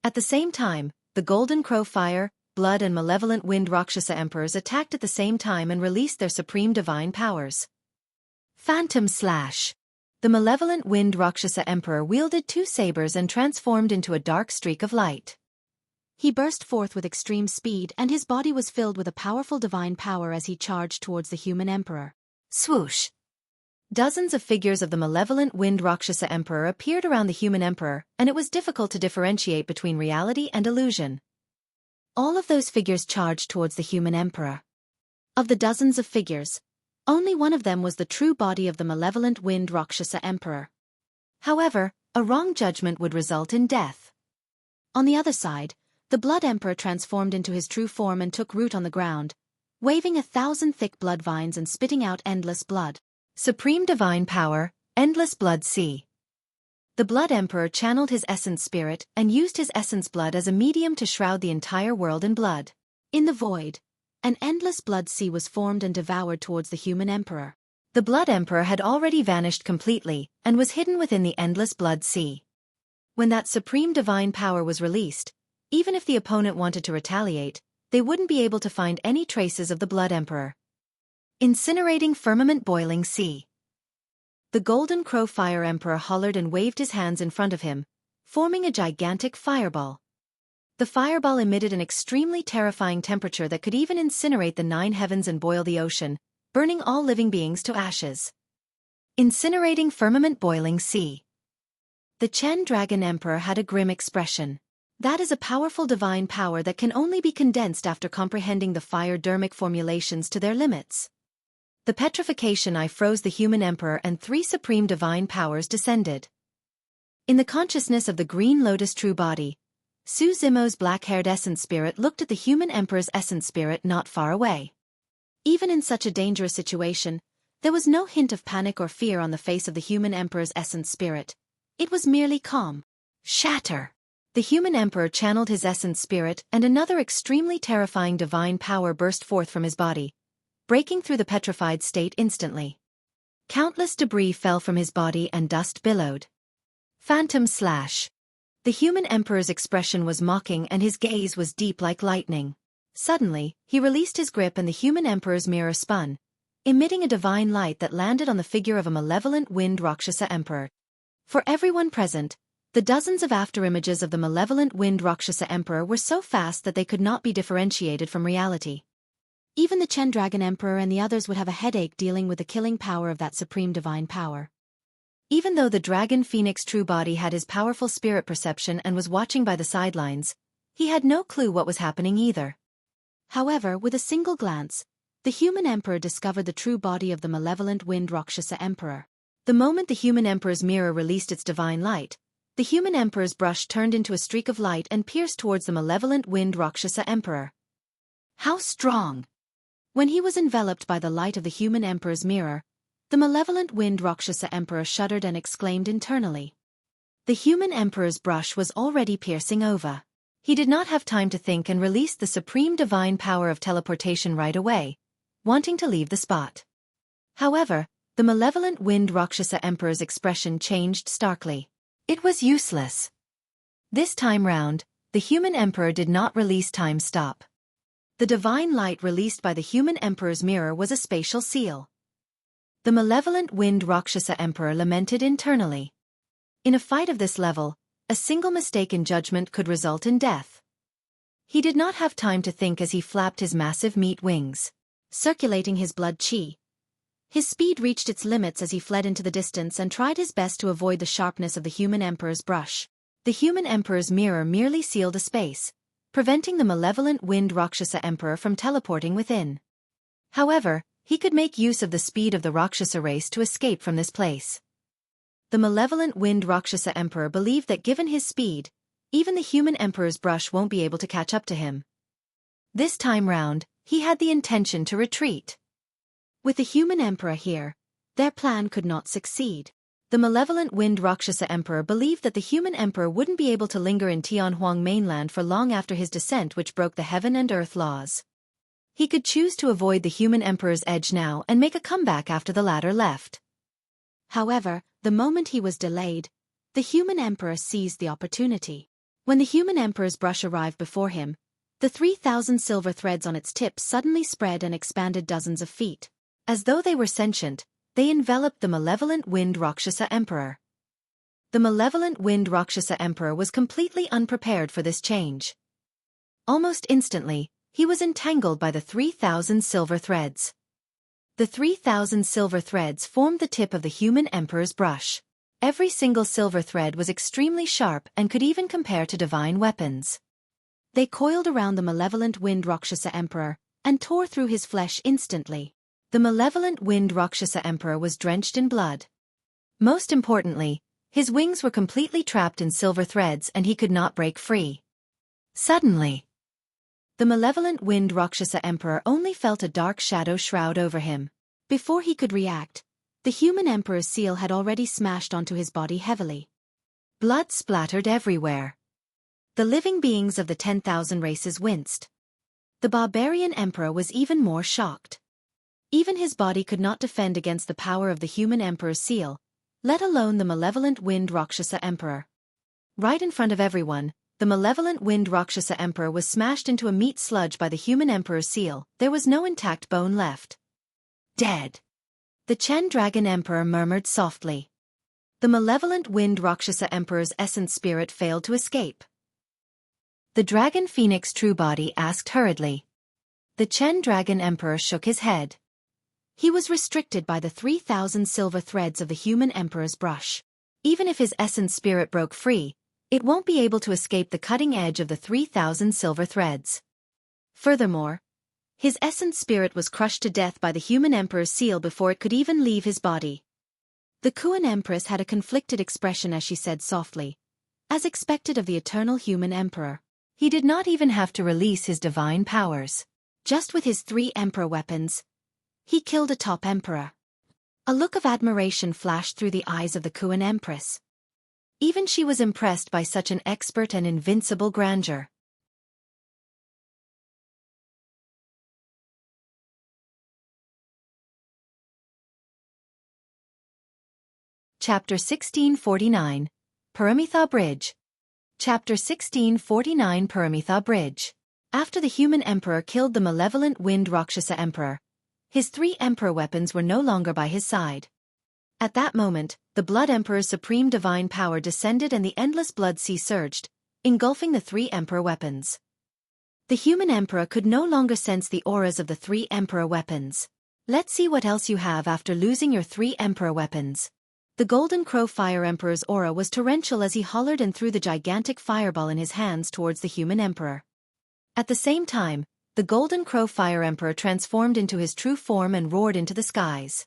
At the same time, the Golden Crow Fire, Blood and Malevolent Wind Rakshasa emperors attacked at the same time and released their supreme divine powers. Phantom Slash. The Malevolent Wind Rakshasa emperor wielded two sabers and transformed into a dark streak of light. He burst forth with extreme speed and his body was filled with a powerful divine power as he charged towards the human emperor. Swoosh! Dozens of figures of the Malevolent Wind Rakshasa emperor appeared around the human emperor, and it was difficult to differentiate between reality and illusion. All of those figures charged towards the human emperor. Of the dozens of figures, only one of them was the true body of the Malevolent Wind Rakshasa emperor. However, a wrong judgment would result in death. On the other side, the Blood Emperor transformed into his true form and took root on the ground, waving 1,000 thick blood vines and spitting out endless blood. Supreme Divine Power, Endless Blood Sea. The Blood Emperor channeled his essence spirit and used his essence blood as a medium to shroud the entire world in blood. In the void, an endless blood sea was formed and devoured towards the human emperor. The Blood Emperor had already vanished completely and was hidden within the endless blood sea. When that supreme divine power was released, even if the opponent wanted to retaliate, they wouldn't be able to find any traces of the Blood Emperor. Incinerating Firmament Boiling Sea. The Golden Crow Fire Emperor hollered and waved his hands in front of him, forming a gigantic fireball. The fireball emitted an extremely terrifying temperature that could even incinerate the 9 heavens and boil the ocean, burning all living beings to ashes. Incinerating Firmament Boiling Sea. The Chen Dragon Emperor had a grim expression. That is a powerful divine power that can only be condensed after comprehending the fire-dermic formulations to their limits. The petrification eye froze the human emperor and 3 supreme divine powers descended. In the consciousness of the Green Lotus true body, Su Zimo's black-haired essence spirit looked at the human emperor's essence spirit not far away. Even in such a dangerous situation, there was no hint of panic or fear on the face of the human emperor's essence spirit. It was merely calm. Shatter! The human emperor channeled his essence spirit and another extremely terrifying divine power burst forth from his body, breaking through the petrified state instantly. Countless debris fell from his body and dust billowed. Phantom Slash. The human emperor's expression was mocking and his gaze was deep like lightning. Suddenly, he released his grip and the human emperor's mirror spun, emitting a divine light that landed on the figure of a Malevolent Wind Rakshasa emperor. For everyone present, the dozens of afterimages of the Malevolent Wind Rakshasa emperor were so fast that they could not be differentiated from reality. Even the Chen Dragon Emperor and the others would have a headache dealing with the killing power of that supreme divine power. Even though the Dragon Phoenix true body had his powerful spirit perception and was watching by the sidelines, he had no clue what was happening either. However, with a single glance, the human emperor discovered the true body of the Malevolent Wind Rakshasa emperor. The moment the human emperor's mirror released its divine light, the human emperor's brush turned into a streak of light and pierced towards the Malevolent Wind Rakshasa emperor. How strong! When he was enveloped by the light of the human emperor's mirror, the Malevolent Wind Rakshasa emperor shuddered and exclaimed internally. The human emperor's brush was already piercing over. He did not have time to think and released the supreme divine power of teleportation right away, wanting to leave the spot. However, the Malevolent Wind Rakshasa emperor's expression changed starkly. It was useless. This time round, the human emperor did not release Time Stop. The divine light released by the human emperor's mirror was a spatial seal. The Malevolent Wind Rakshasa emperor lamented internally. In a fight of this level, a single mistake in judgment could result in death. He did not have time to think as he flapped his massive meat wings, circulating his blood chi. His speed reached its limits as he fled into the distance and tried his best to avoid the sharpness of the human emperor's brush. The human emperor's mirror merely sealed a space, preventing the Malevolent Wind Rakshasa emperor from teleporting within. However, he could make use of the speed of the Rakshasa race to escape from this place. The Malevolent Wind Rakshasa emperor believed that given his speed, even the human emperor's brush won't be able to catch up to him. This time round, he had the intention to retreat. With the human emperor here, Their plan could not succeed. The malevolent Wind Rakshasa Emperor believed that the human emperor wouldn't be able to linger in Tianhuang mainland for long after his descent, which broke the heaven and earth laws. He could choose to avoid the human emperor's edge now and make a comeback after the latter left. However, the moment he was delayed, the human emperor seized the opportunity. When the human emperor's brush arrived before him, the 3,000 silver threads on its tip suddenly spread and expanded dozens of feet. As though they were sentient, they enveloped the malevolent Wind Rakshasa Emperor. The malevolent Wind Rakshasa Emperor was completely unprepared for this change. Almost instantly, he was entangled by the 3,000 silver threads. The 3,000 silver threads formed the tip of the human emperor's brush. Every single silver thread was extremely sharp and could even compare to divine weapons. They coiled around the malevolent Wind Rakshasa Emperor and tore through his flesh instantly. The malevolent Wind Rakshasa Emperor was drenched in blood. Most importantly, his wings were completely trapped in silver threads and he could not break free. Suddenly, the malevolent Wind Rakshasa Emperor only felt a dark shadow shroud over him. Before he could react, the human emperor's seal had already smashed onto his body heavily. Blood splattered everywhere. The living beings of the 10,000 races winced. The barbarian emperor was even more shocked. Even his body could not defend against the power of the human emperor's seal, let alone the malevolent Wind Rakshasa Emperor. Right in front of everyone, the malevolent Wind Rakshasa Emperor was smashed into a meat sludge by the human emperor's seal. There was no intact bone left. Dead. The Chen Dragon Emperor murmured softly. The malevolent Wind Rakshasa Emperor's essence spirit failed to escape. The Dragon Phoenix True Body asked hurriedly. The Chen Dragon Emperor shook his head. He was restricted by the 3,000 silver threads of the human emperor's brush. Even if his essence spirit broke free, it won't be able to escape the cutting edge of the 3,000 silver threads. Furthermore, his essence spirit was crushed to death by the human emperor's seal before it could even leave his body. The Kuan Empress had a conflicted expression as she said softly, as expected of the eternal human emperor. He did not even have to release his divine powers. Just with his 3 emperor weapons, he killed a top emperor. A look of admiration flashed through the eyes of the Kuan Empress. Even she was impressed by such an expert and invincible grandeur. Chapter 1649, Paramita Bridge. Chapter 1649, Paramita Bridge. After the human emperor killed the malevolent Wind Rakshasa Emperor, his 3 emperor weapons were no longer by his side. At that moment, the Blood Emperor's supreme divine power descended and the endless blood sea surged, engulfing the 3 emperor weapons. The human emperor could no longer sense the auras of the 3 emperor weapons. Let's see what else you have after losing your 3 emperor weapons. The Golden Crow Fire Emperor's aura was torrential as he hollered and threw the gigantic fireball in his hands towards the human emperor. At the same time, the Golden Crow Fire Emperor transformed into his true form and roared into the skies.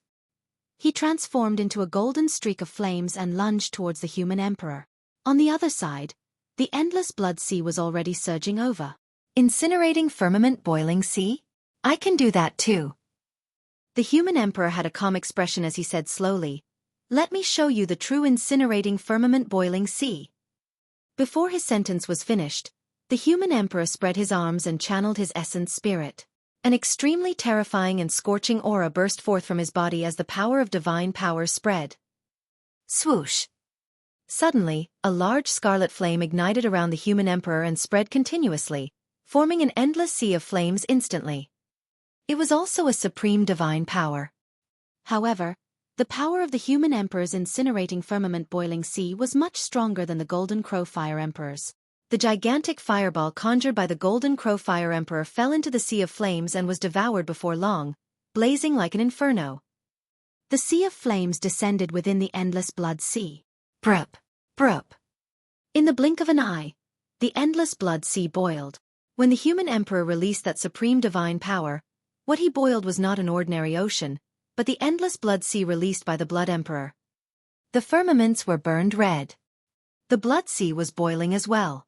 He transformed into a golden streak of flames and lunged towards the human emperor. On the other side, the endless blood sea was already surging over. Incinerating firmament boiling sea? I can do that too. The human emperor had a calm expression as he said slowly, "Let me show you the true incinerating firmament boiling sea." Before his sentence was finished, the human emperor spread his arms and channeled his essence spirit. An extremely terrifying and scorching aura burst forth from his body as the power of divine power spread. Swoosh! Suddenly, a large scarlet flame ignited around the human emperor and spread continuously, forming an endless sea of flames instantly. It was also a supreme divine power. However, the power of the human emperor's incinerating firmament boiling sea was much stronger than the Golden Crow Fire Emperor's. The gigantic fireball conjured by the Golden Crow Fire Emperor fell into the sea of flames and was devoured before long, blazing like an inferno. The sea of flames descended within the endless blood sea. Brup! Brup! In the blink of an eye, the endless blood sea boiled. When the human emperor released that supreme divine power, what he boiled was not an ordinary ocean, but the endless blood sea released by the Blood Emperor. The firmaments were burned red. The blood sea was boiling as well.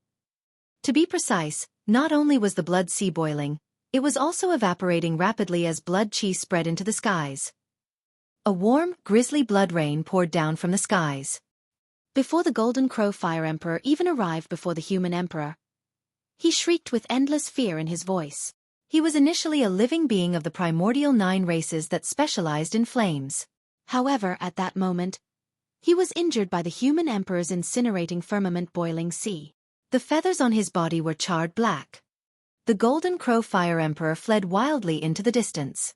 To be precise, not only was the blood sea boiling, it was also evaporating rapidly as blood chi spread into the skies. A warm, grisly blood rain poured down from the skies. Before the Golden Crow Fire Emperor even arrived before the human emperor, he shrieked with endless fear in his voice. He was initially a living being of the primordial 9 races that specialized in flames. However, at that moment, he was injured by the human emperor's incinerating firmament boiling sea. The feathers on his body were charred black. The Golden Crow Fire Emperor fled wildly into the distance.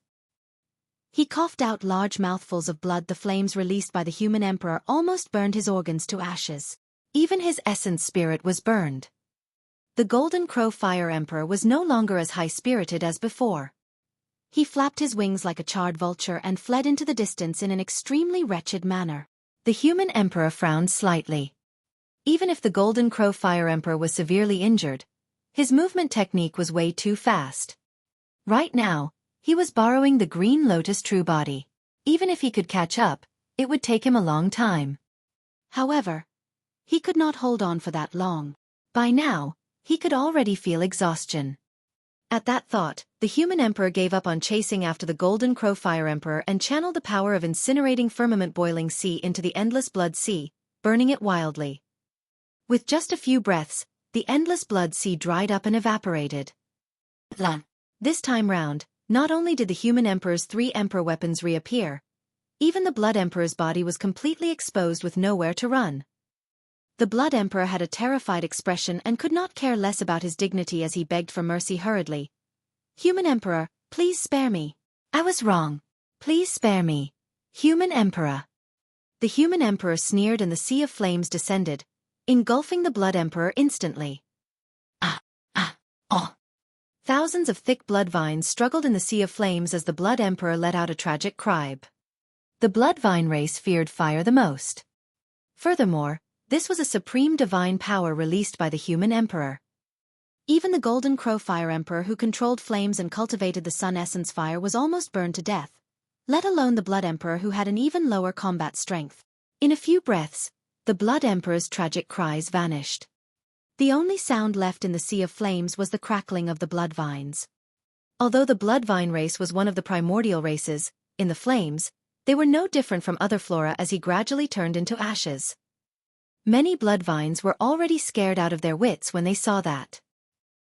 He coughed out large mouthfuls of blood. The flames released by the human emperor almost burned his organs to ashes. Even his essence spirit was burned. The Golden Crow Fire Emperor was no longer as high-spirited as before. He flapped his wings like a charred vulture and fled into the distance in an extremely wretched manner. The human emperor frowned slightly. Even if the Golden Crow Fire Emperor was severely injured, his movement technique was way too fast. Right now, he was borrowing the Green Lotus True Body. Even if he could catch up, it would take him a long time. However, he could not hold on for that long. By now, he could already feel exhaustion. At that thought, the human emperor gave up on chasing after the Golden Crow Fire Emperor and channeled the power of incinerating firmament boiling sea into the endless blood sea, burning it wildly. With just a few breaths, the endless blood sea dried up and evaporated. This time round, not only did the human emperor's 3 emperor weapons reappear, even the blood emperor's body was completely exposed with nowhere to run. The blood emperor had a terrified expression and could not care less about his dignity as he begged for mercy hurriedly. "Human emperor, please spare me. I was wrong. Please spare me. Human emperor." The human emperor sneered and the sea of flames descended, engulfing the blood emperor instantly. Thousands of thick blood vines struggled in the sea of flames as the blood emperor let out a tragic cry. The blood vine race feared fire the most. Furthermore, this was a supreme divine power released by the human emperor. Even the Golden Crow Fire Emperor, who controlled flames and cultivated the sun essence fire, was almost burned to death, let alone the blood emperor, who had an even lower combat strength. In a few breaths, the blood emperor's tragic cries vanished. The only sound left in the sea of flames was the crackling of the blood vines. Although the blood vine race was one of the primordial races, in the flames, they were no different from other flora as he gradually turned into ashes. Many blood vines were already scared out of their wits when they saw that.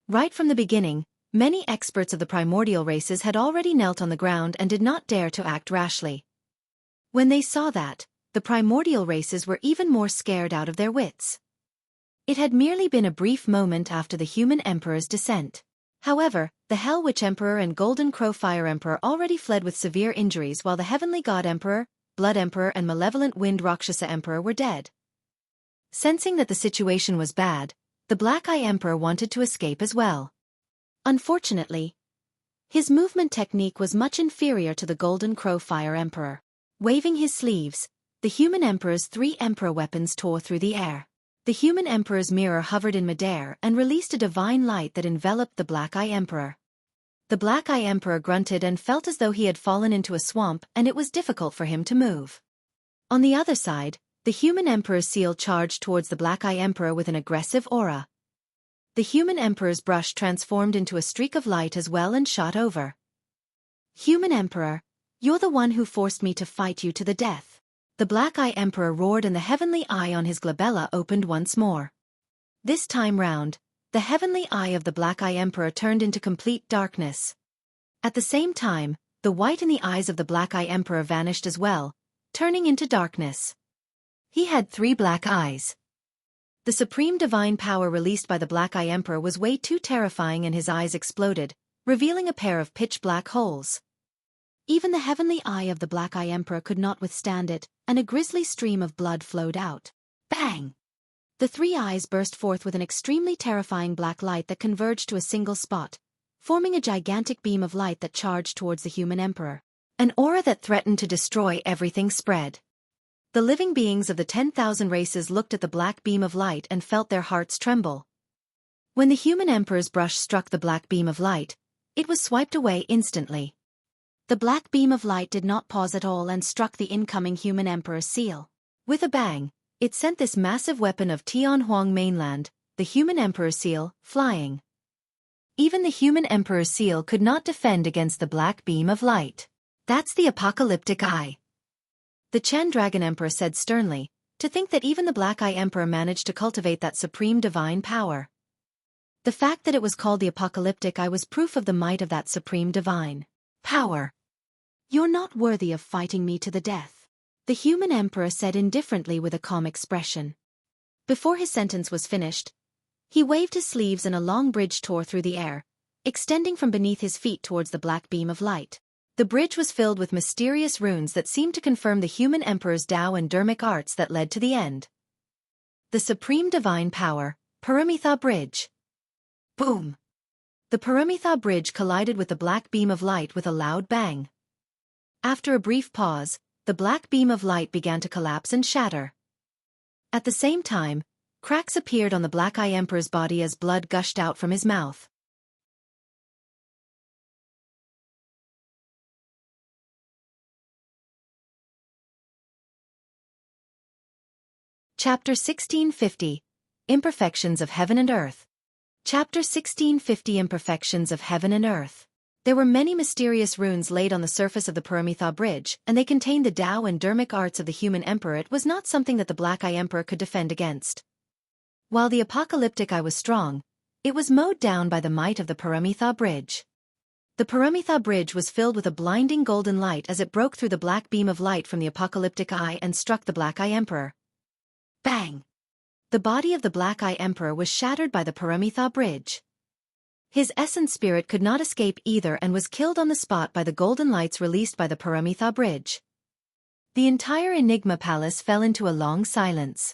Right from the beginning, many experts of the primordial races had already knelt on the ground and did not dare to act rashly. When they saw that, the primordial races were even more scared out of their wits. It had merely been a brief moment after the human emperor's descent. However, the Hell Witch Emperor and Golden Crow Fire Emperor already fled with severe injuries, while the Heavenly God Emperor, Blood Emperor and Malevolent Wind Rakshasa Emperor were dead. Sensing that the situation was bad, the Black Eye Emperor wanted to escape as well. Unfortunately, his movement technique was much inferior to the Golden Crow Fire Emperor. Waving his sleeves, the human emperor's 3 emperor weapons tore through the air. The human emperor's mirror hovered in midair and released a divine light that enveloped the Black Eye Emperor. The Black Eye Emperor grunted and felt as though he had fallen into a swamp, and it was difficult for him to move. On the other side, the human emperor's seal charged towards the Black Eye Emperor with an aggressive aura. The human emperor's brush transformed into a streak of light as well and shot over. "Human emperor, you're the one who forced me to fight you to the death." The Black Eye Emperor roared and the heavenly eye on his glabella opened once more. This time round, the heavenly eye of the Black Eye Emperor turned into complete darkness. At the same time, the white in the eyes of the Black Eye Emperor vanished as well, turning into darkness. He had 3 black eyes. The supreme divine power released by the Black Eye Emperor was way too terrifying, and his eyes exploded, revealing a pair of pitch-black holes. Even the heavenly eye of the Black Eye Emperor could not withstand it, and a grisly stream of blood flowed out. Bang! The 3 eyes burst forth with an extremely terrifying black light that converged to a single spot, forming a gigantic beam of light that charged towards the human emperor. An aura that threatened to destroy everything spread. The living beings of the 10,000 races looked at the black beam of light and felt their hearts tremble. When the human emperor's brush struck the black beam of light, it was swiped away instantly. The black beam of light did not pause at all and struck the incoming human emperor's seal. With a bang, it sent this massive weapon of Tianhuang mainland, the human emperor's seal, flying. Even the human emperor's seal could not defend against the black beam of light. That's the apocalyptic eye. The Chen Dragon Emperor said sternly, to think that even the Black Eye Emperor managed to cultivate that supreme divine power. The fact that it was called the Apocalyptic Eye was proof of the might of that supreme divine power. You're not worthy of fighting me to the death, the human emperor said indifferently with a calm expression. Before his sentence was finished, he waved his sleeves and a long bridge tore through the air, extending from beneath his feet towards the black beam of light. The bridge was filled with mysterious runes that seemed to confirm the human emperor's Tao and Dharmic arts that led to the end. The supreme divine power, Paramita Bridge. Boom! The Paramita Bridge collided with the black beam of light with a loud bang. After a brief pause, the black beam of light began to collapse and shatter. At the same time, cracks appeared on the Black Eye Emperor's body as blood gushed out from his mouth. Chapter 1650, Imperfections of Heaven and Earth. Chapter 1650 Imperfections of Heaven and Earth. There were many mysterious runes laid on the surface of the Paramita Bridge, and they contained the Tao and Dharmic arts of the human emperor. It was not something that the Black Eye Emperor could defend against. While the Apocalyptic Eye was strong, it was mowed down by the might of the Paramita Bridge. The Paramita Bridge was filled with a blinding golden light as it broke through the black beam of light from the Apocalyptic Eye and struck the Black Eye Emperor. Bang! The body of the Black Eye Emperor was shattered by the Paramita Bridge. His essence spirit could not escape either and was killed on the spot by the golden lights released by the Paramita Bridge. The entire Enigma Palace fell into a long silence.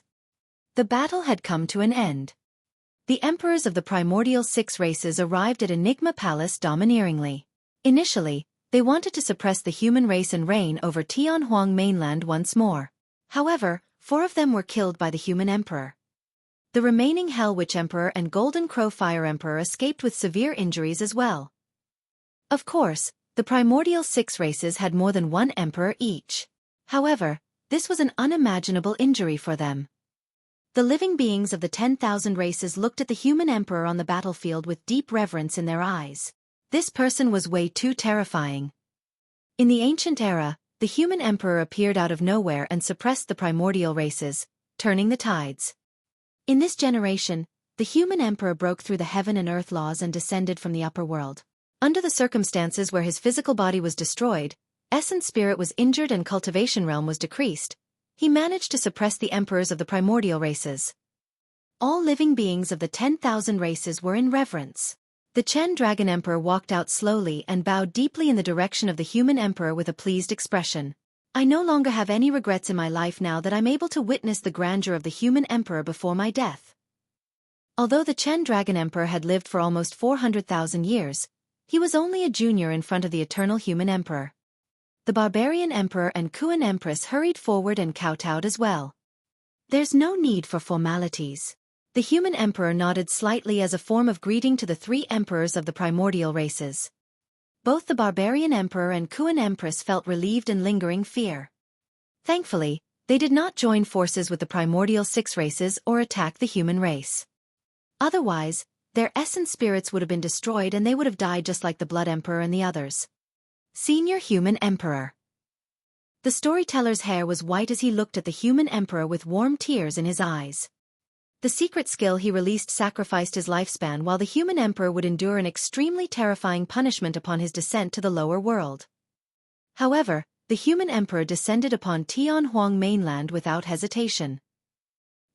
The battle had come to an end. The emperors of the primordial 6 races arrived at Enigma Palace domineeringly. Initially, they wanted to suppress the human race and reign over Tianhuang mainland once more. However, 4 of them were killed by the human emperor. The remaining Hell Witch Emperor and Golden Crow Fire Emperor escaped with severe injuries as well. Of course, the primordial 6 races had more than 1 emperor each. However, this was an unimaginable injury for them. The living beings of the 10,000 races looked at the human emperor on the battlefield with deep reverence in their eyes. This person was way too terrifying. In the ancient era, the human emperor appeared out of nowhere and suppressed the primordial races, turning the tides. In this generation, the human emperor broke through the heaven and earth laws and descended from the upper world. Under the circumstances where his physical body was destroyed, essence spirit was injured and cultivation realm was decreased, he managed to suppress the emperors of the primordial races. All living beings of the 10,000 races were in reverence. The Chen Dragon Emperor walked out slowly and bowed deeply in the direction of the human emperor with a pleased expression. I no longer have any regrets in my life now that I'm able to witness the grandeur of the human emperor before my death. Although the Chen Dragon Emperor had lived for almost 400,000 years, he was only a junior in front of the eternal human emperor. The Barbarian Emperor and Kuan Empress hurried forward and kowtowed as well. There's no need for formalities. The human emperor nodded slightly as a form of greeting to the 3 emperors of the primordial races. Both the Barbarian Emperor and Kuan Empress felt relieved and lingering fear. Thankfully, they did not join forces with the primordial 6 races or attack the human race. Otherwise, their essence spirits would have been destroyed and they would have died just like the Blood Emperor and the others. Senior Human Emperor. The storyteller's hair was white as he looked at the human emperor with warm tears in his eyes. The secret skill he released sacrificed his lifespan while the human emperor would endure an extremely terrifying punishment upon his descent to the lower world. However, the human emperor descended upon Tianhuang mainland without hesitation.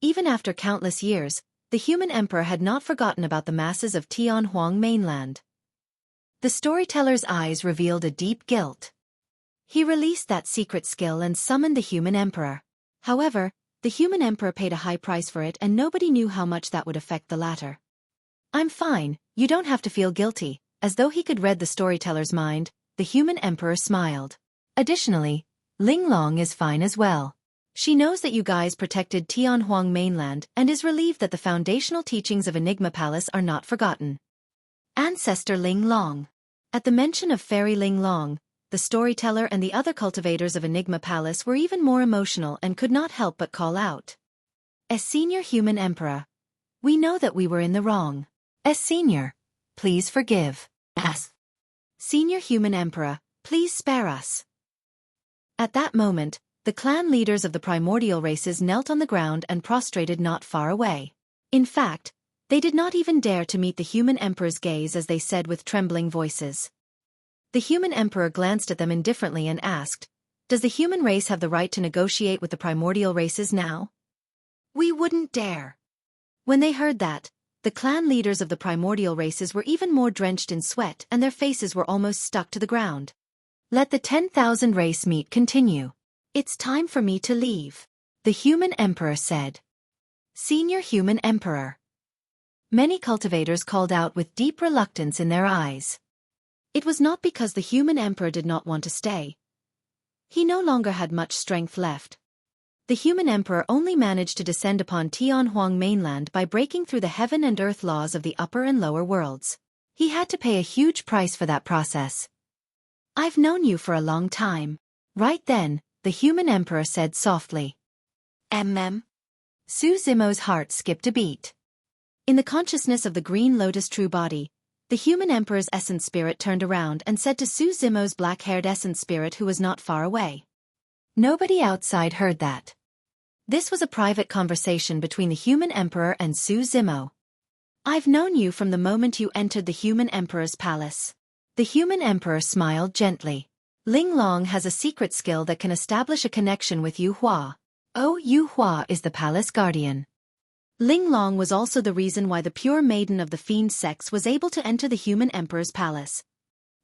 Even after countless years, the human emperor had not forgotten about the masses of Tianhuang mainland. The storyteller's eyes revealed a deep guilt. He released that secret skill and summoned the human emperor. However, the human emperor paid a high price for it and nobody knew how much that would affect the latter. I'm fine, you don't have to feel guilty. As though he could read the storyteller's mind, the human emperor smiled. Additionally, Ling Long is fine as well. She knows that you guys protected Tianhuang mainland and is relieved that the foundational teachings of Enigma Palace are not forgotten. Ancestor Ling Long. At the mention of Fairy Ling Long, the storyteller and the other cultivators of Enigma Palace were even more emotional and could not help but call out. As Senior Human Emperor, we know that we were in the wrong. As Senior, please forgive us. Senior Human Emperor, please spare us. At that moment, the clan leaders of the primordial races knelt on the ground and prostrated not far away. In fact, they did not even dare to meet the human emperor's gaze as they said with trembling voices. The human emperor glanced at them indifferently and asked, "Does the human race have the right to negotiate with the primordial races now?" "We wouldn't dare." When they heard that, the clan leaders of the primordial races were even more drenched in sweat and their faces were almost stuck to the ground. "Let the 10,000 race meet continue. It's time for me to leave," the human emperor said. Senior human emperor. Many cultivators called out with deep reluctance in their eyes. It was not because the human emperor did not want to stay. He no longer had much strength left. The human emperor only managed to descend upon Tianhuang mainland by breaking through the heaven and earth laws of the upper and lower worlds. He had to pay a huge price for that process. "I've known you for a long time." Right then, the human emperor said softly. Su Zimo's heart skipped a beat. In the consciousness of the green lotus true body, the human emperor's essence spirit turned around and said to Su Zimo's black-haired essence spirit who was not far away. Nobody outside heard that. This was a private conversation between the human emperor and Su Zimo. "I've known you from the moment you entered the human emperor's palace." The human emperor smiled gently. "Ling Long has a secret skill that can establish a connection with Yu Hua. Oh, Yu Hua is the palace guardian." Ling Long was also the reason why the pure maiden of the fiend sex was able to enter the human emperor's palace.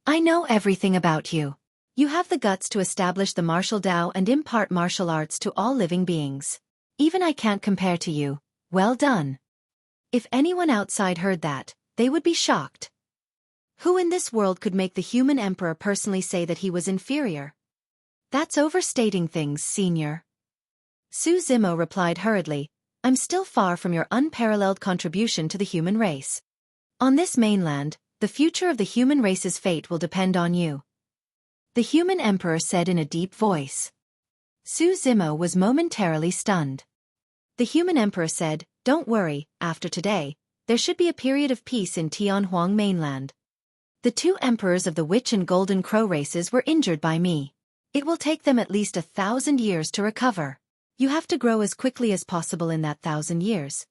"I know everything about you. You have the guts to establish the martial Tao and impart martial arts to all living beings. Even I can't compare to you. Well done." If anyone outside heard that, they would be shocked. Who in this world could make the human emperor personally say that he was inferior? "That's overstating things, senior." Su Zimo replied hurriedly, "I'm still far from your unparalleled contribution to the human race. On this mainland, the future of the human race's fate will depend on you," the human emperor said in a deep voice. Su Zimo was momentarily stunned. The human emperor said, "Don't worry, after today, there should be a period of peace in Tianhuang mainland. The two emperors of the Witch and Golden Crow races were injured by me. It will take them at least 1,000 years to recover. You have to grow as quickly as possible in that 1,000 years."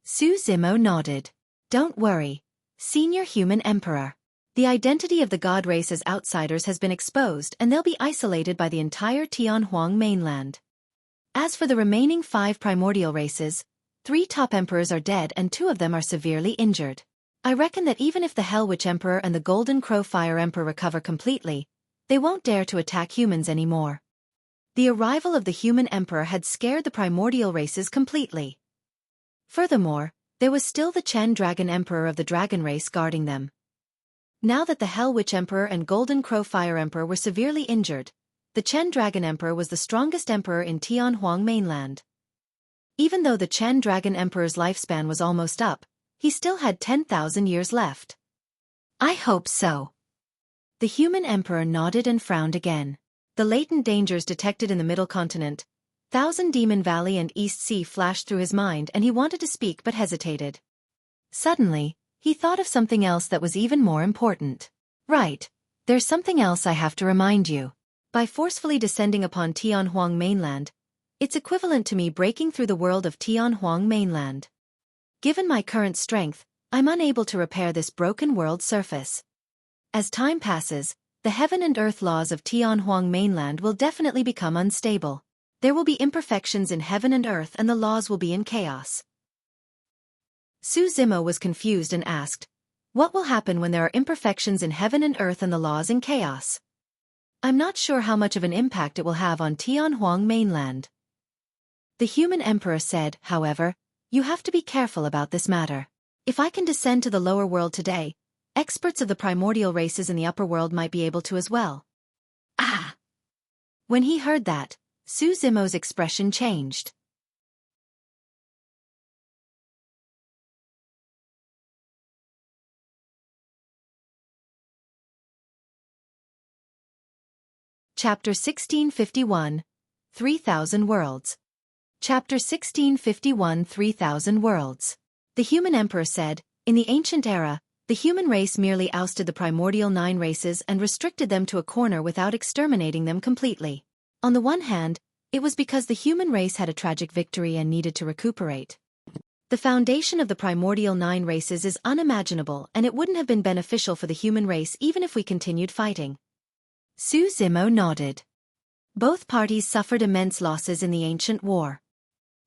Su Zimo nodded. "Don't worry, senior human emperor. The identity of the god race as outsiders has been exposed and they'll be isolated by the entire Tianhuang mainland. As for the remaining 5 primordial races, 3 top emperors are dead and 2 of them are severely injured. I reckon that even if the Hell Witch Emperor and the Golden Crow Fire Emperor recover completely, they won't dare to attack humans anymore." The arrival of the human emperor had scared the primordial races completely. Furthermore, there was still the Chen Dragon Emperor of the dragon race guarding them. Now that the Hell Witch Emperor and Golden Crow Fire Emperor were severely injured, the Chen Dragon Emperor was the strongest emperor in Tianhuang mainland. Even though the Chen Dragon Emperor's lifespan was almost up, he still had 10,000 years left. "I hope so." The human emperor nodded and frowned again. The latent dangers detected in the Middle Continent, Thousand Demon Valley and East Sea flashed through his mind and he wanted to speak but hesitated. Suddenly, he thought of something else that was even more important. "Right, there's something else I have to remind you. By forcefully descending upon Tianhuang mainland, it's equivalent to me breaking through the world of Tianhuang mainland. Given my current strength, I'm unable to repair this broken world surface. As time passes, the heaven and earth laws of Tianhuang mainland will definitely become unstable. There will be imperfections in heaven and earth and the laws will be in chaos." Su Zimo was confused and asked, "What will happen when there are imperfections in heaven and earth and the laws in chaos?" "I'm not sure how much of an impact it will have on Tianhuang mainland." The human emperor said, "However, you have to be careful about this matter. If I can descend to the lower world today, experts of the primordial races in the upper world might be able to as well." "Ah!" When he heard that, Su Zimo's expression changed. Chapter 1651, 3000 Worlds. Chapter 1651 3000 Worlds. The human emperor said, "In the ancient era, the human race merely ousted the primordial 9 races and restricted them to a corner without exterminating them completely. On the one hand, It was because the human race had a tragic victory and needed to recuperate. The foundation of the primordial 9 races is unimaginable, and it wouldn't have been beneficial for the human race even if we continued fighting. Su Zimo nodded. Both parties suffered immense losses in the ancient war.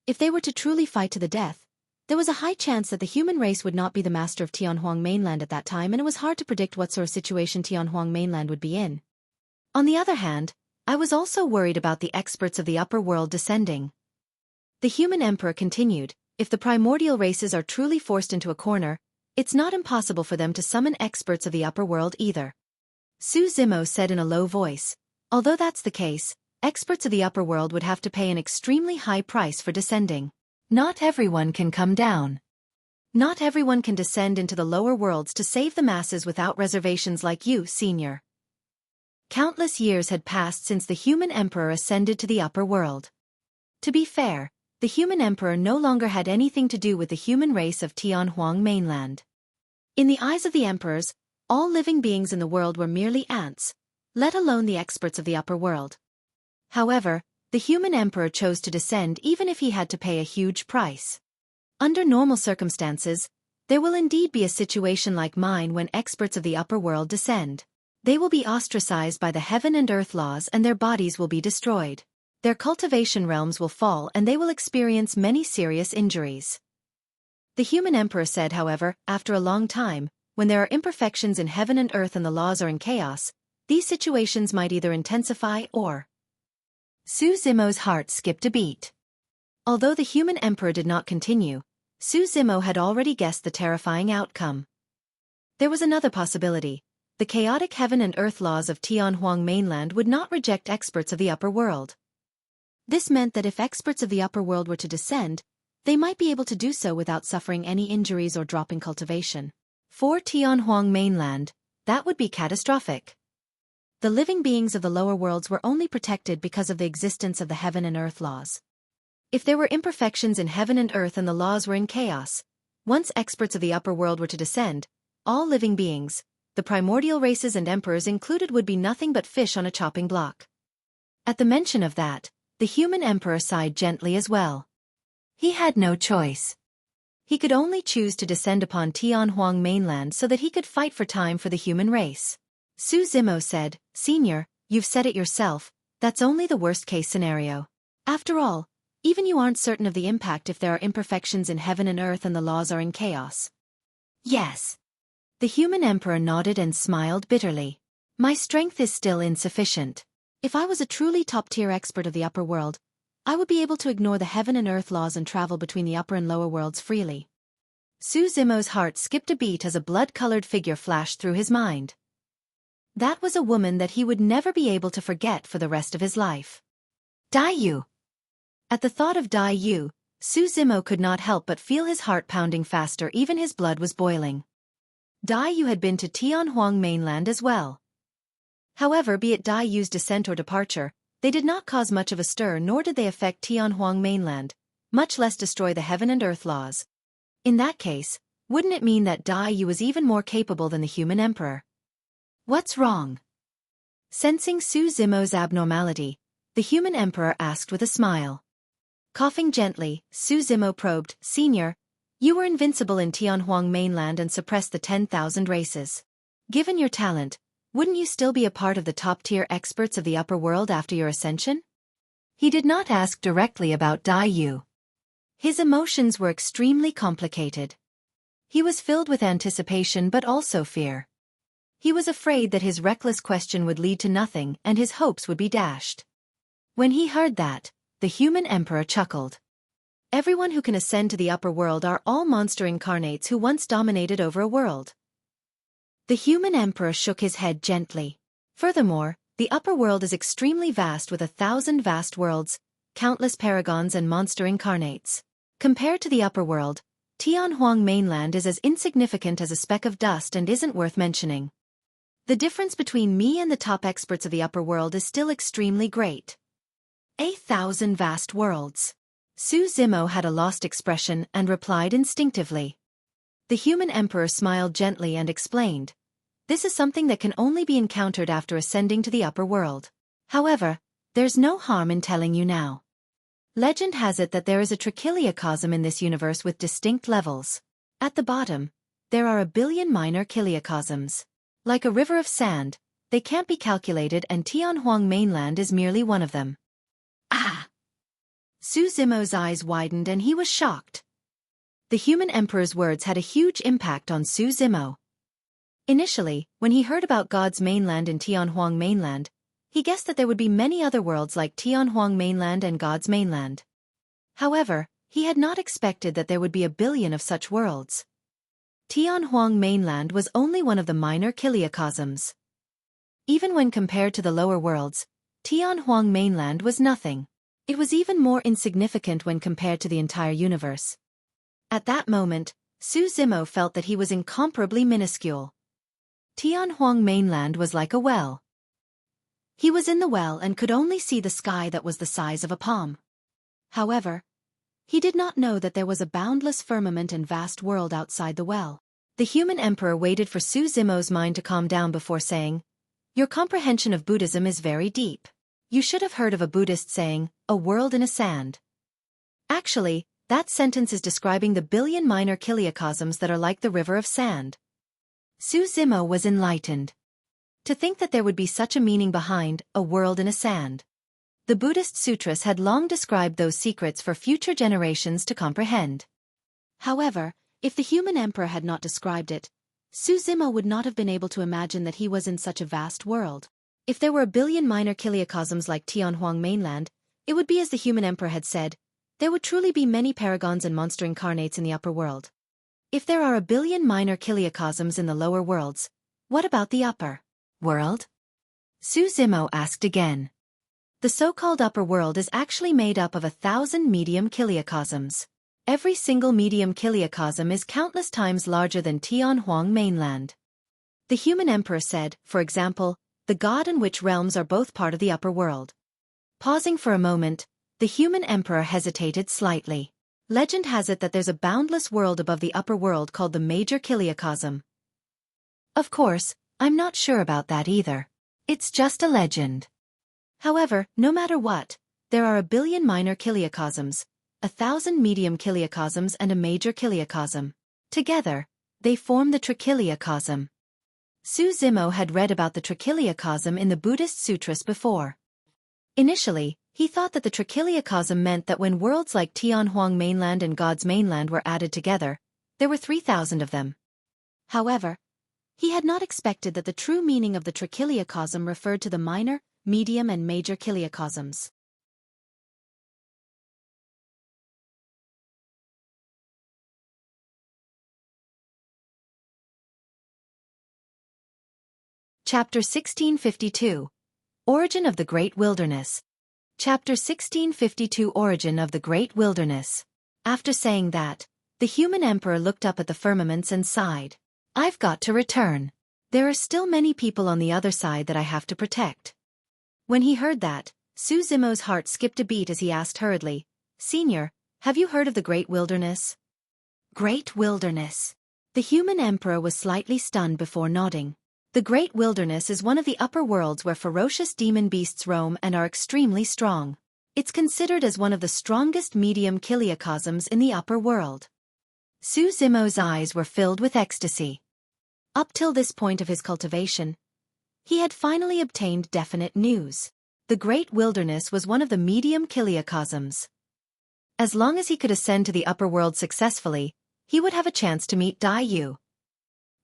If they were to truly fight to the death, there was a high chance that the human race would not be the master of Tianhuang mainland at that time, and it was hard to predict what sort of situation Tianhuang mainland would be in. On the other hand, I was also worried about the experts of the upper world descending. The human emperor continued, if the primordial races are truly forced into a corner, it's not impossible for them to summon experts of the upper world either. Su Zimo said in a low voice, although that's the case, experts of the upper world would have to pay an extremely high price for descending. Not everyone can come down. Not everyone can descend into the lower worlds to save the masses without reservations like you, senior. Countless years had passed since the human emperor ascended to the upper world. To be fair, the human emperor no longer had anything to do with the human race of Tianhuang mainland. In the eyes of the emperors, all living beings in the world were merely ants, let alone the experts of the upper world. However, the human emperor chose to descend even if he had to pay a huge price. Under normal circumstances, there will indeed be a situation like mine when experts of the upper world descend. They will be ostracized by the heaven and earth laws, and their bodies will be destroyed. Their cultivation realms will fall, and they will experience many serious injuries. The human emperor said, however, after a long time, when there are imperfections in heaven and earth and the laws are in chaos, these situations might either intensify or... Su Zimo's heart skipped a beat. Although the human emperor did not continue, Su Zimo had already guessed the terrifying outcome. There was another possibility. The chaotic heaven and earth laws of Tianhuang mainland would not reject experts of the upper world. This meant that if experts of the upper world were to descend, they might be able to do so without suffering any injuries or dropping cultivation. For Tianhuang mainland, that would be catastrophic. The living beings of the lower worlds were only protected because of the existence of the heaven and earth laws. If there were imperfections in heaven and earth and the laws were in chaos, once experts of the upper world were to descend, all living beings, the primordial races and emperors included, would be nothing but fish on a chopping block. At the mention of that, the human emperor sighed gently as well. He had no choice. He could only choose to descend upon Tianhuang mainland so that he could fight for time for the human race. Su Zimo said, Senior, you've said it yourself, that's only the worst-case scenario. After all, even you aren't certain of the impact if there are imperfections in heaven and earth and the laws are in chaos. Yes. The human emperor nodded and smiled bitterly. My strength is still insufficient. If I was a truly top-tier expert of the upper world, I would be able to ignore the heaven and earth laws and travel between the upper and lower worlds freely. Su Zimo's heart skipped a beat as a blood-colored figure flashed through his mind. That was a woman that he would never be able to forget for the rest of his life. Dai Yu. At the thought of Dai Yu, Su Zimo could not help but feel his heart pounding faster, even his blood was boiling. Dai Yu had been to Tianhuang mainland as well. However, be it Dai Yu's descent or departure, they did not cause much of a stir, nor did they affect Tianhuang mainland, much less destroy the heaven and earth laws. In that case, wouldn't it mean that Dai Yu was even more capable than the human emperor? What's wrong? Sensing Su Zimo's abnormality, the human emperor asked with a smile. Coughing gently, Su Zimo probed, Senior, you were invincible in Tianhuang mainland and suppressed the 10,000 races. Given your talent, wouldn't you still be a part of the top-tier experts of the upper world after your ascension? He did not ask directly about Dai Yu. His emotions were extremely complicated. He was filled with anticipation but also fear. He was afraid that his reckless question would lead to nothing and his hopes would be dashed. When he heard that, the human emperor chuckled. Everyone who can ascend to the upper world are all monster incarnates who once dominated over a world. The human emperor shook his head gently. Furthermore, the upper world is extremely vast with 1,000 vast worlds, countless paragons and monster incarnates. Compared to the upper world, Tianhuang mainland is as insignificant as a speck of dust and isn't worth mentioning. The difference between me and the top experts of the upper world is still extremely great. 1,000 vast worlds. Su Zimo had a lost expression and replied instinctively. The human emperor smiled gently and explained, this is something that can only be encountered after ascending to the upper world. However, There's no harm in telling you now. Legend has it that there is a trichiliocosm in this universe with distinct levels. At the bottom, there are a billion minor chiliocosms. Like a river of sand, they can't be calculated, and Tianhuang mainland is merely one of them. Ah! Su Zimo's eyes widened and he was shocked. The human emperor's words had a huge impact on Su Zimo. Initially, when he heard about God's mainland in Tianhuang mainland, he guessed that there would be many other worlds like Tianhuang mainland and God's mainland. However, he had not expected that there would be a billion of such worlds. Tianhuang mainland was only one of the minor chiliocosms. Even when compared to the lower worlds, Tianhuang mainland was nothing. It was even more insignificant when compared to the entire universe. At that moment, Su Zimo felt that he was incomparably minuscule. Tianhuang mainland was like a well. He was in the well and could only see the sky that was the size of a palm. However, he did not know that there was a boundless firmament and vast world outside the well. The human emperor waited for Su Zimo's mind to calm down before saying, "Your comprehension of Buddhism is very deep. You should have heard of a Buddhist saying, 'a world in a sand.' Actually, that sentence is describing the billion minor chiliocosms that are like the river of sand." Su Zimo was enlightened. To think that there would be such a meaning behind "a world in a sand." The Buddhist sutras had long described those secrets for future generations to comprehend. However, if the human emperor had not described it, Su Zimo would not have been able to imagine that he was in such a vast world. If there were a billion minor chiliocosms like Tianhuang mainland, it would be as the human emperor had said, there would truly be many paragons and monster incarnates in the upper world. If there are a billion minor chiliocosms in the lower worlds, what about the upper world? Su Zimo asked again. The so-called upper world is actually made up of 1,000 medium chiliocosms. Every single medium chiliocosm is countless times larger than Tianhuang mainland. The human emperor said, for example, the god and witch realms are both part of the upper world. Pausing for a moment, the human emperor hesitated slightly. Legend has it that there's a boundless world above the upper world called the major chiliocosm. Of course, I'm not sure about that either. It's just a legend. However, no matter what, there are a billion minor chiliocosms, 1,000 medium chiliocosms and a major chiliocosm. Together, they form the trichiliocosm. Su Zimo had read about the trichiliocosm in the Buddhist sutras before. Initially, he thought that the trichiliocosm meant that when worlds like Tianhuang mainland and God's mainland were added together, there were 3,000 of them. However, he had not expected that the true meaning of the trichiliocosm referred to the minor, medium and major chiliocosms. Chapter 1652. Origin of the Great Wilderness. Chapter 1652. Origin of the Great Wilderness. After saying that, the human emperor looked up at the firmaments and sighed. I've got to return. There are still many people on the other side that I have to protect. When he heard that, Su Zimo's heart skipped a beat as he asked hurriedly, Senior, have you heard of the Great Wilderness? Great Wilderness. The human emperor was slightly stunned before nodding. The Great Wilderness is one of the upper worlds where ferocious demon beasts roam and are extremely strong. It's considered as one of the strongest medium chiliocosms in the upper world. Su Zimo's eyes were filled with ecstasy. Up till this point of his cultivation, he had finally obtained definite news. The Great Wilderness was one of the medium chiliocosms. As long as he could ascend to the upper world successfully, he would have a chance to meet Dai Yu.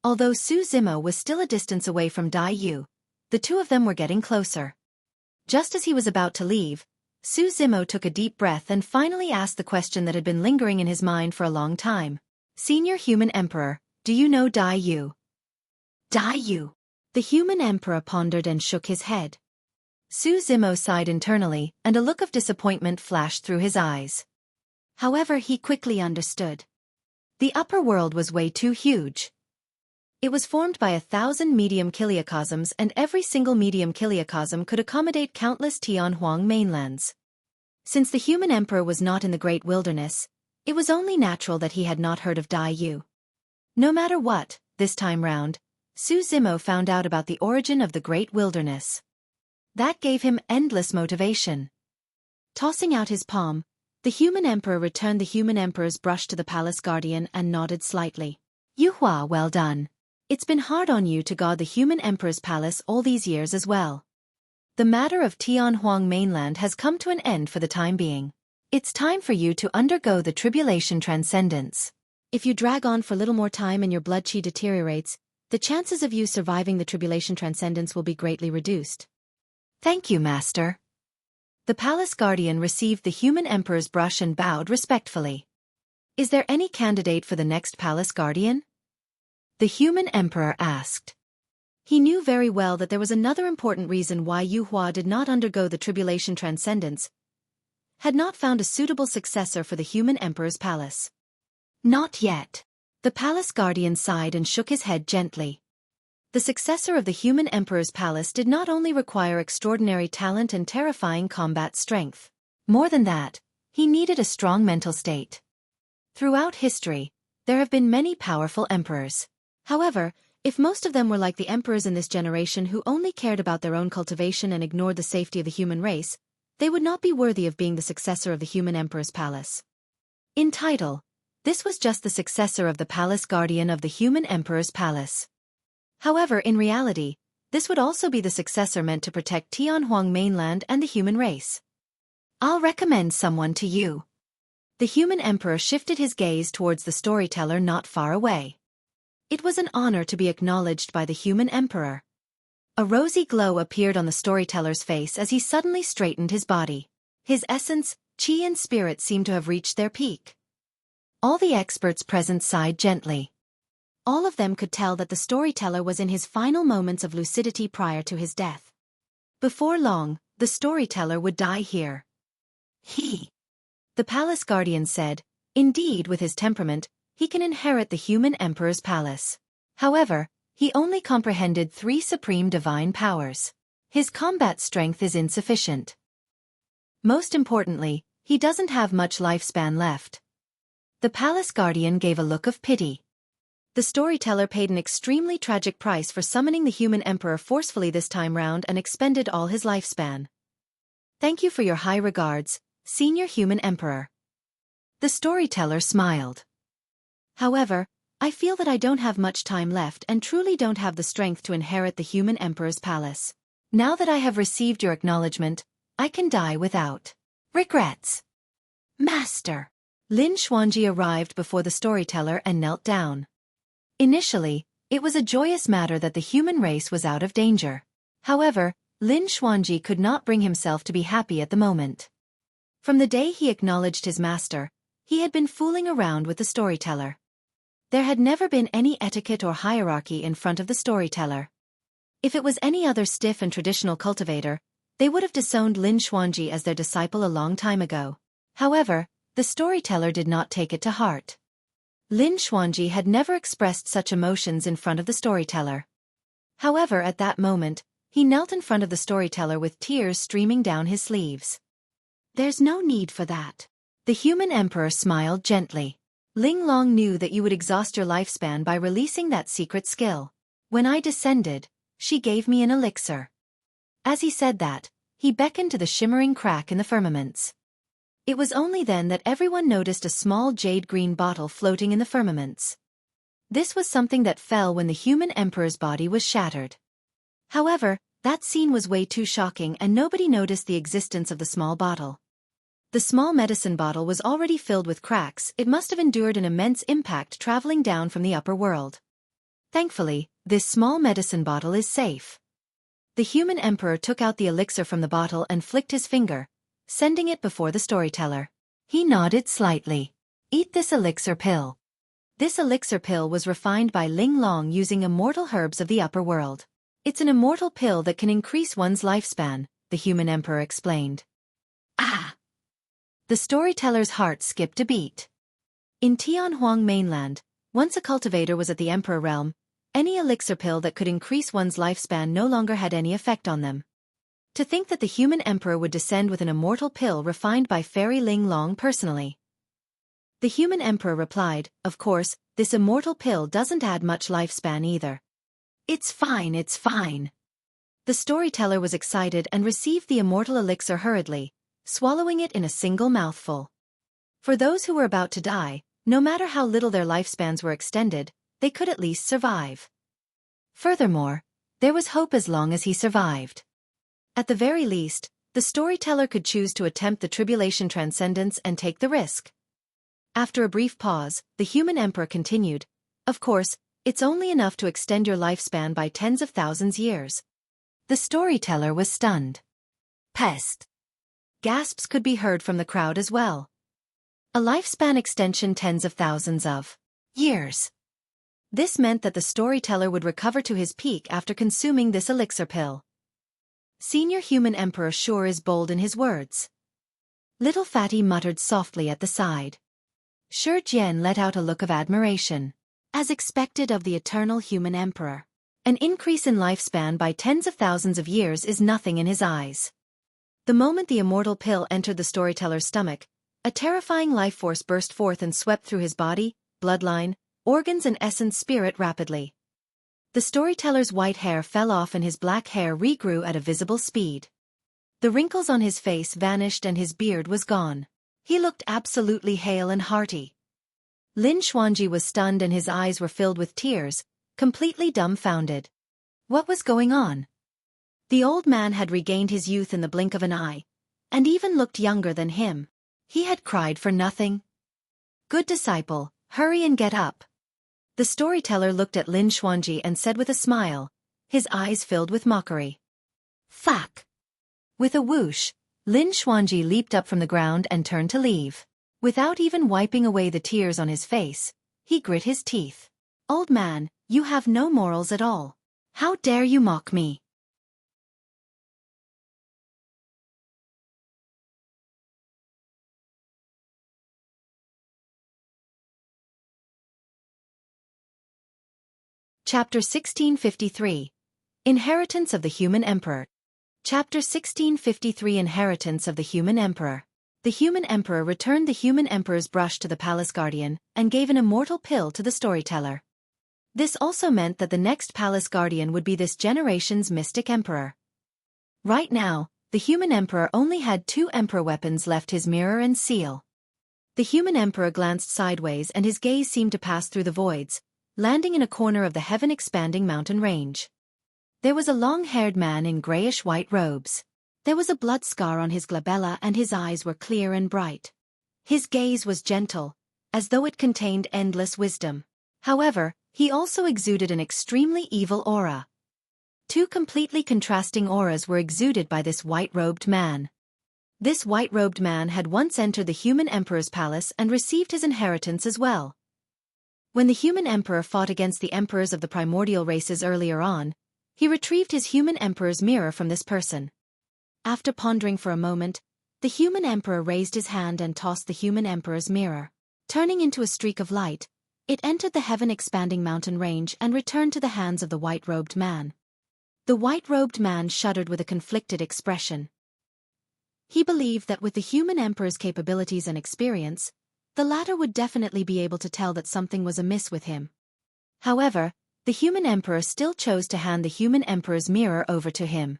Although Su Zimo was still a distance away from Dai Yu, the two of them were getting closer. Just as he was about to leave, Su Zimo took a deep breath and finally asked the question that had been lingering in his mind for a long time. Senior Human Emperor, do you know Dai Yu? Dai Yu. The human emperor pondered and shook his head. Su Zimo sighed internally, and a look of disappointment flashed through his eyes. However, he quickly understood. The upper world was way too huge. It was formed by 1,000 medium chiliocosms, and every single medium chiliocosm could accommodate countless Tianhuang mainlands. Since the human emperor was not in the Great Wilderness, it was only natural that he had not heard of Dai Yu. No matter what, this time round, Su Zimo found out about the origin of the Great Wilderness. That gave him endless motivation. Tossing out his palm, the human emperor returned the human emperor's brush to the palace guardian and nodded slightly. Yuhua, well done. It's been hard on you to guard the human emperor's palace all these years as well. The matter of Tianhuang mainland has come to an end for the time being. It's time for you to undergo the tribulation transcendence. If you drag on for a little more time and your blood chi deteriorates, the chances of you surviving the tribulation transcendence will be greatly reduced. Thank you, Master. The palace guardian received the human emperor's brush and bowed respectfully. Is there any candidate for the next palace guardian? The human emperor asked. He knew very well that there was another important reason why Yuhua did not undergo the tribulation transcendence, had not found a suitable successor for the human emperor's palace. Not yet. The palace guardian sighed and shook his head gently. The successor of the human emperor's palace did not only require extraordinary talent and terrifying combat strength. More than that, he needed a strong mental state. Throughout history, there have been many powerful emperors. However, if most of them were like the emperors in this generation who only cared about their own cultivation and ignored the safety of the human race, they would not be worthy of being the successor of the human emperor's palace. In title, this was just the successor of the palace guardian of the human emperor's palace. However, in reality, this would also be the successor meant to protect Tianhuang mainland and the human race. I'll recommend someone to you. The human emperor shifted his gaze towards the storyteller not far away. It was an honor to be acknowledged by the human emperor. A rosy glow appeared on the storyteller's face as he suddenly straightened his body. His essence, chi and spirit seemed to have reached their peak. All the experts present sighed gently. All of them could tell that the storyteller was in his final moments of lucidity prior to his death. Before long, the storyteller would die here. The palace guardian said, indeed, with his temperament, he can inherit the human emperor's palace. However, he only comprehended 3 supreme divine powers. His combat strength is insufficient. Most importantly, he doesn't have much lifespan left. The palace guardian gave a look of pity. The storyteller paid an extremely tragic price for summoning the human emperor forcefully this time round and expended all his lifespan. Thank you for your high regards, senior human emperor. The storyteller smiled. However, I feel that I don't have much time left and truly don't have the strength to inherit the human emperor's palace. Now that I have received your acknowledgement, I can die without regrets. Master. Lin Xuanji arrived before the storyteller and knelt down. Initially, it was a joyous matter that the human race was out of danger. However, Lin Xuanji could not bring himself to be happy at the moment. From the day he acknowledged his master, he had been fooling around with the storyteller. There had never been any etiquette or hierarchy in front of the storyteller. If it was any other stiff and traditional cultivator, they would have disowned Lin Xuanji as their disciple a long time ago. However, the storyteller did not take it to heart. Lin Xuanji had never expressed such emotions in front of the storyteller. However, at that moment, he knelt in front of the storyteller with tears streaming down his sleeves. There's no need for that. The human emperor smiled gently. Ling Long knew that you would exhaust your lifespan by releasing that secret skill. When I descended, she gave me an elixir. As he said that, he beckoned to the shimmering crack in the firmaments. It was only then that everyone noticed a small jade-green bottle floating in the firmaments. This was something that fell when the human emperor's body was shattered. However, that scene was way too shocking and nobody noticed the existence of the small bottle. The small medicine bottle was already filled with cracks. It must have endured an immense impact traveling down from the upper world. Thankfully, this small medicine bottle is safe. The human emperor took out the elixir from the bottle and flicked his finger, sending it before the storyteller. He nodded slightly. Eat this elixir pill. This elixir pill was refined by Ling Long using immortal herbs of the upper world. It's an immortal pill that can increase one's lifespan, the human emperor explained. Ah! The storyteller's heart skipped a beat. In Tianhuang mainland, once a cultivator was at the emperor realm, any elixir pill that could increase one's lifespan no longer had any effect on them. To think that the human emperor would descend with an immortal pill refined by Fairy Ling Long personally. The human emperor replied, of course, this immortal pill doesn't add much lifespan either. It's fine, it's fine. The storyteller was excited and received the immortal elixir hurriedly, swallowing it in a single mouthful. For those who were about to die, no matter how little their lifespans were extended, they could at least survive. Furthermore, there was hope as long as he survived. At the very least, the storyteller could choose to attempt the tribulation transcendence and take the risk. After a brief pause, the human emperor continued, "Of course, it's only enough to extend your lifespan by tens of thousands years." The storyteller was stunned. Pest! Gasps could be heard from the crowd as well. A lifespan extension tens of thousands of years. This meant that the storyteller would recover to his peak after consuming this elixir pill. Senior human emperor sure is bold in his words. Little Fatty muttered softly at the side. Shi Jian let out a look of admiration. As expected of the eternal human emperor, an increase in lifespan by tens of thousands of years is nothing in his eyes. The moment the immortal pill entered the storyteller's stomach, a terrifying life force burst forth and swept through his body, bloodline, organs and essence spirit rapidly. The storyteller's white hair fell off and his black hair regrew at a visible speed. The wrinkles on his face vanished and his beard was gone. He looked absolutely hale and hearty. Lin Xuanji was stunned and his eyes were filled with tears, completely dumbfounded. What was going on? The old man had regained his youth in the blink of an eye, and even looked younger than him. He had cried for nothing. Good disciple, hurry and get up. The storyteller looked at Lin Xuanji and said with a smile, his eyes filled with mockery. Fuck! With a whoosh, Lin Xuanji leaped up from the ground and turned to leave. Without even wiping away the tears on his face, he grit his teeth. Old man, you have no morals at all. How dare you mock me? Chapter 1653. Inheritance of the Human Emperor. Chapter 1653. Inheritance of the Human Emperor. The Human Emperor returned the Human Emperor's brush to the Palace Guardian and gave an immortal pill to the storyteller. This also meant that the next Palace Guardian would be this generation's mystic emperor. Right now, the Human Emperor only had 2 emperor weapons left: his mirror and seal. The Human Emperor glanced sideways and his gaze seemed to pass through the voids, landing in a corner of the heaven-expanding mountain range. There was a long-haired man in grayish-white robes. There was a blood scar on his glabella and his eyes were clear and bright. His gaze was gentle, as though it contained endless wisdom. However, he also exuded an extremely evil aura. 2 completely contrasting auras were exuded by this white-robed man. This white-robed man had once entered the Human Emperor's palace and received his inheritance as well. When the Human Emperor fought against the emperors of the primordial races earlier on, he retrieved his Human Emperor's mirror from this person. After pondering for a moment, the Human Emperor raised his hand and tossed the Human Emperor's mirror. Turning into a streak of light, it entered the heaven-expanding mountain range and returned to the hands of the white-robed man. The white-robed man shuddered with a conflicted expression. He believed that with the Human Emperor's capabilities and experience, the latter would definitely be able to tell that something was amiss with him. However, the Human Emperor still chose to hand the Human Emperor's mirror over to him.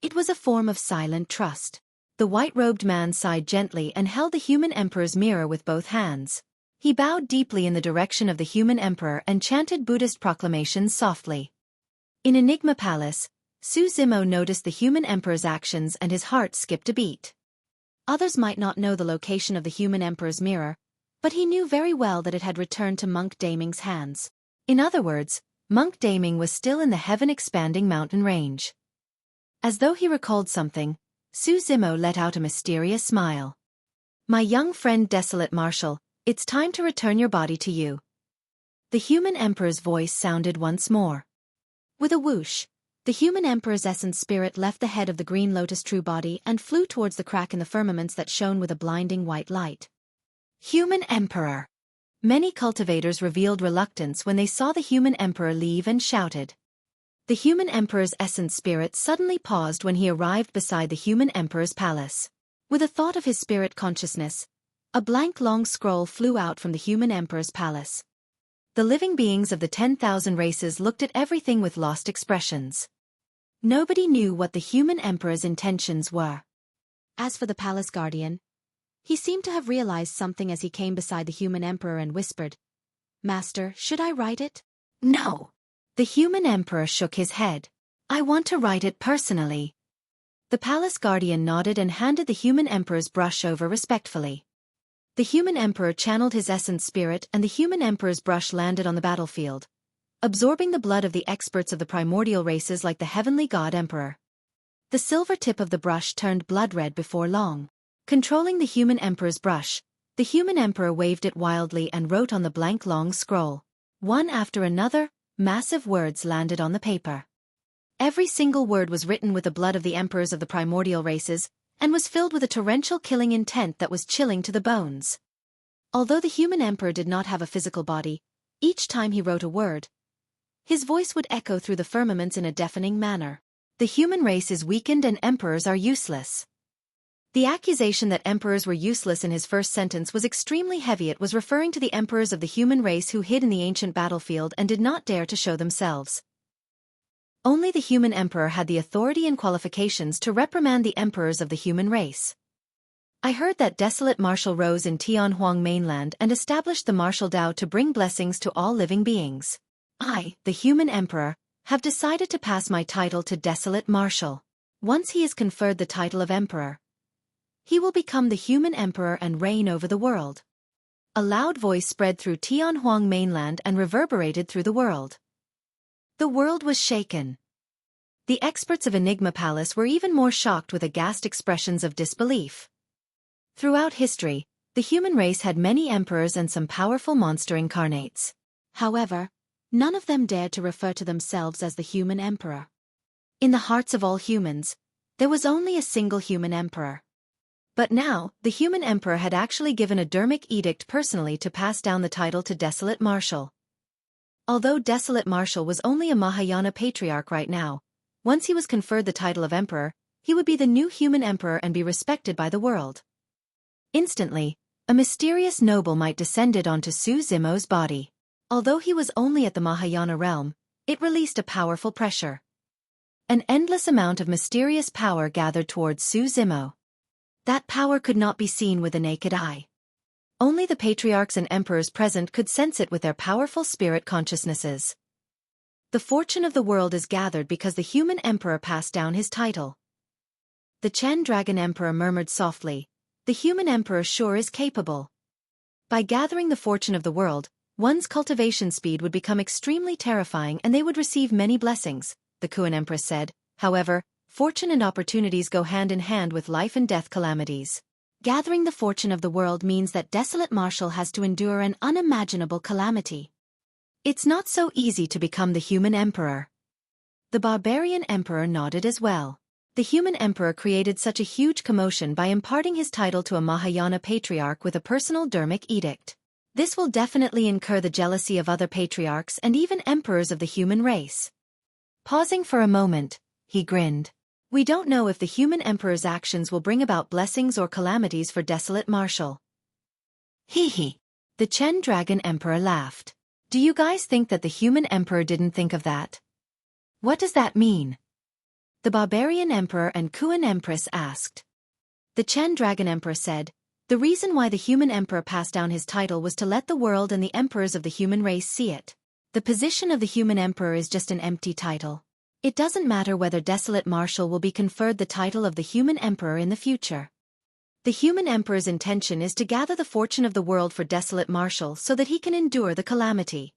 It was a form of silent trust. The white-robed man sighed gently and held the Human Emperor's mirror with both hands. He bowed deeply in the direction of the Human Emperor and chanted Buddhist proclamations softly. In Enigma Palace, Su Zimo noticed the Human Emperor's actions and his heart skipped a beat. Others might not know the location of the Human Emperor's mirror, but he knew very well that it had returned to Monk Daming's hands. In other words, Monk Daming was still in the heaven-expanding mountain range. As though he recalled something, Su Zimo let out a mysterious smile. My young friend Desolate Marshal, it's time to return your body to you. The Human Emperor's voice sounded once more. With a whoosh, the Human Emperor's essence spirit left the head of the Green Lotus true body and flew towards the crack in the firmaments that shone with a blinding white light. Human Emperor! Many cultivators revealed reluctance when they saw the Human Emperor leave and shouted. The Human Emperor's essence spirit suddenly paused when he arrived beside the Human Emperor's palace. With a thought of his spirit consciousness, a blank long scroll flew out from the Human Emperor's palace. The living beings of the 10,000 races looked at everything with lost expressions. Nobody knew what the human emperor's intentions were. As for the palace guardian, he seemed to have realized something as he came beside the human emperor and whispered, "Master, should I write it?" "No." The human emperor shook his head. "I want to write it personally." The palace guardian nodded and handed the human emperor's brush over respectfully. The human emperor channeled his essence spirit and the human emperor's brush landed on the battlefield, absorbing the blood of the experts of the primordial races like the heavenly god emperor. The silver tip of the brush turned blood red before long. Controlling the human emperor's brush, the human emperor waved it wildly and wrote on the blank long scroll. One after another, massive words landed on the paper. Every single word was written with the blood of the emperors of the primordial races, and was filled with a torrential killing intent that was chilling to the bones. Although the human emperor did not have a physical body, each time he wrote a word, his voice would echo through the firmaments in a deafening manner. The human race is weakened and emperors are useless. The accusation that emperors were useless in his first sentence was extremely heavy. It was referring to the emperors of the human race who hid in the ancient battlefield and did not dare to show themselves. Only the human emperor had the authority and qualifications to reprimand the emperors of the human race. I heard that desolate martial rose in Tianhuang mainland and established the martial Dao to bring blessings to all living beings. I, the human emperor, have decided to pass my title to Desolate Marshal. Once he is conferred the title of emperor, he will become the human emperor and reign over the world. A loud voice spread through Tianhuang mainland and reverberated through the world. The world was shaken. The experts of Enigma Palace were even more shocked with aghast expressions of disbelief. Throughout history, the human race had many emperors and some powerful monster incarnates. However, none of them dared to refer to themselves as the human emperor. In the hearts of all humans, there was only a single human emperor. But now, the human emperor had actually given a dermic edict personally to pass down the title to Desolate Marshal. Although Desolate Marshal was only a Mahayana patriarch right now, once he was conferred the title of emperor, he would be the new human emperor and be respected by the world. Instantly, a mysterious noble might descended onto Su Zimo's body. Although he was only at the Mahayana realm, it released a powerful pressure. An endless amount of mysterious power gathered towards Su Zimo. That power could not be seen with the naked eye. Only the patriarchs and emperors present could sense it with their powerful spirit consciousnesses. The fortune of the world is gathered because the human emperor passed down his title. The Chen Dragon Emperor murmured softly, "The human emperor sure is capable." By gathering the fortune of the world, one's cultivation speed would become extremely terrifying and they would receive many blessings, the Kuan Empress said. However, fortune and opportunities go hand in hand with life and death calamities. Gathering the fortune of the world means that Desolate Marshal has to endure an unimaginable calamity. It's not so easy to become the human emperor. The barbarian emperor nodded as well. The human emperor created such a huge commotion by imparting his title to a Mahayana patriarch with a personal dermic edict. This will definitely incur the jealousy of other patriarchs and even emperors of the human race. Pausing for a moment, he grinned. We don't know if the human emperor's actions will bring about blessings or calamities for Desolate Marshal. Hee hee. The Chen Dragon Emperor laughed. Do you guys think that the human emperor didn't think of that? What does that mean? The barbarian emperor and Kuan Empress asked. The Chen Dragon Emperor said, the reason why the human emperor passed down his title was to let the world and the emperors of the human race see it. The position of the human emperor is just an empty title. It doesn't matter whether Desolate Marshal will be conferred the title of the human emperor in the future. The human emperor's intention is to gather the fortune of the world for Desolate Marshal so that he can endure the calamity.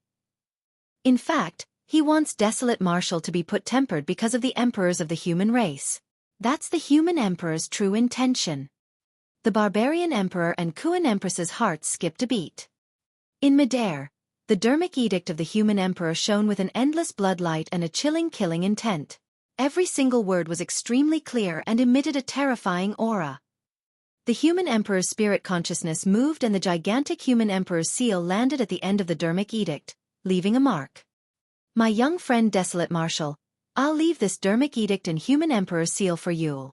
In fact, he wants Desolate Marshal to be put-tempered because of the emperors of the human race. That's the human emperor's true intention. The barbarian emperor and Kuan Empress's hearts skipped a beat. In midair, the dermic edict of the human emperor shone with an endless bloodlight and a chilling killing intent. Every single word was extremely clear and emitted a terrifying aura. The human emperor's spirit consciousness moved and the gigantic human emperor's seal landed at the end of the dermic edict, leaving a mark. My young friend Desolate Marshal, I'll leave this dermic edict and human emperor's seal for you.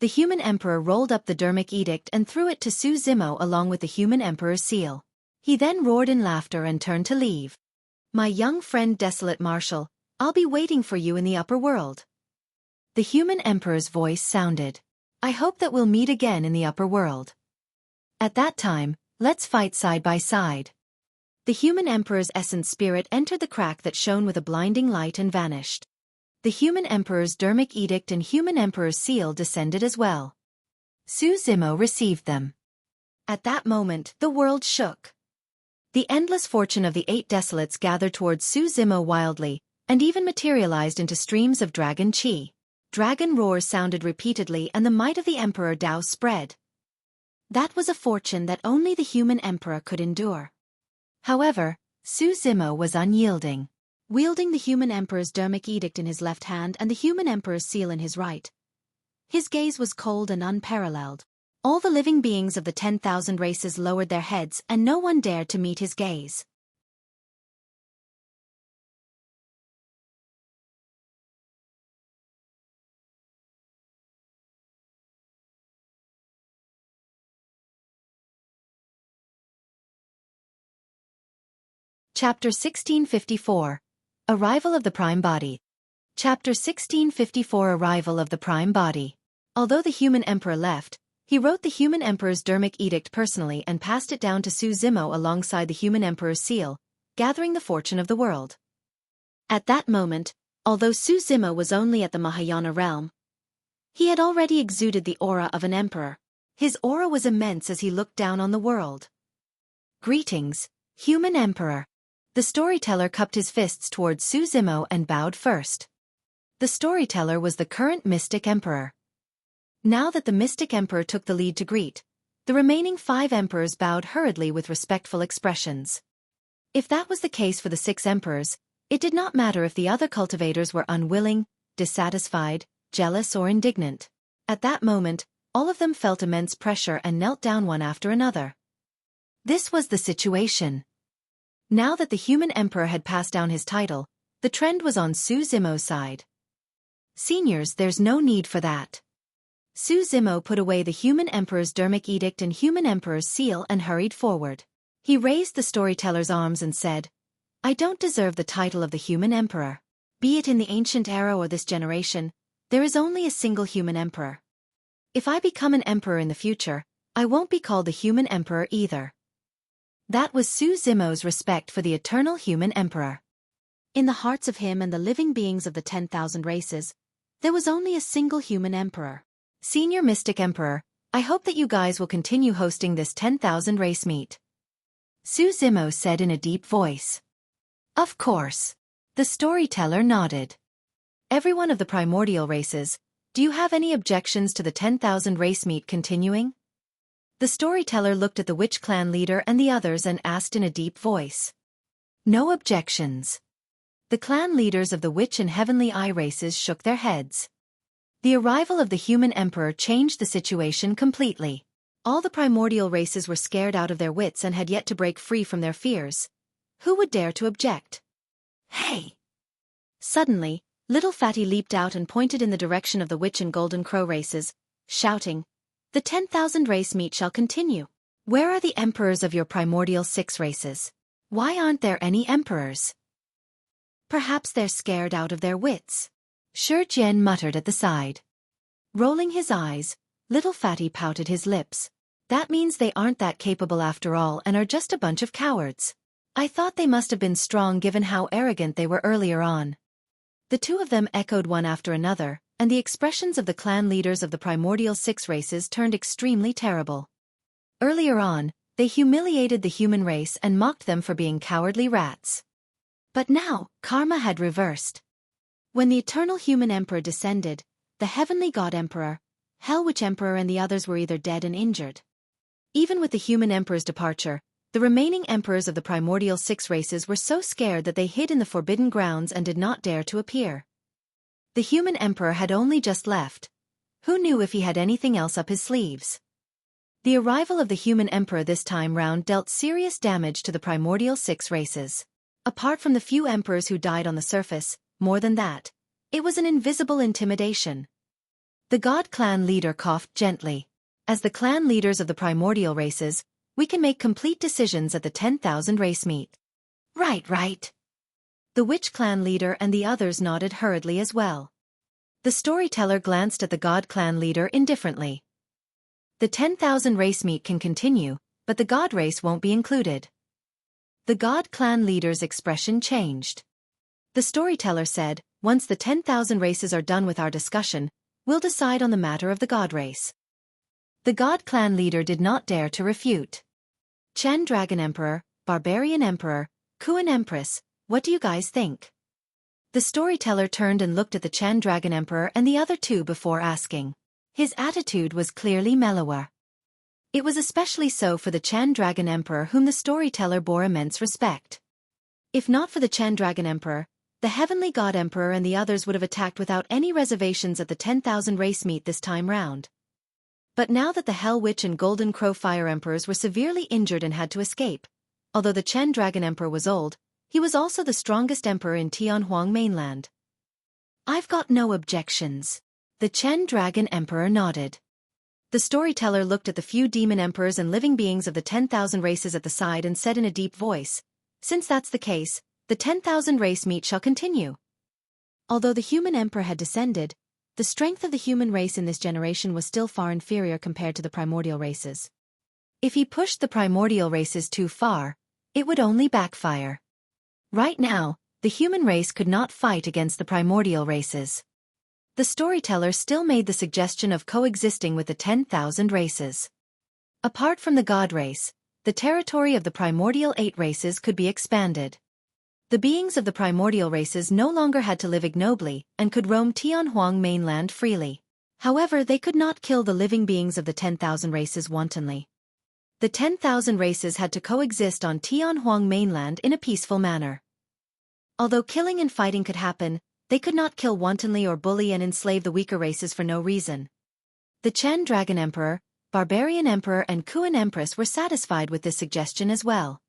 The human emperor rolled up the dermic edict and threw it to Su Zimo along with the human emperor's seal. He then roared in laughter and turned to leave. My young friend Desolate Marshal, I'll be waiting for you in the upper world. The human emperor's voice sounded. I hope that we'll meet again in the upper world. At that time, let's fight side by side. The human emperor's essence spirit entered the crack that shone with a blinding light and vanished. The human emperor's dermic edict and human emperor's seal descended as well. Su Zimo received them. At that moment, the world shook. The endless fortune of the 8 desolates gathered towards Su Zimo wildly, and even materialized into streams of dragon chi. Dragon roars sounded repeatedly and the might of the Emperor Dao spread. That was a fortune that only the human emperor could endure. However, Su Zimo was unyielding. Wielding the human emperor's dermic edict in his left hand and the human emperor's seal in his right, his gaze was cold and unparalleled. All the living beings of the 10,000 races lowered their heads and no one dared to meet his gaze. Chapter 1654. Arrival of the Prime Body. Chapter 1654. Arrival of the Prime Body. Although the human emperor left, he wrote the human emperor's dermic edict personally and passed it down to Su Zimo alongside the human emperor's seal, gathering the fortune of the world. At that moment, although Su Zimo was only at the Mahayana realm, he had already exuded the aura of an emperor. His aura was immense as he looked down on the world. Greetings, human emperor. The storyteller cupped his fists towards Su Zimo and bowed first. The storyteller was the current mystic emperor. Now that the mystic emperor took the lead to greet, the remaining 5 emperors bowed hurriedly with respectful expressions. If that was the case for the 6 emperors, it did not matter if the other cultivators were unwilling, dissatisfied, jealous or indignant. At that moment, all of them felt immense pressure and knelt down one after another. This was the situation. Now that the human emperor had passed down his title, the trend was on Su Zimo's side. Seniors, there's no need for that. Su Zimo put away the human emperor's dermic edict and human emperor's seal and hurried forward. He raised the storyteller's arms and said, I don't deserve the title of the human emperor. Be it in the ancient era or this generation, there is only a single human emperor. If I become an emperor in the future, I won't be called the human emperor either. That was Su Zimo's respect for the eternal human emperor. In the hearts of him and the living beings of the 10,000 races, there was only a single human emperor. Senior Mystic Emperor, I hope that you guys will continue hosting this 10,000 race meet. Su Zimo said in a deep voice. Of course. The storyteller nodded. Everyone of the primordial races, do you have any objections to the 10,000 race meet continuing? The storyteller looked at the witch clan leader and the others and asked in a deep voice. No objections. The clan leaders of the witch and heavenly eye races shook their heads. The arrival of the human emperor changed the situation completely. All the primordial races were scared out of their wits and had yet to break free from their fears. Who would dare to object? Hey! Suddenly, Little Fatty leaped out and pointed in the direction of the witch and golden crow races, shouting, The 10,000 race meet shall continue. Where are the emperors of your primordial 6 races? Why aren't there any emperors? Perhaps they're scared out of their wits. Xueqi muttered at the side. Rolling his eyes, Little Fatty pouted his lips. That means they aren't that capable after all and are just a bunch of cowards. I thought they must have been strong given how arrogant they were earlier on. The two of them echoed one after another, and the expressions of the clan leaders of the primordial 6 races turned extremely terrible. Earlier on, they humiliated the human race and mocked them for being cowardly rats. But now, karma had reversed. When the eternal human emperor descended, the heavenly god emperor, Hell Witch Emperor and the others were either dead and injured. Even with the human emperor's departure, the remaining emperors of the primordial 6 races were so scared that they hid in the forbidden grounds and did not dare to appear. The human emperor had only just left. Who knew if he had anything else up his sleeves? The arrival of the human emperor this time round dealt serious damage to the primordial 6 races. Apart from the few emperors who died on the surface, more than that, it was an invisible intimidation. The god clan leader coughed gently. As the clan leaders of the primordial races, we can make complete decisions at the 10,000 race meet. Right. The witch clan leader and the others nodded hurriedly as well. The storyteller glanced at the God Clan leader indifferently. The 10,000 race meet can continue, but the God race won't be included. The God Clan leader's expression changed. The storyteller said, once the 10,000 races are done with our discussion, we'll decide on the matter of the God race. The God Clan leader did not dare to refute. Chen Dragon Emperor, Barbarian Emperor, Kuan Empress, what do you guys think? The storyteller turned and looked at the Chen Dragon Emperor and the other two before asking. His attitude was clearly mellower. It was especially so for the Chen Dragon Emperor, whom the storyteller bore immense respect. If not for the Chen Dragon Emperor, the Heavenly God Emperor and the others would have attacked without any reservations at the 10,000 race meet this time round. But now that the Hell Witch and Golden Crow Fire Emperors were severely injured and had to escape, although the Chen Dragon Emperor was old, he was also the strongest emperor in Tianhuang mainland. I've got no objections. The Chen Dragon Emperor nodded. The storyteller looked at the few demon emperors and living beings of the 10,000 races at the side and said in a deep voice, since that's the case, the 10,000 race meet shall continue. Although the human emperor had descended, the strength of the human race in this generation was still far inferior compared to the primordial races. If he pushed the primordial races too far, it would only backfire. Right now, the human race could not fight against the primordial races. The storyteller still made the suggestion of coexisting with the 10,000 races. Apart from the God race, the territory of the primordial 8 races could be expanded. The beings of the primordial races no longer had to live ignobly and could roam Tianhuang mainland freely. However, they could not kill the living beings of the 10,000 races wantonly. The 10,000 races had to coexist on Tianhuang mainland in a peaceful manner. Although killing and fighting could happen, they could not kill wantonly or bully and enslave the weaker races for no reason. The Chen Dragon Emperor, Barbarian Emperor and Kuan Empress were satisfied with this suggestion as well.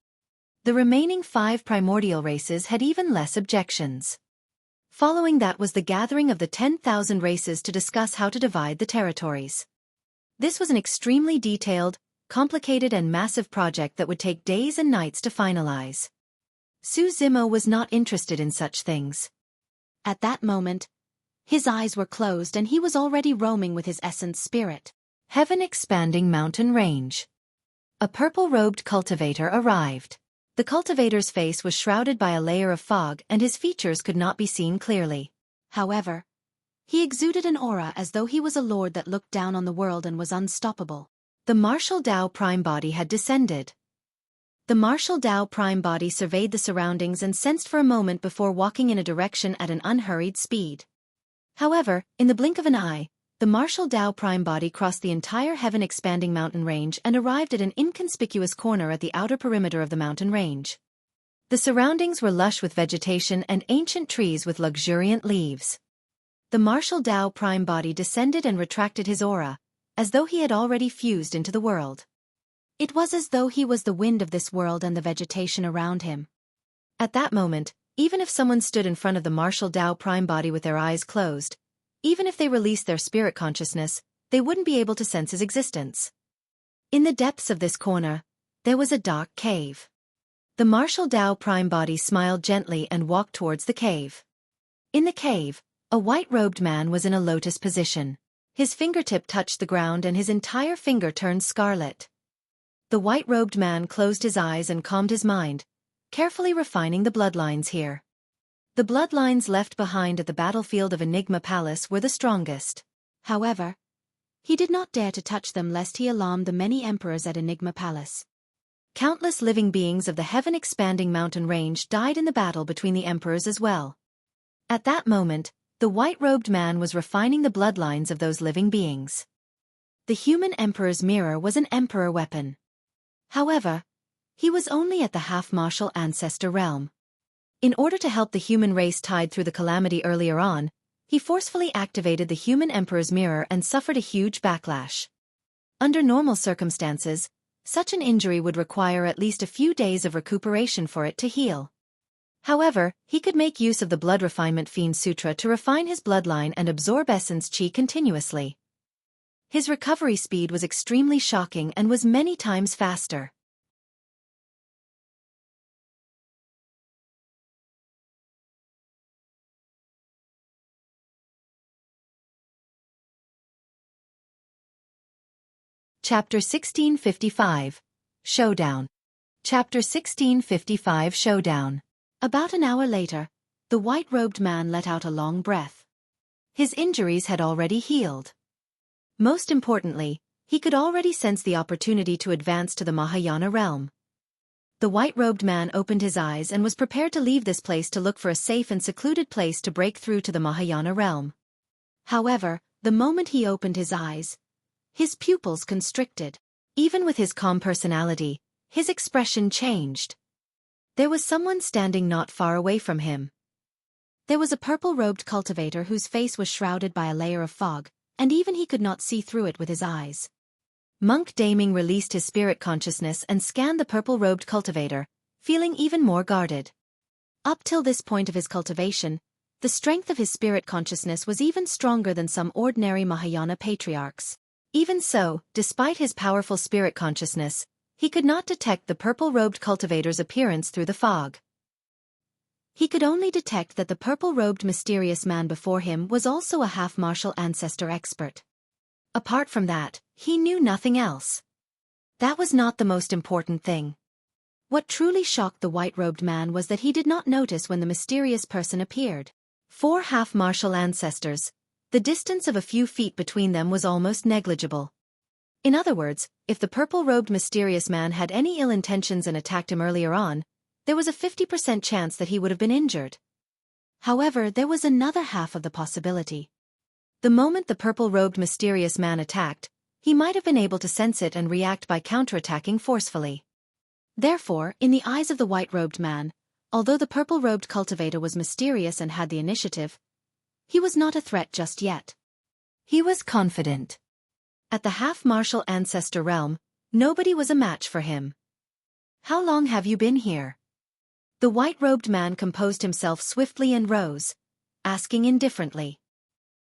The remaining 5 primordial races had even less objections. Following that was the gathering of the 10,000 races to discuss how to divide the territories. This was an extremely detailed, complicated and massive project that would take days and nights to finalize. Su Zimo was not interested in such things. At that moment, his eyes were closed and he was already roaming with his essence spirit. Heaven expanding mountain range. A purple-robed cultivator arrived. The cultivator's face was shrouded by a layer of fog and his features could not be seen clearly. However, he exuded an aura as though he was a lord that looked down on the world and was unstoppable. The martial Tao prime body had descended. The martial Tao prime body surveyed the surroundings and sensed for a moment before walking in a direction at an unhurried speed. However, in the blink of an eye, the martial Tao prime body crossed the entire heaven-expanding mountain range and arrived at an inconspicuous corner at the outer perimeter of the mountain range. The surroundings were lush with vegetation and ancient trees with luxuriant leaves. The martial Tao prime body descended and retracted his aura, as though he had already fused into the world. It was as though he was the wind of this world and the vegetation around him. At that moment, even if someone stood in front of the martial Tao prime body with their eyes closed, even if they released their spirit consciousness, they wouldn't be able to sense his existence. In the depths of this corner, there was a dark cave. The martial Tao prime body smiled gently and walked towards the cave. In the cave, a white-robed man was in a lotus position. His fingertip touched the ground and his entire finger turned scarlet. The white-robed man closed his eyes and calmed his mind, carefully refining the bloodlines here. The bloodlines left behind at the battlefield of Enigma Palace were the strongest. However, he did not dare to touch them lest he alarm the many emperors at Enigma Palace. Countless living beings of the heaven-expanding mountain range died in the battle between the emperors as well. At that moment, the white-robed man was refining the bloodlines of those living beings. The human emperor's mirror was an emperor weapon. However, he was only at the half-martial ancestor realm. In order to help the human race tide through the calamity earlier on, he forcefully activated the human emperor's mirror and suffered a huge backlash. Under normal circumstances, such an injury would require at least a few days of recuperation for it to heal. However, he could make use of the Blood Refinement Fiend Sutra to refine his bloodline and absorb essence chi continuously. His recovery speed was extremely shocking and was many times faster. Chapter 1655. Showdown. Chapter 1655 Showdown. About an hour later, the white-robed man let out a long breath. His injuries had already healed. Most importantly, he could already sense the opportunity to advance to the Mahayana realm. The white-robed man opened his eyes and was prepared to leave this place to look for a safe and secluded place to break through to the Mahayana realm. However, the moment he opened his eyes, his pupils constricted. Even with his calm personality, his expression changed. There was someone standing not far away from him. There was a purple-robed cultivator whose face was shrouded by a layer of fog, and even he could not see through it with his eyes. Monk Daming released his spirit consciousness and scanned the purple-robed cultivator, feeling even more guarded. Up till this point of his cultivation, the strength of his spirit consciousness was even stronger than some ordinary Mahayana patriarchs. Even so, despite his powerful spirit consciousness, he could not detect the purple-robed cultivator's appearance through the fog. He could only detect that the purple-robed mysterious man before him was also a half-martial ancestor expert. Apart from that, he knew nothing else. That was not the most important thing. What truly shocked the white-robed man was that he did not notice when the mysterious person appeared. 4 half-martial ancestors. The distance of a few feet between them was almost negligible. In other words, if the purple-robed mysterious man had any ill intentions and attacked him earlier on, there was a 50% chance that he would have been injured. However, there was another half of the possibility. The moment the purple-robed mysterious man attacked, he might have been able to sense it and react by counterattacking forcefully. Therefore, in the eyes of the white-robed man, although the purple-robed cultivator was mysterious and had the initiative, he was not a threat just yet. He was confident. At the half-martial ancestor realm, nobody was a match for him. How long have you been here? The white-robed man composed himself swiftly and rose, asking indifferently.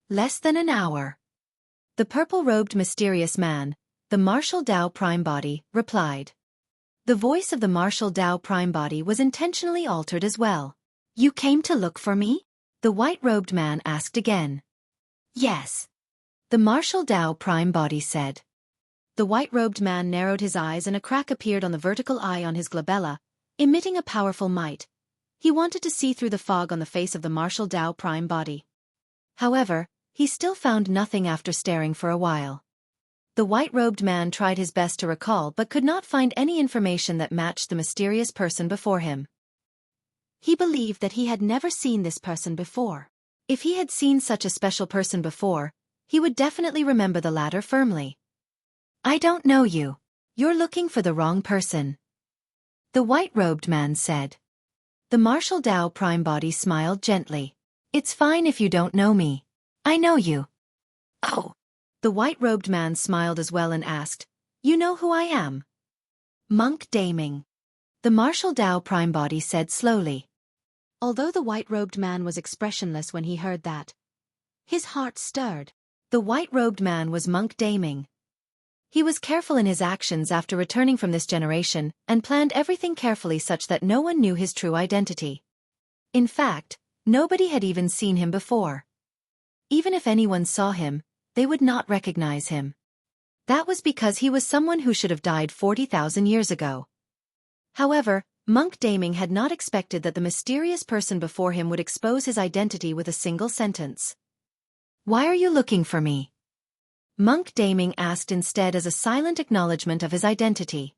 Less than an hour. The purple-robed mysterious man, the martial Dao prime body, replied. The voice of the martial Dao prime body was intentionally altered as well. You came to look for me? The white-robed man asked again. Yes. The martial Dao prime body said. The white-robed man narrowed his eyes and a crack appeared on the vertical eye on his glabella, emitting a powerful might. He wanted to see through the fog on the face of the martial Dao prime body. However, he still found nothing after staring for a while. The white-robed man tried his best to recall but could not find any information that matched the mysterious person before him. He believed that he had never seen this person before. If he had seen such a special person before, he would definitely remember the latter firmly. I don't know you. You're looking for the wrong person. The white-robed man said. The martial Dao prime body smiled gently. It's fine if you don't know me. I know you. Oh. The white-robed man smiled as well and asked, You know who I am? Monk Daming. The martial Dao prime body said slowly. Although the white-robed man was expressionless when he heard that, his heart stirred. The white-robed man was Monk Daming. He was careful in his actions after returning from this generation and planned everything carefully such that no one knew his true identity. In fact, nobody had even seen him before. Even if anyone saw him, they would not recognize him. That was because he was someone who should have died 40,000 years ago. However, Monk Daming had not expected that the mysterious person before him would expose his identity with a single sentence. Why are you looking for me? Monk Daming asked instead as a silent acknowledgement of his identity.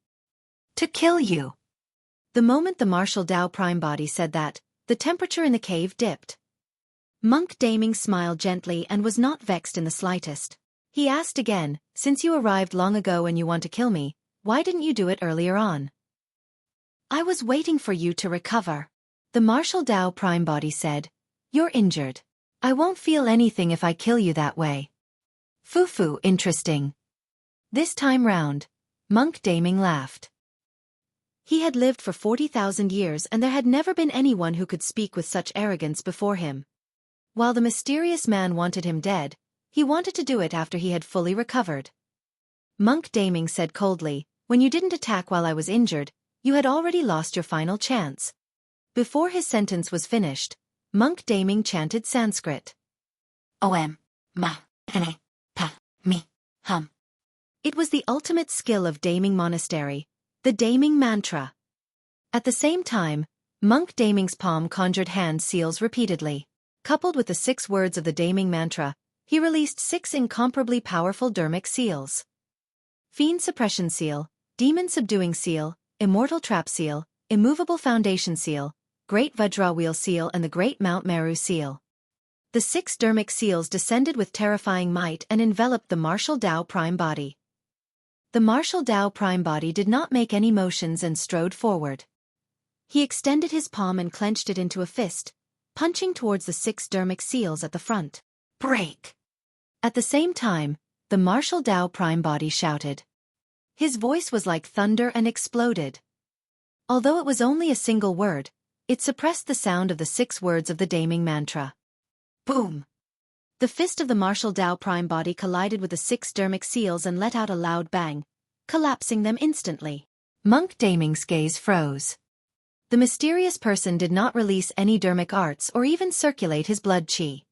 To kill you. The moment the martial Dao prime body said that, the temperature in the cave dipped. Monk Daming smiled gently and was not vexed in the slightest. He asked again, Since you arrived long ago and you want to kill me, why didn't you do it earlier on? I was waiting for you to recover. The martial Dao prime body said. You're injured. I won't feel anything if I kill you that way. Foo-foo, interesting. This time round, Monk Daming laughed. He had lived for 40,000 years and there had never been anyone who could speak with such arrogance before him. While the mysterious man wanted him dead, he wanted to do it after he had fully recovered. Monk Daming said coldly, When you didn't attack while I was injured, you had already lost your final chance. Before his sentence was finished, Monk Daming chanted Sanskrit. Om, ma, ene, pa, mi, hum. It was the ultimate skill of Daming Monastery, the Daming Mantra. At the same time, Monk Daming's palm conjured hand seals repeatedly. Coupled with the 6 words of the Daming Mantra, he released 6 incomparably powerful dermic seals. Fiend Suppression Seal, Demon Subduing Seal, Immortal Trap Seal, Immovable Foundation Seal, Great Vajra Wheel Seal and the Great Mount Meru Seal. The 6 dermic seals descended with terrifying might and enveloped the Martial Dao Prime Body. The Martial Dao Prime Body did not make any motions and strode forward. He extended his palm and clenched it into a fist, punching towards the 6 dermic seals at the front. Break! At the same time, the Martial Dao Prime Body shouted. His voice was like thunder and exploded. Although it was only a single word, it suppressed the sound of the 6 words of the Daming Mantra. Boom! The fist of the Martial Dao Prime Body collided with the 6 dermic seals and let out a loud bang, collapsing them instantly. Monk Daming's gaze froze. The mysterious person did not release any dermic arts or even circulate his blood chi.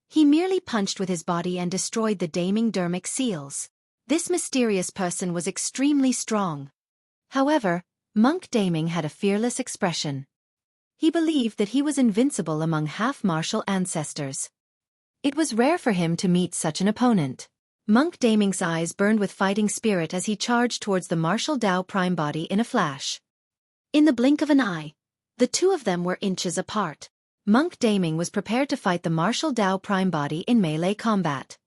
He merely punched with his body and destroyed the Daming dermic seals. This mysterious person was extremely strong. However, Monk Daming had a fearless expression. He believed that he was invincible among half-martial ancestors. It was rare for him to meet such an opponent. Monk Daming's eyes burned with fighting spirit as he charged towards the Martial Dao Prime Body in a flash. In the blink of an eye, the 2 of them were inches apart. Monk Daming was prepared to fight the Martial Dao Prime Body in melee combat.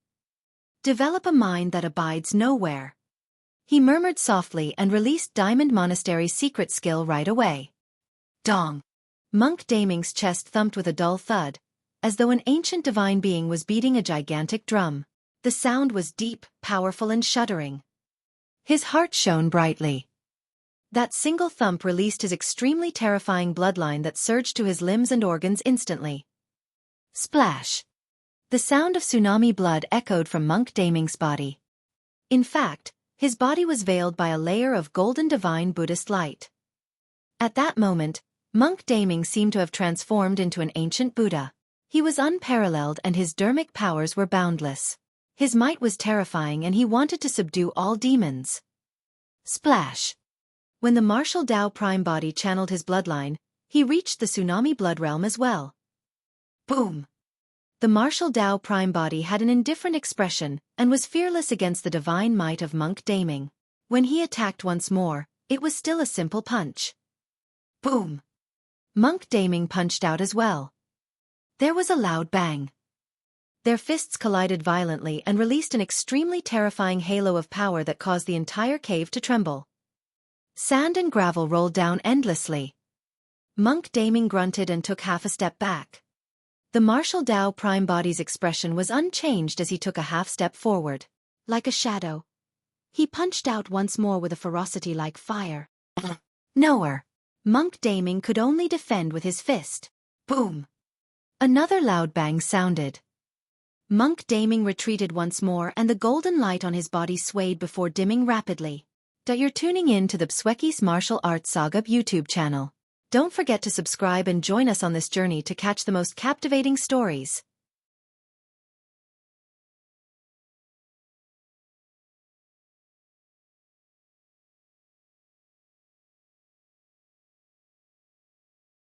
Develop a mind that abides nowhere. He murmured softly and released Diamond Monastery's secret skill right away. Dong! Monk Daming's chest thumped with a dull thud, as though an ancient divine being was beating a gigantic drum. The sound was deep, powerful and shuddering. His heart shone brightly. That single thump released his extremely terrifying bloodline that surged to his limbs and organs instantly. Splash! The sound of tsunami blood echoed from Monk Daming's body. In fact, his body was veiled by a layer of golden divine Buddhist light. At that moment, Monk Daming seemed to have transformed into an ancient Buddha. He was unparalleled and his dermic powers were boundless. His might was terrifying and he wanted to subdue all demons. Splash! When the Martial Dao Prime Body channeled his bloodline, he reached the tsunami blood realm as well. Boom! The Martial Dao Prime Body had an indifferent expression and was fearless against the divine might of Monk Daming. When he attacked once more, it was still a simple punch. Boom! Monk Daming punched out as well. There was a loud bang. Their fists collided violently and released an extremely terrifying halo of power that caused the entire cave to tremble. Sand and gravel rolled down endlessly. Monk Daming grunted and took half a step back. The Martial Dao Prime Body's expression was unchanged as he took a half step forward. Like a shadow, he punched out once more with a ferocity like fire. Nowhere. Monk Daming could only defend with his fist. Boom! Another loud bang sounded. Monk Daming retreated once more and the golden light on his body swayed before dimming rapidly. You're tuning in to the Xueqi's Martial Arts Saga YouTube channel. Don't forget to subscribe and join us on this journey to catch the most captivating stories.